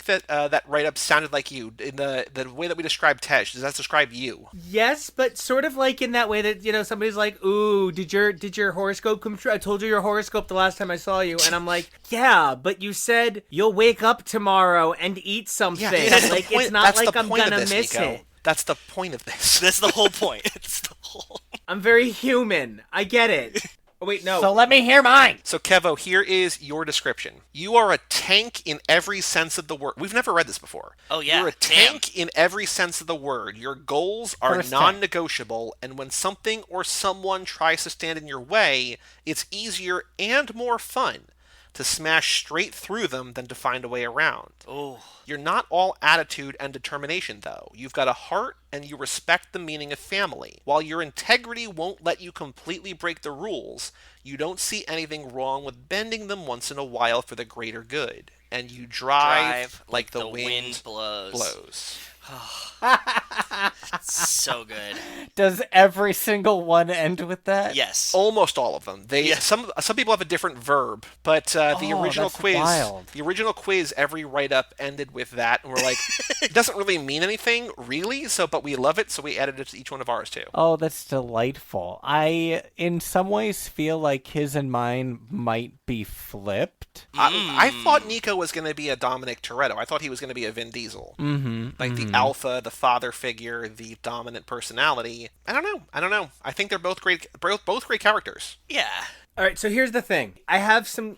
Speaker 1: that that write-up sounded like you in the way that we described Tej? Does that describe you?
Speaker 4: Yes, but sort of like in that way that, somebody's like, ooh, did your horoscope come true? I told you your horoscope the last time I saw you. And I'm like, yeah, but you said you'll wake up tomorrow and eat something.
Speaker 1: that's the
Speaker 4: Like,
Speaker 1: point-
Speaker 4: it's not
Speaker 1: that's
Speaker 4: like
Speaker 1: the
Speaker 4: I'm
Speaker 1: point of
Speaker 4: gonna
Speaker 1: this,
Speaker 4: miss
Speaker 1: Nico.
Speaker 4: it.
Speaker 1: That's the point of this.
Speaker 2: That's the whole point. It's the whole.
Speaker 4: I'm very human. I get it. Oh, wait, no.
Speaker 5: So let me hear mine.
Speaker 1: So, Kevo, here is your description. You are a tank in every sense of the word. We've never read this before.
Speaker 2: Oh, yeah.
Speaker 1: You're a
Speaker 2: Damn.
Speaker 1: tank in every sense of the word. Your goals are
Speaker 5: First tank.
Speaker 1: non-negotiable, and when something or someone tries to stand in your way, it's easier and more fun to smash straight through them than to find a way around.
Speaker 2: Oh.
Speaker 1: You're not all attitude and determination, though. You've got a heart and you respect the meaning of family. While your integrity won't let you completely break the rules, you don't see anything wrong with bending them once in a while for the greater good. And you drive like the wind blows.
Speaker 2: So good.
Speaker 5: Does every single one end with that?
Speaker 2: Yes.
Speaker 1: Almost all of them.
Speaker 2: Yeah.
Speaker 1: Some people have a different verb, but the
Speaker 5: Oh,
Speaker 1: original
Speaker 5: that's
Speaker 1: quiz,
Speaker 5: wild.
Speaker 1: every write-up ended with that, and we're like, it doesn't really mean anything, really. But we love it, so we added it to each one of ours too.
Speaker 5: Oh, that's delightful. I, in some ways, feel like his and mine might be flipped.
Speaker 1: I thought Nico was going to be a Dominic Toretto. I thought he was going to be a Vin Diesel.
Speaker 5: Mm-hmm.
Speaker 1: Like the alpha, the father figure, the dominant personality. I don't know. I think they're both great characters.
Speaker 2: Yeah.
Speaker 4: All right, so here's the thing. I have some...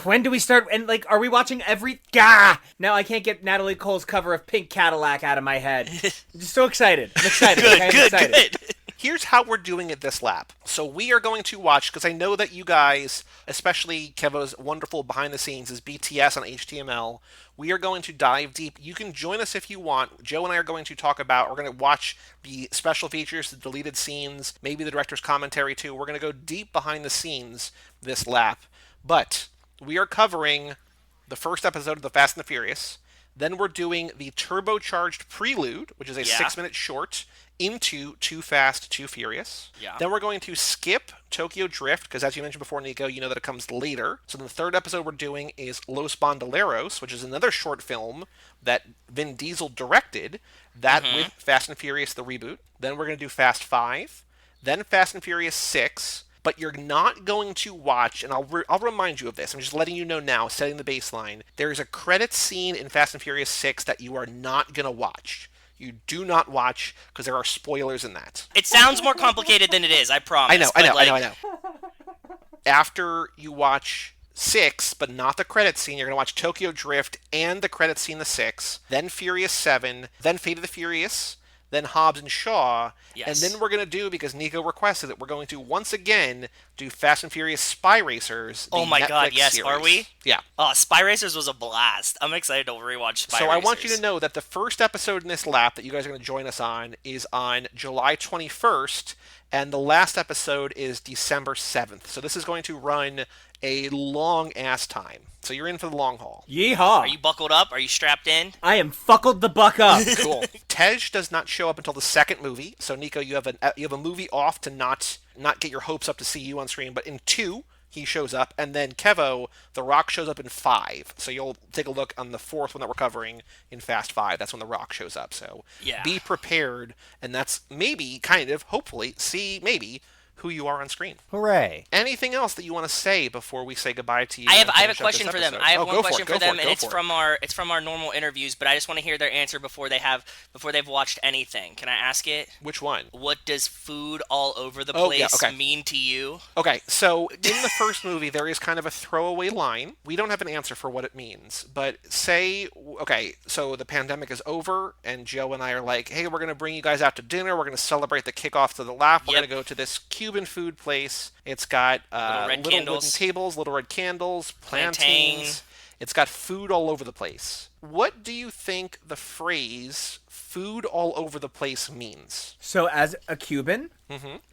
Speaker 4: when do we start? And, like, are we watching every... Now I can't get Natalie Cole's cover of Pink Cadillac out of my head. I'm just so excited. I'm excited.
Speaker 2: Good,
Speaker 4: okay? I'm
Speaker 2: good,
Speaker 4: excited.
Speaker 2: good.
Speaker 1: here's how we're doing it this lap. So we are going to watch, because I know that you guys, especially Kevo's wonderful behind the scenes, is BTS on HTML. We are going to dive deep. You can join us if you want. Joe and I are going to talk about, we're going to watch the special features, the deleted scenes, maybe the director's commentary too. We're going to go deep behind the scenes this lap. But we are covering the first episode of The Fast and the Furious. Then we're doing the turbocharged prelude, which is a 6-minute short, into Too Fast, Too Furious.
Speaker 2: Yeah.
Speaker 1: Then we're going to skip Tokyo Drift, because as you mentioned before, Nico, you know that it comes later. So the third episode we're doing is Los Bandoleros, which is another short film that Vin Diesel directed, that with Fast and Furious, the reboot. Then we're going to do Fast 5, then Fast and Furious 6, but you're not going to watch, and I'll remind you of this. I'm just letting you know now, setting the baseline. There is a credit scene in Fast and Furious 6 that you are not going to watch. You do not watch, because there are spoilers in that.
Speaker 2: It sounds more complicated than it is, I promise.
Speaker 1: I know. After you watch 6, but not the credit scene, you're going to watch Tokyo Drift and the credit scene, the 6, then Furious 7, then Fate of the Furious, then Hobbs and Shaw,
Speaker 2: Yes.
Speaker 1: and then we're going to do, because Nico requested it, we're going to once again do Fast and Furious Spy Racers. The
Speaker 2: Oh my God,
Speaker 1: Netflix
Speaker 2: yes,
Speaker 1: series.
Speaker 2: are we?
Speaker 1: Yeah.
Speaker 2: Spy Racers was a blast. I'm excited to rewatch Spy
Speaker 1: So
Speaker 2: Racers.
Speaker 1: I want you to know that the first episode in this lap that you guys are going to join us on is on July 21st, and the last episode is December 7th. So this is going to run a long ass time. So you're in for the long haul.
Speaker 4: Yeehaw!
Speaker 2: Are you buckled up? Are you strapped in?
Speaker 4: I am fuckled the buck up.
Speaker 1: Cool. Tej does not show up until the second movie. So Nico, you have a movie off to not get your hopes up to see you on screen. But in 2, he shows up, and then Kevo, The Rock, shows up in 5. So you'll take a look on the 4th one that we're covering in Fast 5. That's when The Rock shows up. So
Speaker 2: Yeah.
Speaker 1: be prepared, and that's maybe, kind of, hopefully, see maybe who you are on screen.
Speaker 5: Hooray.
Speaker 1: Anything else that you want to say before we say goodbye to you?
Speaker 2: I
Speaker 1: and
Speaker 2: have a
Speaker 1: finish up
Speaker 2: question
Speaker 1: this
Speaker 2: for them.
Speaker 1: episode?
Speaker 2: I have
Speaker 1: Oh,
Speaker 2: one
Speaker 1: go
Speaker 2: question
Speaker 1: it,
Speaker 2: for
Speaker 1: go
Speaker 2: them,
Speaker 1: it,
Speaker 2: and
Speaker 1: go
Speaker 2: it's
Speaker 1: for it.
Speaker 2: from our normal interviews. But I just want to hear their answer before they've watched anything. Can I ask it?
Speaker 1: Which one?
Speaker 2: What does food all over the
Speaker 1: Oh,
Speaker 2: place
Speaker 1: yeah, okay.
Speaker 2: mean to you?
Speaker 1: Okay, so in the first movie, there is kind of a throwaway line. We don't have an answer for what it means, but say, okay, so the pandemic is over, and Joe and I are like, hey, we're going to bring you guys out to dinner. We're going to celebrate the kickoff to the lap. We're
Speaker 2: Yep.
Speaker 1: going to go to this Cuban food place. It's got
Speaker 2: Little red
Speaker 1: little
Speaker 2: candles.
Speaker 1: wooden tables, little red candles,
Speaker 2: Plantain.
Speaker 1: plantains. It's got food all over the place. What do you think the phrase food all over the place means?
Speaker 4: So, as a Cuban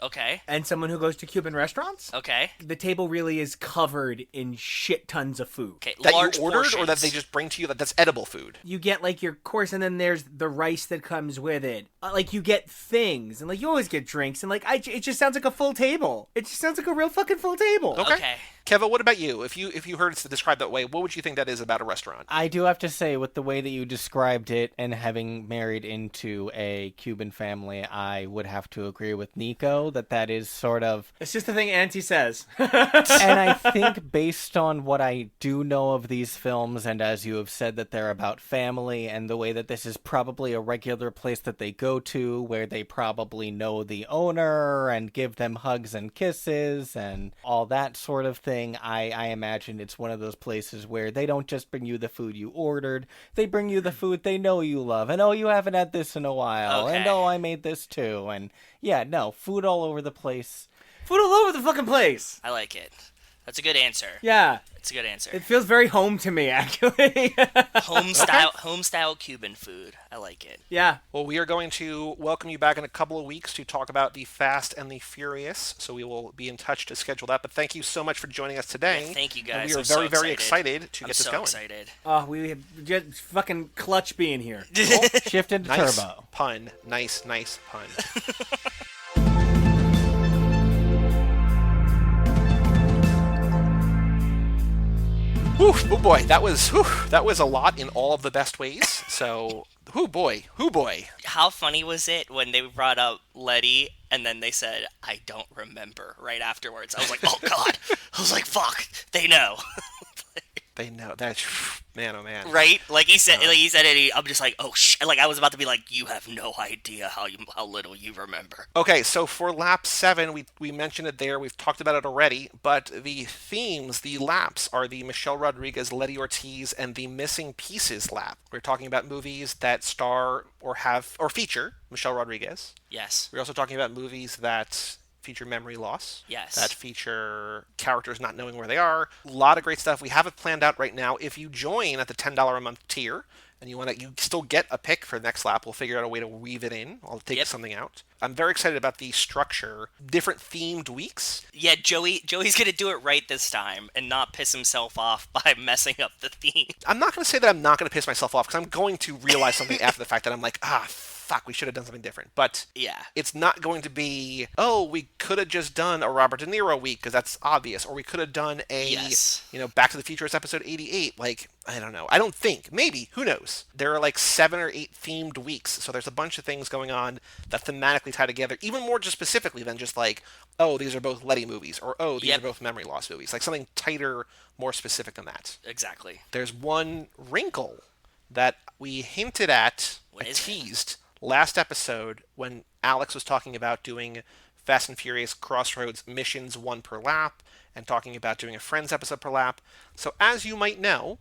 Speaker 2: Okay.
Speaker 4: and someone who goes to Cuban restaurants,
Speaker 2: Okay.
Speaker 4: the table really is covered in shit tons of food.
Speaker 2: Okay.
Speaker 1: That
Speaker 2: Large
Speaker 1: you ordered, or that
Speaker 2: portions.
Speaker 1: they just bring to you? That's edible food.
Speaker 4: You get like your course, and then there's the rice that comes with it. Like you get things, and like you always get drinks, and like it just sounds like a full table. It just sounds like a real fucking full table.
Speaker 2: Okay.
Speaker 1: Keva, what about you? If you heard it described that way, what would you think that is about a restaurant?
Speaker 5: I do have to say, with the way that you described it and having married into a Cuban family, I would have to agree with Nico that is sort of...
Speaker 4: It's just the thing Auntie says.
Speaker 5: And I think based on what I do know of these films, and as you have said that they're about family, and the way that this is probably a regular place that they go to, where they probably know the owner and give them hugs and kisses and all that sort of thing, I imagine it's one of those places where they don't just bring you the food you ordered, they bring you the food they know you love, and oh, you haven't had this in a while, and
Speaker 2: Okay.
Speaker 5: oh, I made this too, and yeah, no, food all over the place.
Speaker 4: Food all over the fucking place.
Speaker 2: I like it. That's a good answer.
Speaker 4: Yeah,
Speaker 2: It's a good answer.
Speaker 4: it feels very home to me, actually.
Speaker 2: Home style Cuban food. I like it.
Speaker 4: Yeah.
Speaker 1: Well, we are going to welcome you back in a couple of weeks to talk about the Fast and the Furious. So we will be in touch to schedule that. But thank you so much for joining us today.
Speaker 2: Yeah, thank you,
Speaker 1: And
Speaker 2: guys.
Speaker 1: we are
Speaker 2: I'm so
Speaker 1: very, very excited to
Speaker 2: I'm
Speaker 1: get this
Speaker 2: so
Speaker 1: going.
Speaker 2: excited.
Speaker 4: Oh, we have just fucking clutch being here.
Speaker 5: Shift into
Speaker 1: Nice
Speaker 5: turbo.
Speaker 1: pun. Nice pun. Whew, oh boy, that was a lot in all of the best ways. So, whoo boy.
Speaker 2: How funny was it when they brought up Letty and then they said, "I don't remember" right afterwards? I was like, oh god. I was like, fuck, they know.
Speaker 1: They know that, Man, oh man.
Speaker 2: Right? He said it. I'm just like, oh like I was about to be like, you have no idea how little you remember.
Speaker 1: Okay, so for lap 7, we mentioned it there. We've talked about it already, but the themes, the laps, are the Michelle Rodriguez, Letty Ortiz, and the Missing Pieces lap. We're talking about movies that star or feature Michelle Rodriguez.
Speaker 2: Yes.
Speaker 1: We're also talking about movies that feature memory loss.
Speaker 2: Yes.
Speaker 1: That feature characters not knowing where they are. A lot of great stuff. We have it planned out right now. If you join at the $10 a month tier, and you still get a pick for the next lap. We'll figure out a way to weave it in. I'll take something out. I'm very excited about the structure. Different themed weeks.
Speaker 2: Yeah, Joey's gonna do it right this time and not piss himself off by messing up the theme.
Speaker 1: I'm not going to say that I'm not going to piss myself off because I'm going to realize something after the fact that I'm like, fuck, we should have done something different. But
Speaker 2: yeah,
Speaker 1: it's not going to be, we could have just done a Robert De Niro week because that's obvious, or we could have done a, Back to the Future episode 88. Like, I don't know. I don't think. Maybe. Who knows? There are like 7 or 8 themed weeks, so there's a bunch of things going on that thematically tie together, even more just specifically than just like, these are both Letty movies, or these are both memory loss movies. Like something tighter, more specific than that.
Speaker 2: Exactly.
Speaker 1: There's one wrinkle that we hinted at, teased last episode when Alex was talking about doing Fast and Furious Crossroads missions 1 per lap and talking about doing a Friends episode per lap. So as you might know,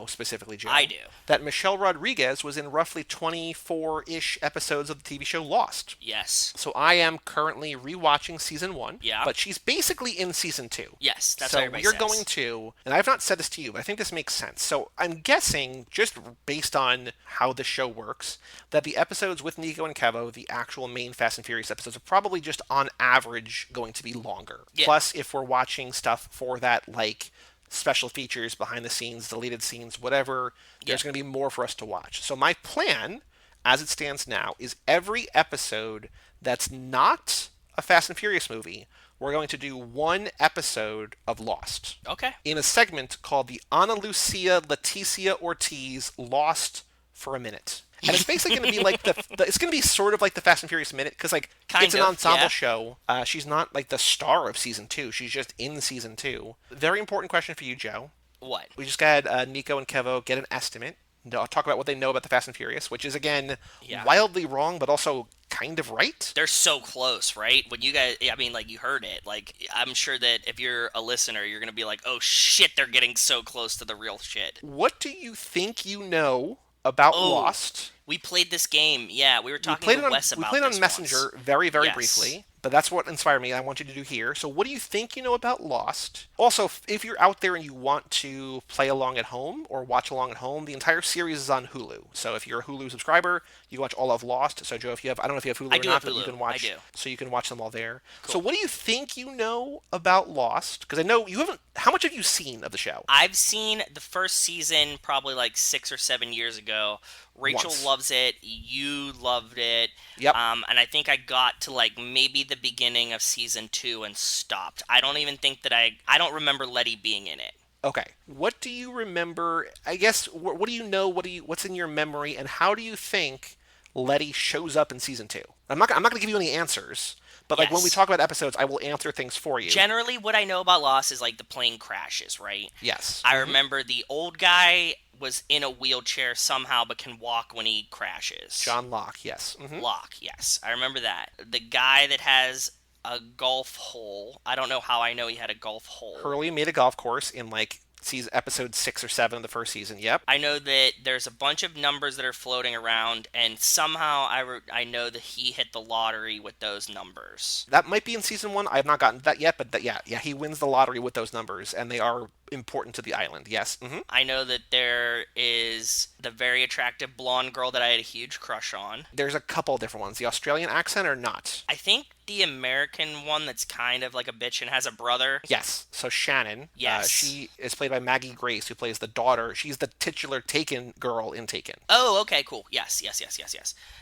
Speaker 1: specifically, Joe.
Speaker 2: I do.
Speaker 1: That Michelle Rodriguez was in roughly 24-ish episodes of the TV show Lost.
Speaker 2: Yes.
Speaker 1: So I am currently rewatching season 1.
Speaker 2: Yeah.
Speaker 1: But she's basically in season 2.
Speaker 2: Yes, that's
Speaker 1: so
Speaker 2: what everybody
Speaker 1: you're
Speaker 2: says.
Speaker 1: going to, and I've not said this to you, but I think this makes sense. So I'm guessing, just based on how the show works, that the episodes with Nico and Kevo, the actual main Fast and Furious episodes, are probably just on average going to be longer.
Speaker 2: Yeah.
Speaker 1: Plus, if we're watching stuff for that, like special features, behind the scenes, deleted scenes, whatever, there's going to be more for us to watch. So my plan, as it stands now, is every episode that's not a Fast and Furious movie, we're going to do one episode of Lost.
Speaker 2: Okay.
Speaker 1: In a segment called the Ana Lucia Leticia Ortiz Lost for a Minute. And it's basically going to be like it's going to be sort of like the Fast and Furious Minute, because like it's an ensemble show. She's not like the star of season 2. She's just in season 2. Very important question for you, Joe.
Speaker 2: What?
Speaker 1: We just had Nico and Kevo get an estimate. I'll talk about what they know about the Fast and Furious, which is again wildly wrong, but also kind of right.
Speaker 2: They're so close, right? When you guys, I mean, like, you heard it. Like, I'm sure that if you're a listener, you're gonna be like, "Oh shit, they're getting so close to the real shit."
Speaker 1: What do you think you know about Lost?
Speaker 2: We played this game. Yeah, we were talking to Wes about this.
Speaker 1: We played on Messenger
Speaker 2: once.
Speaker 1: very briefly, but that's what inspired me. I want you to do here. So what do you think you know about Lost? Also, if you're out there and you want to play along at home or watch along at home, the entire series is on Hulu. So if you're a Hulu subscriber, you can watch all of Lost. So Joe, if you have, I don't know if you have Hulu or not, but you can watch.
Speaker 2: I do.
Speaker 1: So you can watch them all there. Cool. So what do you think you know about Lost? Because I know you haven't. How much have you seen of the show?
Speaker 2: I've seen the first season probably like 6 or 7 years ago. Rachel loves it. You loved it.
Speaker 1: Yep.
Speaker 2: And I think I got to like maybe the beginning of season 2 and stopped. I don't even think that I don't remember Letty being in it.
Speaker 1: Okay. What do you remember? I guess what do you know? What's in your memory, and how do you think Letty shows up in season 2? I'm not going to give you any answers, but like when we talk about episodes, I will answer things for you.
Speaker 2: Generally, what I know about Lost is like the plane crashes, right?
Speaker 1: Yes.
Speaker 2: I remember the old guy was in a wheelchair somehow but can walk when he crashes.
Speaker 1: John Locke, yes. Mm-hmm.
Speaker 2: Locke, yes. I remember that. The guy that has a golf hole. I don't know how I know he had a golf hole.
Speaker 1: Hurley made a golf course in like episode 6 or 7 of the first season. Yep.
Speaker 2: I know that there's a bunch of numbers that are floating around, and somehow I know that he hit the lottery with those numbers.
Speaker 1: That might be in season 1. I have not gotten to that yet, but he wins the lottery with those numbers, and they are important to the island. Yes. Mm-hmm.
Speaker 2: I know that there is the very attractive blonde girl that I had a huge crush on.
Speaker 1: There's a couple different ones. The Australian accent or not?
Speaker 2: I think the American one that's kind of like a bitch and has a brother.
Speaker 1: Yes. So Shannon.
Speaker 2: Yes.
Speaker 1: She is played by Maggie Grace, who plays the daughter. She's the titular Taken girl in Taken.
Speaker 2: Oh, okay, cool. Yes.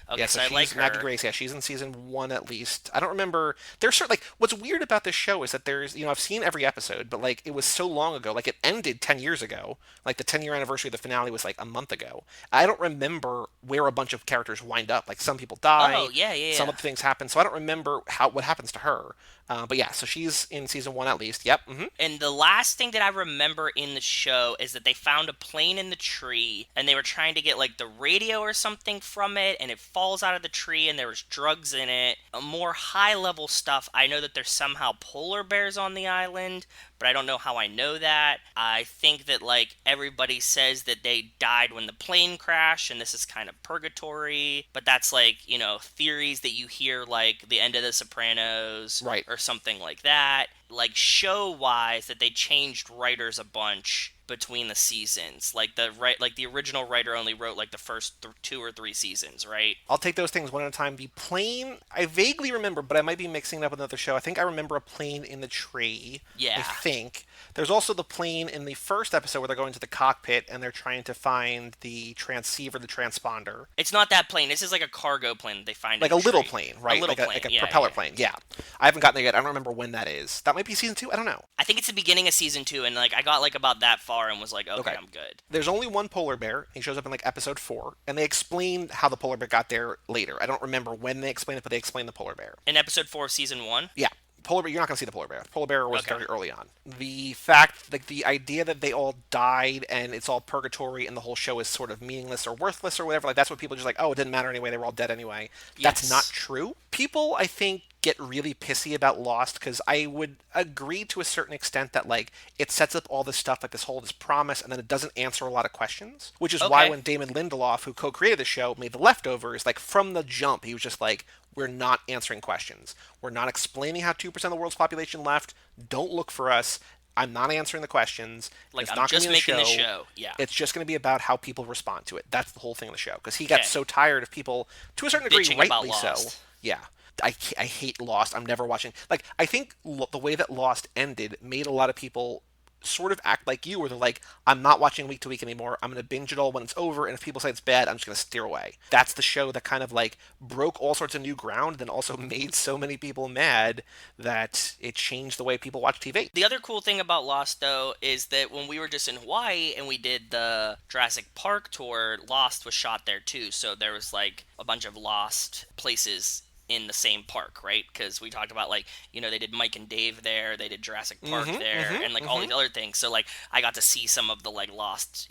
Speaker 2: Okay,
Speaker 1: so
Speaker 2: I like her.
Speaker 1: Maggie Grace, yeah, she's in season 1 at least. I don't remember. There's certain, like, what's weird about this show is that there's, I've seen every episode, but like it was so long ago. Like it ended 10 years ago. Like the 10-year anniversary of the finale was like a month ago. I don't remember where a bunch of characters wind up. Like some people die.
Speaker 2: Oh, yeah.
Speaker 1: Some of the things happen. So I don't remember what happens to her. But yeah, so she's in season 1 at least. Yep.
Speaker 2: And the last thing that I remember in the show is that they found a plane in the tree and they were trying to get like the radio or something from it, and it falls out of the tree and there was drugs in it. A more high level stuff, I know that there's somehow polar bears on the island, but I don't know how I know that. I think that like everybody says that they died when the plane crashed and this is kind of purgatory, but that's like, theories that you hear like the end of The Sopranos
Speaker 1: Right.
Speaker 2: or something like that. Like show wise that they changed writers a bunch between the seasons. Like the original writer only wrote like the first 2 or 3 seasons, right?
Speaker 1: I'll take those things one at a time. The plane, I vaguely remember, but I might be mixing it up with another show. I think I remember a plane in the tree.
Speaker 2: Yeah.
Speaker 1: I think. There's also the plane in the first episode where they're going to the cockpit and they're trying to find the transceiver, the transponder.
Speaker 2: It's not that plane. This is like a cargo plane that they find
Speaker 1: Like
Speaker 2: in
Speaker 1: a
Speaker 2: the
Speaker 1: little
Speaker 2: tree.
Speaker 1: plane, right?
Speaker 2: A little plane.
Speaker 1: Like a
Speaker 2: Yeah,
Speaker 1: propeller
Speaker 2: yeah.
Speaker 1: plane. Yeah. I haven't gotten there yet. I don't remember when that is. That might be season 2. I don't know.
Speaker 2: I think it's the beginning of season 2, and like I got like about that far and was like, okay. I'm good.
Speaker 1: There's only one polar bear. He shows up in like episode 4, and they explain how the polar bear got there later. I don't remember when they explain it, but they explain the polar bear.
Speaker 2: In episode 4 of season 1?
Speaker 1: Yeah. Polar bear, you're not going to see the polar bear. Polar bear was
Speaker 2: Okay.
Speaker 1: very early on. The fact, like the idea that they all died and it's all purgatory and the whole show is sort of meaningless or worthless or whatever, like that's what people are just like, oh, it didn't matter anyway, they were all dead anyway. That's
Speaker 2: Yes.
Speaker 1: not true. People, I think, get really pissy about Lost because I would agree to a certain extent that like it sets up all this stuff, like this promise, and then it doesn't answer a lot of questions, which is why
Speaker 2: Okay.
Speaker 1: when Damon Lindelof, who co-created the show, made The Leftovers, like from the jump, he was just like, we're not answering questions. We're not explaining how 2% of the world's population left. Don't look for us. I'm not answering the questions.
Speaker 2: Like
Speaker 1: It's
Speaker 2: I'm
Speaker 1: not gonna
Speaker 2: just
Speaker 1: be in
Speaker 2: making the show. Yeah.
Speaker 1: It's just going to be about how people respond to it. That's the whole thing of the show. Because he got
Speaker 2: Okay.
Speaker 1: so tired of people, to a certain degree,
Speaker 2: Bitching about
Speaker 1: rightly so.
Speaker 2: Lost.
Speaker 1: Yeah. I hate Lost. I'm never watching. Like, I think the way that Lost ended made a lot of people sort of act like you, where they're like, I'm not watching week to week anymore. I'm going to binge it all when it's over, and if people say it's bad, I'm just going to steer away. That's the show that kind of like broke all sorts of new ground, then also made so many people mad that it changed the way people watch TV.
Speaker 2: The other cool thing about Lost, though, is that when we were just in Hawaii and we did the Jurassic Park tour, Lost was shot there too. So there was like a bunch of Lost places in the same park, right? Because we talked about like, they did Mike and Dave there, they did Jurassic Park there, and like all these other things. So like I got to see some of the like Lost,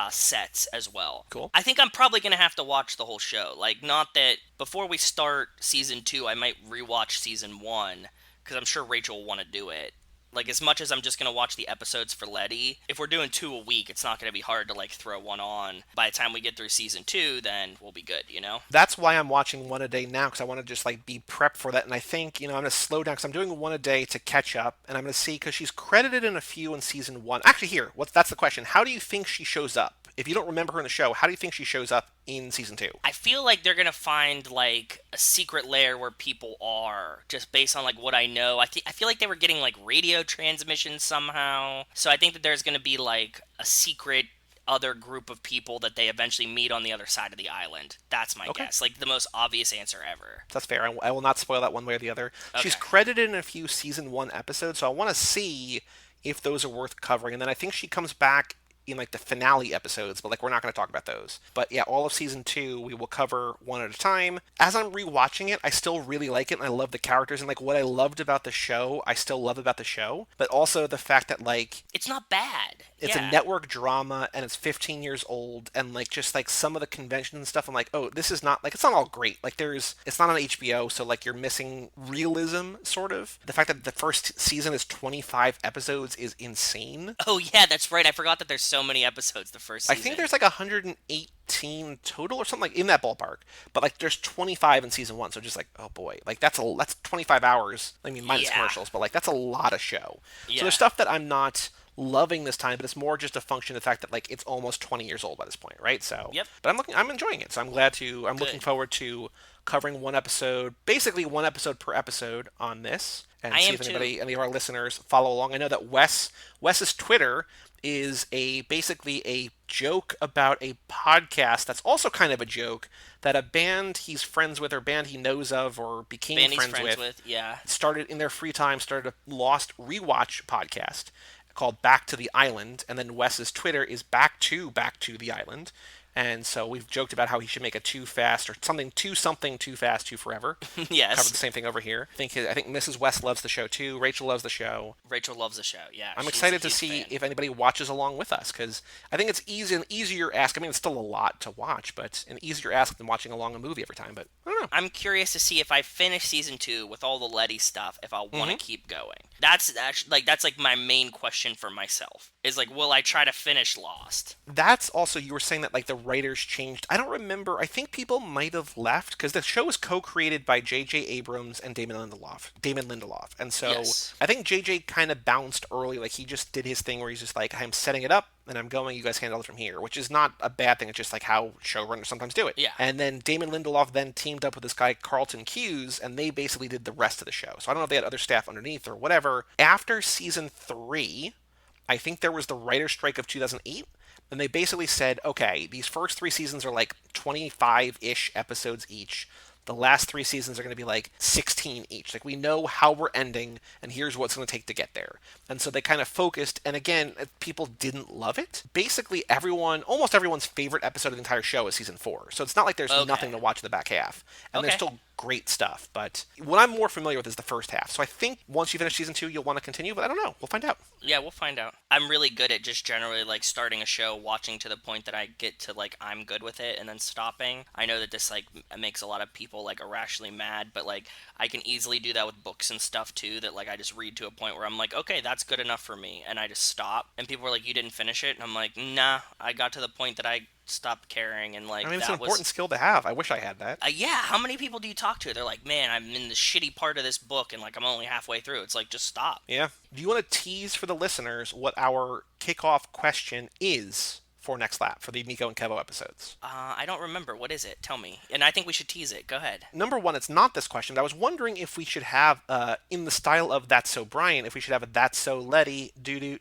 Speaker 2: sets as well.
Speaker 1: Cool.
Speaker 2: I think I'm probably gonna have to watch the whole show. Like, not that before we start season 2, I might rewatch season 1 because I'm sure Rachel will want to do it. Like, as much as I'm just going to watch the episodes for Letty, if we're doing 2 a week, it's not going to be hard to, like, throw one on. By the time we get through season 2, then we'll be good.
Speaker 1: That's why I'm watching one a day now, because I want to just like be prepped for that. And I think I'm going to slow down because I'm doing one a day to catch up, and I'm going to see because she's credited in a few in season 1. Actually, that's the question. How do you think she shows up? If you don't remember her in the show, how do you think she shows up in season 2?
Speaker 2: I feel like they're going to find, like, a secret lair where people are, just based on, like, what I know. I feel like they were getting, like, radio transmissions somehow. So I think that there's going to be, like, a secret other group of people that they eventually meet on the other side of the island. That's my guess. Like, the most obvious answer ever.
Speaker 1: That's fair. I will not spoil that one way or the other. She's
Speaker 2: Okay.
Speaker 1: credited in a few season 1 episodes, so I want to see if those are worth covering. And then I think she comes back in like the finale episodes, but like we're not going to talk about those. But yeah, all of season 2 we will cover one at a time. As I'm rewatching it, I still really like it and I love the characters, and like what I loved about the show, I still love about the show, but also the fact that like
Speaker 2: It's not bad.
Speaker 1: it's
Speaker 2: Yeah.
Speaker 1: a network drama and it's 15 years old, and like just like some of the conventions and stuff, I'm like, oh, this is not like, it's not all great. Like it's not on HBO, so like you're missing realism sort of. The fact that the first season is 25 episodes is insane.
Speaker 2: Oh, yeah, that's right. I forgot that there's so many episodes the first
Speaker 1: I
Speaker 2: season.
Speaker 1: think there's like 118 total or something like in that ballpark, but like there's 25 in season 1, so just like, oh boy, like that's 25 hours. I mean, minus
Speaker 2: Yeah.
Speaker 1: commercials, but like that's a lot of show.
Speaker 2: Yeah.
Speaker 1: So there's stuff that I'm not loving this time, but it's more just a function of the fact that like it's almost 20 years old by this point, right? So
Speaker 2: Yep.
Speaker 1: but I'm enjoying it, so I'm looking forward to covering one episode, basically one episode per episode on this, and
Speaker 2: I
Speaker 1: see
Speaker 2: am
Speaker 1: if
Speaker 2: too.
Speaker 1: any of our listeners follow along. I know that Wes's Twitter is basically a joke about a podcast that's also kind of a joke that a band he's friends with or band he knows of or became
Speaker 2: Band he's
Speaker 1: friends with
Speaker 2: yeah.
Speaker 1: started in their free time, started a Lost rewatch podcast called Back to the Island, and then Wes's Twitter is back to the Island. And so we've joked about how he should make a Too Fast or something Too Fast, Too Forever. Covered the
Speaker 2: Yes.
Speaker 1: same thing over here. I think Mrs. West loves the show too. Rachel loves the show.
Speaker 2: Rachel loves the show. Yeah,
Speaker 1: I'm
Speaker 2: she's a
Speaker 1: excited to
Speaker 2: huge
Speaker 1: see
Speaker 2: fan.
Speaker 1: if anybody watches along with us because I think it's an easier ask. I mean, it's still a lot to watch, but an easier ask than watching along a movie every time. But I don't know.
Speaker 2: I'm curious to see if I finish season 2 with all the Letty stuff, if I'll want to keep going. That's actually that's like my main question for myself. Is like, will I try to finish Lost?
Speaker 1: That's also, you were saying that like the writers changed. I don't remember. I think people might have left because the show was co-created by J.J. Abrams and Damon Lindelof. And so
Speaker 2: Yes.
Speaker 1: I think J.J. kind of bounced early. Like he just did his thing where he's just like, I'm setting it up and I'm going. You guys handle it from here, which is not a bad thing. It's just like how showrunners sometimes do it.
Speaker 2: Yeah.
Speaker 1: And then Damon Lindelof then teamed up with this guy Carlton Cuse, and they basically did the rest of the show. So I don't know if they had other staff underneath or whatever. After season 3. I think there was the writer's strike of 2008, and they basically said, okay, these first 3 seasons are like 25-ish episodes each. The last 3 seasons are going to be like 16 each. Like, we know how we're ending, and here's what it's going to take to get there. And so they kind of focused, and again, people didn't love it. Basically, almost everyone's favorite episode of the entire show is season 4. So it's not like there's
Speaker 2: Okay.
Speaker 1: nothing to watch in the back half. And there's
Speaker 2: Okay.
Speaker 1: still great stuff. But what I'm more familiar with is the first half. So I think once you finish season 2, you'll want to continue, but I don't know. We'll find out.
Speaker 2: Yeah, we'll find out. I'm really good at just generally like starting a show, watching to the point that I get to like I'm good with it, and then stopping. I know that this like makes a lot of people like irrationally mad, but like I can easily do that with books and stuff too. That like I just read to a point where I'm like, okay, that's good enough for me, and I just stop. And people are like, you didn't finish it, and I'm like, nah, I got to the point that I stopped caring, and like
Speaker 1: I mean, it's an
Speaker 2: that was.
Speaker 1: important skill to have. I wish I had that.
Speaker 2: Yeah, how many people do you talk to? They're like, man, I'm in the shitty part of this book, and like I'm only halfway through. It's like, just stop.
Speaker 1: Yeah. Do you want to tease for the listeners what our kickoff question is for Next Lap, for the Miko and Kevo episodes?
Speaker 2: I don't remember. What is it? Tell me. And I think we should tease it. Go ahead.
Speaker 1: Number one, it's not this question, but I was wondering if we should have, in the style of That's So Brian, if we should have a That's So Letty, do.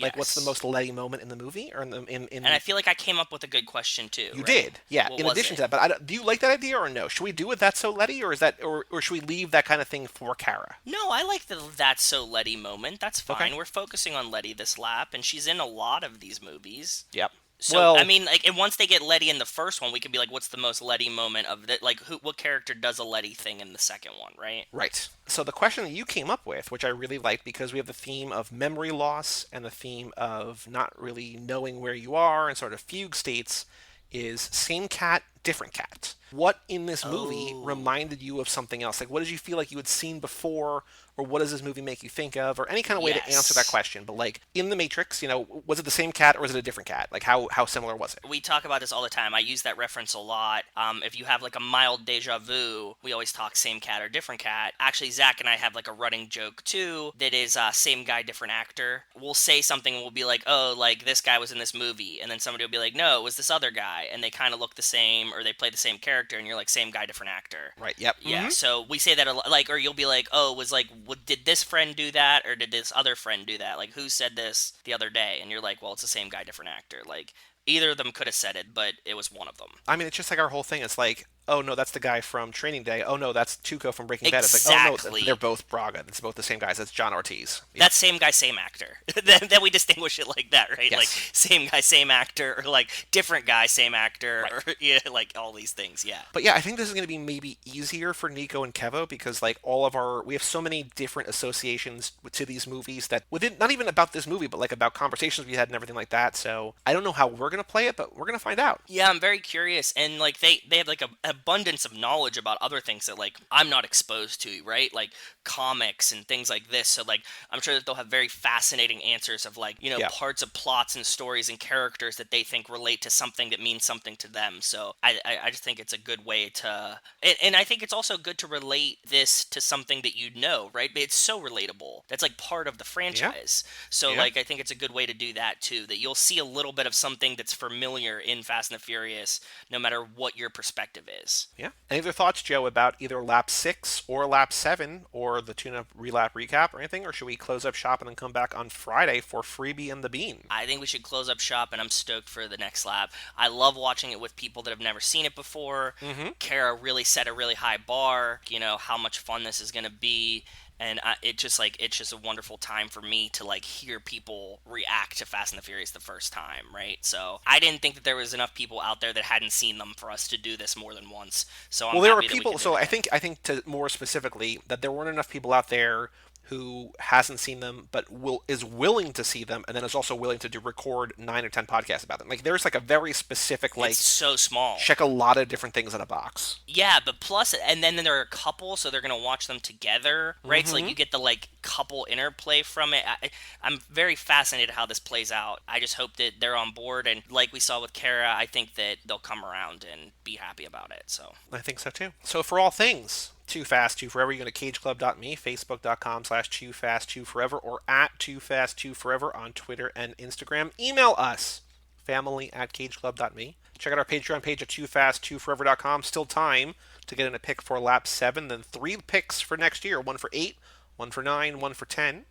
Speaker 1: Like, what's the
Speaker 2: Yes.
Speaker 1: most Letty moment in the movie? Or in
Speaker 2: And I feel like I came up with a good question too.
Speaker 1: You
Speaker 2: right?
Speaker 1: did, yeah.
Speaker 2: What
Speaker 1: In
Speaker 2: was
Speaker 1: addition
Speaker 2: it?
Speaker 1: to that, but do you like that idea or no? Should we do it That's So Letty, or is that, or should we leave that kind of thing for Kara?
Speaker 2: No, I like the "That's So Letty" moment. That's fine.
Speaker 1: Okay.
Speaker 2: We're focusing on Letty this lap, and she's in a lot of these movies.
Speaker 1: Yep.
Speaker 2: So
Speaker 1: Well,
Speaker 2: I mean, like, and once they get Letty in the first one, we could be like, "What's the most Letty moment of that? Like, what character does a Letty thing in the second one?" Right?
Speaker 1: right. So the question that you came up with, which I really liked because we have the theme of memory loss and the theme of not really knowing where you are and sort of fugue states, is same cat, different cat. What in this movie
Speaker 2: Oh.
Speaker 1: reminded you of something else? Like, what did you feel like you had seen before, or what does this movie make you think of, or any kind of way to answer that
Speaker 2: Yes.
Speaker 1: question? But like in the Matrix, was it the same cat or was it a different cat? Like how similar was it?
Speaker 2: We talk about this all the time. I use that reference a lot. If you have like a mild deja vu, we always talk same cat or different cat. Actually, Zach and I have like a running joke too that is same guy, different actor. We'll say something and we'll be like, oh, like this guy was in this movie. And then somebody will be like, no, it was this other guy. And they kind of look the same or they play the same character. And you're like, same guy, different actor.
Speaker 1: Right. Yep.
Speaker 2: Yeah,
Speaker 1: Mhm.
Speaker 2: so we say that a lot, like, or you'll be like, oh, was like, did this friend do that, or did this other friend do that? Like, who said this the other day? And you're like, well, it's the same guy, different actor. Like, either of them could have said it, but it was one of them.
Speaker 1: I mean, it's just like our whole thing. It's like, oh no, that's the guy from Training Day. Oh no, that's Tuco from Breaking Bad. It's like, oh
Speaker 2: Exactly.
Speaker 1: no, they're both Braga. It's both the same guys. That's John Ortiz. Yeah.
Speaker 2: That's same guy, same actor. Then we distinguish it like that, right?
Speaker 1: Yes.
Speaker 2: Like same guy, same actor, or like different guy, same actor,
Speaker 1: Right.
Speaker 2: or yeah, like all these things. Yeah.
Speaker 1: But yeah, I think this is going to be maybe easier for Nico and Kevo because like we have so many different associations to these movies that within, not even about this movie, but like about conversations we had and everything like that. So I don't know how we're going to play it, but we're going to find out.
Speaker 2: Yeah, I'm very curious, and like they have like an abundance of knowledge about other things that like I'm not exposed to, right? Like comics and things like this. So like I'm sure that they'll have very fascinating answers of like
Speaker 1: Yeah.
Speaker 2: parts of plots and stories and characters that they think relate to something that means something to them. So I just think it's a good way to, and I think it's also good to relate this to something that you know, right? But it's so relatable. That's like part of the franchise. So
Speaker 1: Yeah.
Speaker 2: like I think it's a good way to do that too. That you'll see a little bit of something that's familiar in Fast and the Furious, no matter what your perspective is.
Speaker 1: Yeah. Any other thoughts, Joe, about either lap 6 or lap 7 or the tune-up relap recap or anything? Or should we close up shop and then come back on Friday for Freebie and the Bean?
Speaker 2: I think we should close up shop, and I'm stoked for the next lap. I love watching it with people that have never seen it before. Kara really set a really high bar, how much fun this is going to be. And it's just a wonderful time for me to hear people react to Fast and the Furious the first time, right? So I didn't think that there was enough people out there that hadn't seen them for us to do this more than once. So I'm
Speaker 1: Well, there are
Speaker 2: happy that we
Speaker 1: people.
Speaker 2: could do
Speaker 1: So
Speaker 2: it
Speaker 1: I
Speaker 2: again.
Speaker 1: think to more specifically that there weren't enough people out there who hasn't seen them but is willing to see them, and then is also willing to record 9 or 10 podcasts about them. Like there's a very specific
Speaker 2: It's so small.
Speaker 1: check a lot of different things in a box.
Speaker 2: Yeah, but plus, and then there are a couple, so they're gonna watch them together, right? So you get the couple interplay from it. I'm very fascinated how this plays out. I just hope that they're on board, and like we saw with Kara, I think that they'll come around and be happy about it. So
Speaker 1: I think so too. So for all things Too Fast, Too Forever, you go to cageclub.me, facebook.com/TooFast2Forever, or at TooFast2Forever on Twitter and Instagram. Email us, family@cageclub.me. Check out our Patreon page at TooFast2Forever.com. Still time to get in a pick for lap 7, then 3 picks for next year. 1 for 8, 1 for 9, 1 for 10.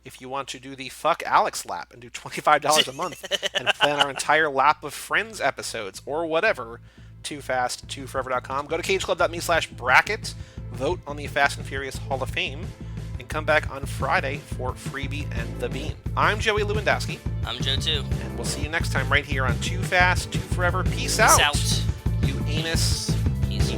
Speaker 1: If you want to do the Fuck Alex lap and do $25 a month and plan our entire lap of Friends episodes or whatever, TooFast2Forever.com. Go to cageclub.me/bracket. Vote on the Fast and Furious Hall of Fame. And come back on Friday for Freebie and the Bean. I'm Joey Lewandowski,
Speaker 2: I'm Joe too.
Speaker 1: and we'll see you next time right here on Too Fast, Too Forever. Peace
Speaker 2: Peace
Speaker 1: out.
Speaker 2: out.
Speaker 1: You anus.
Speaker 2: Peace.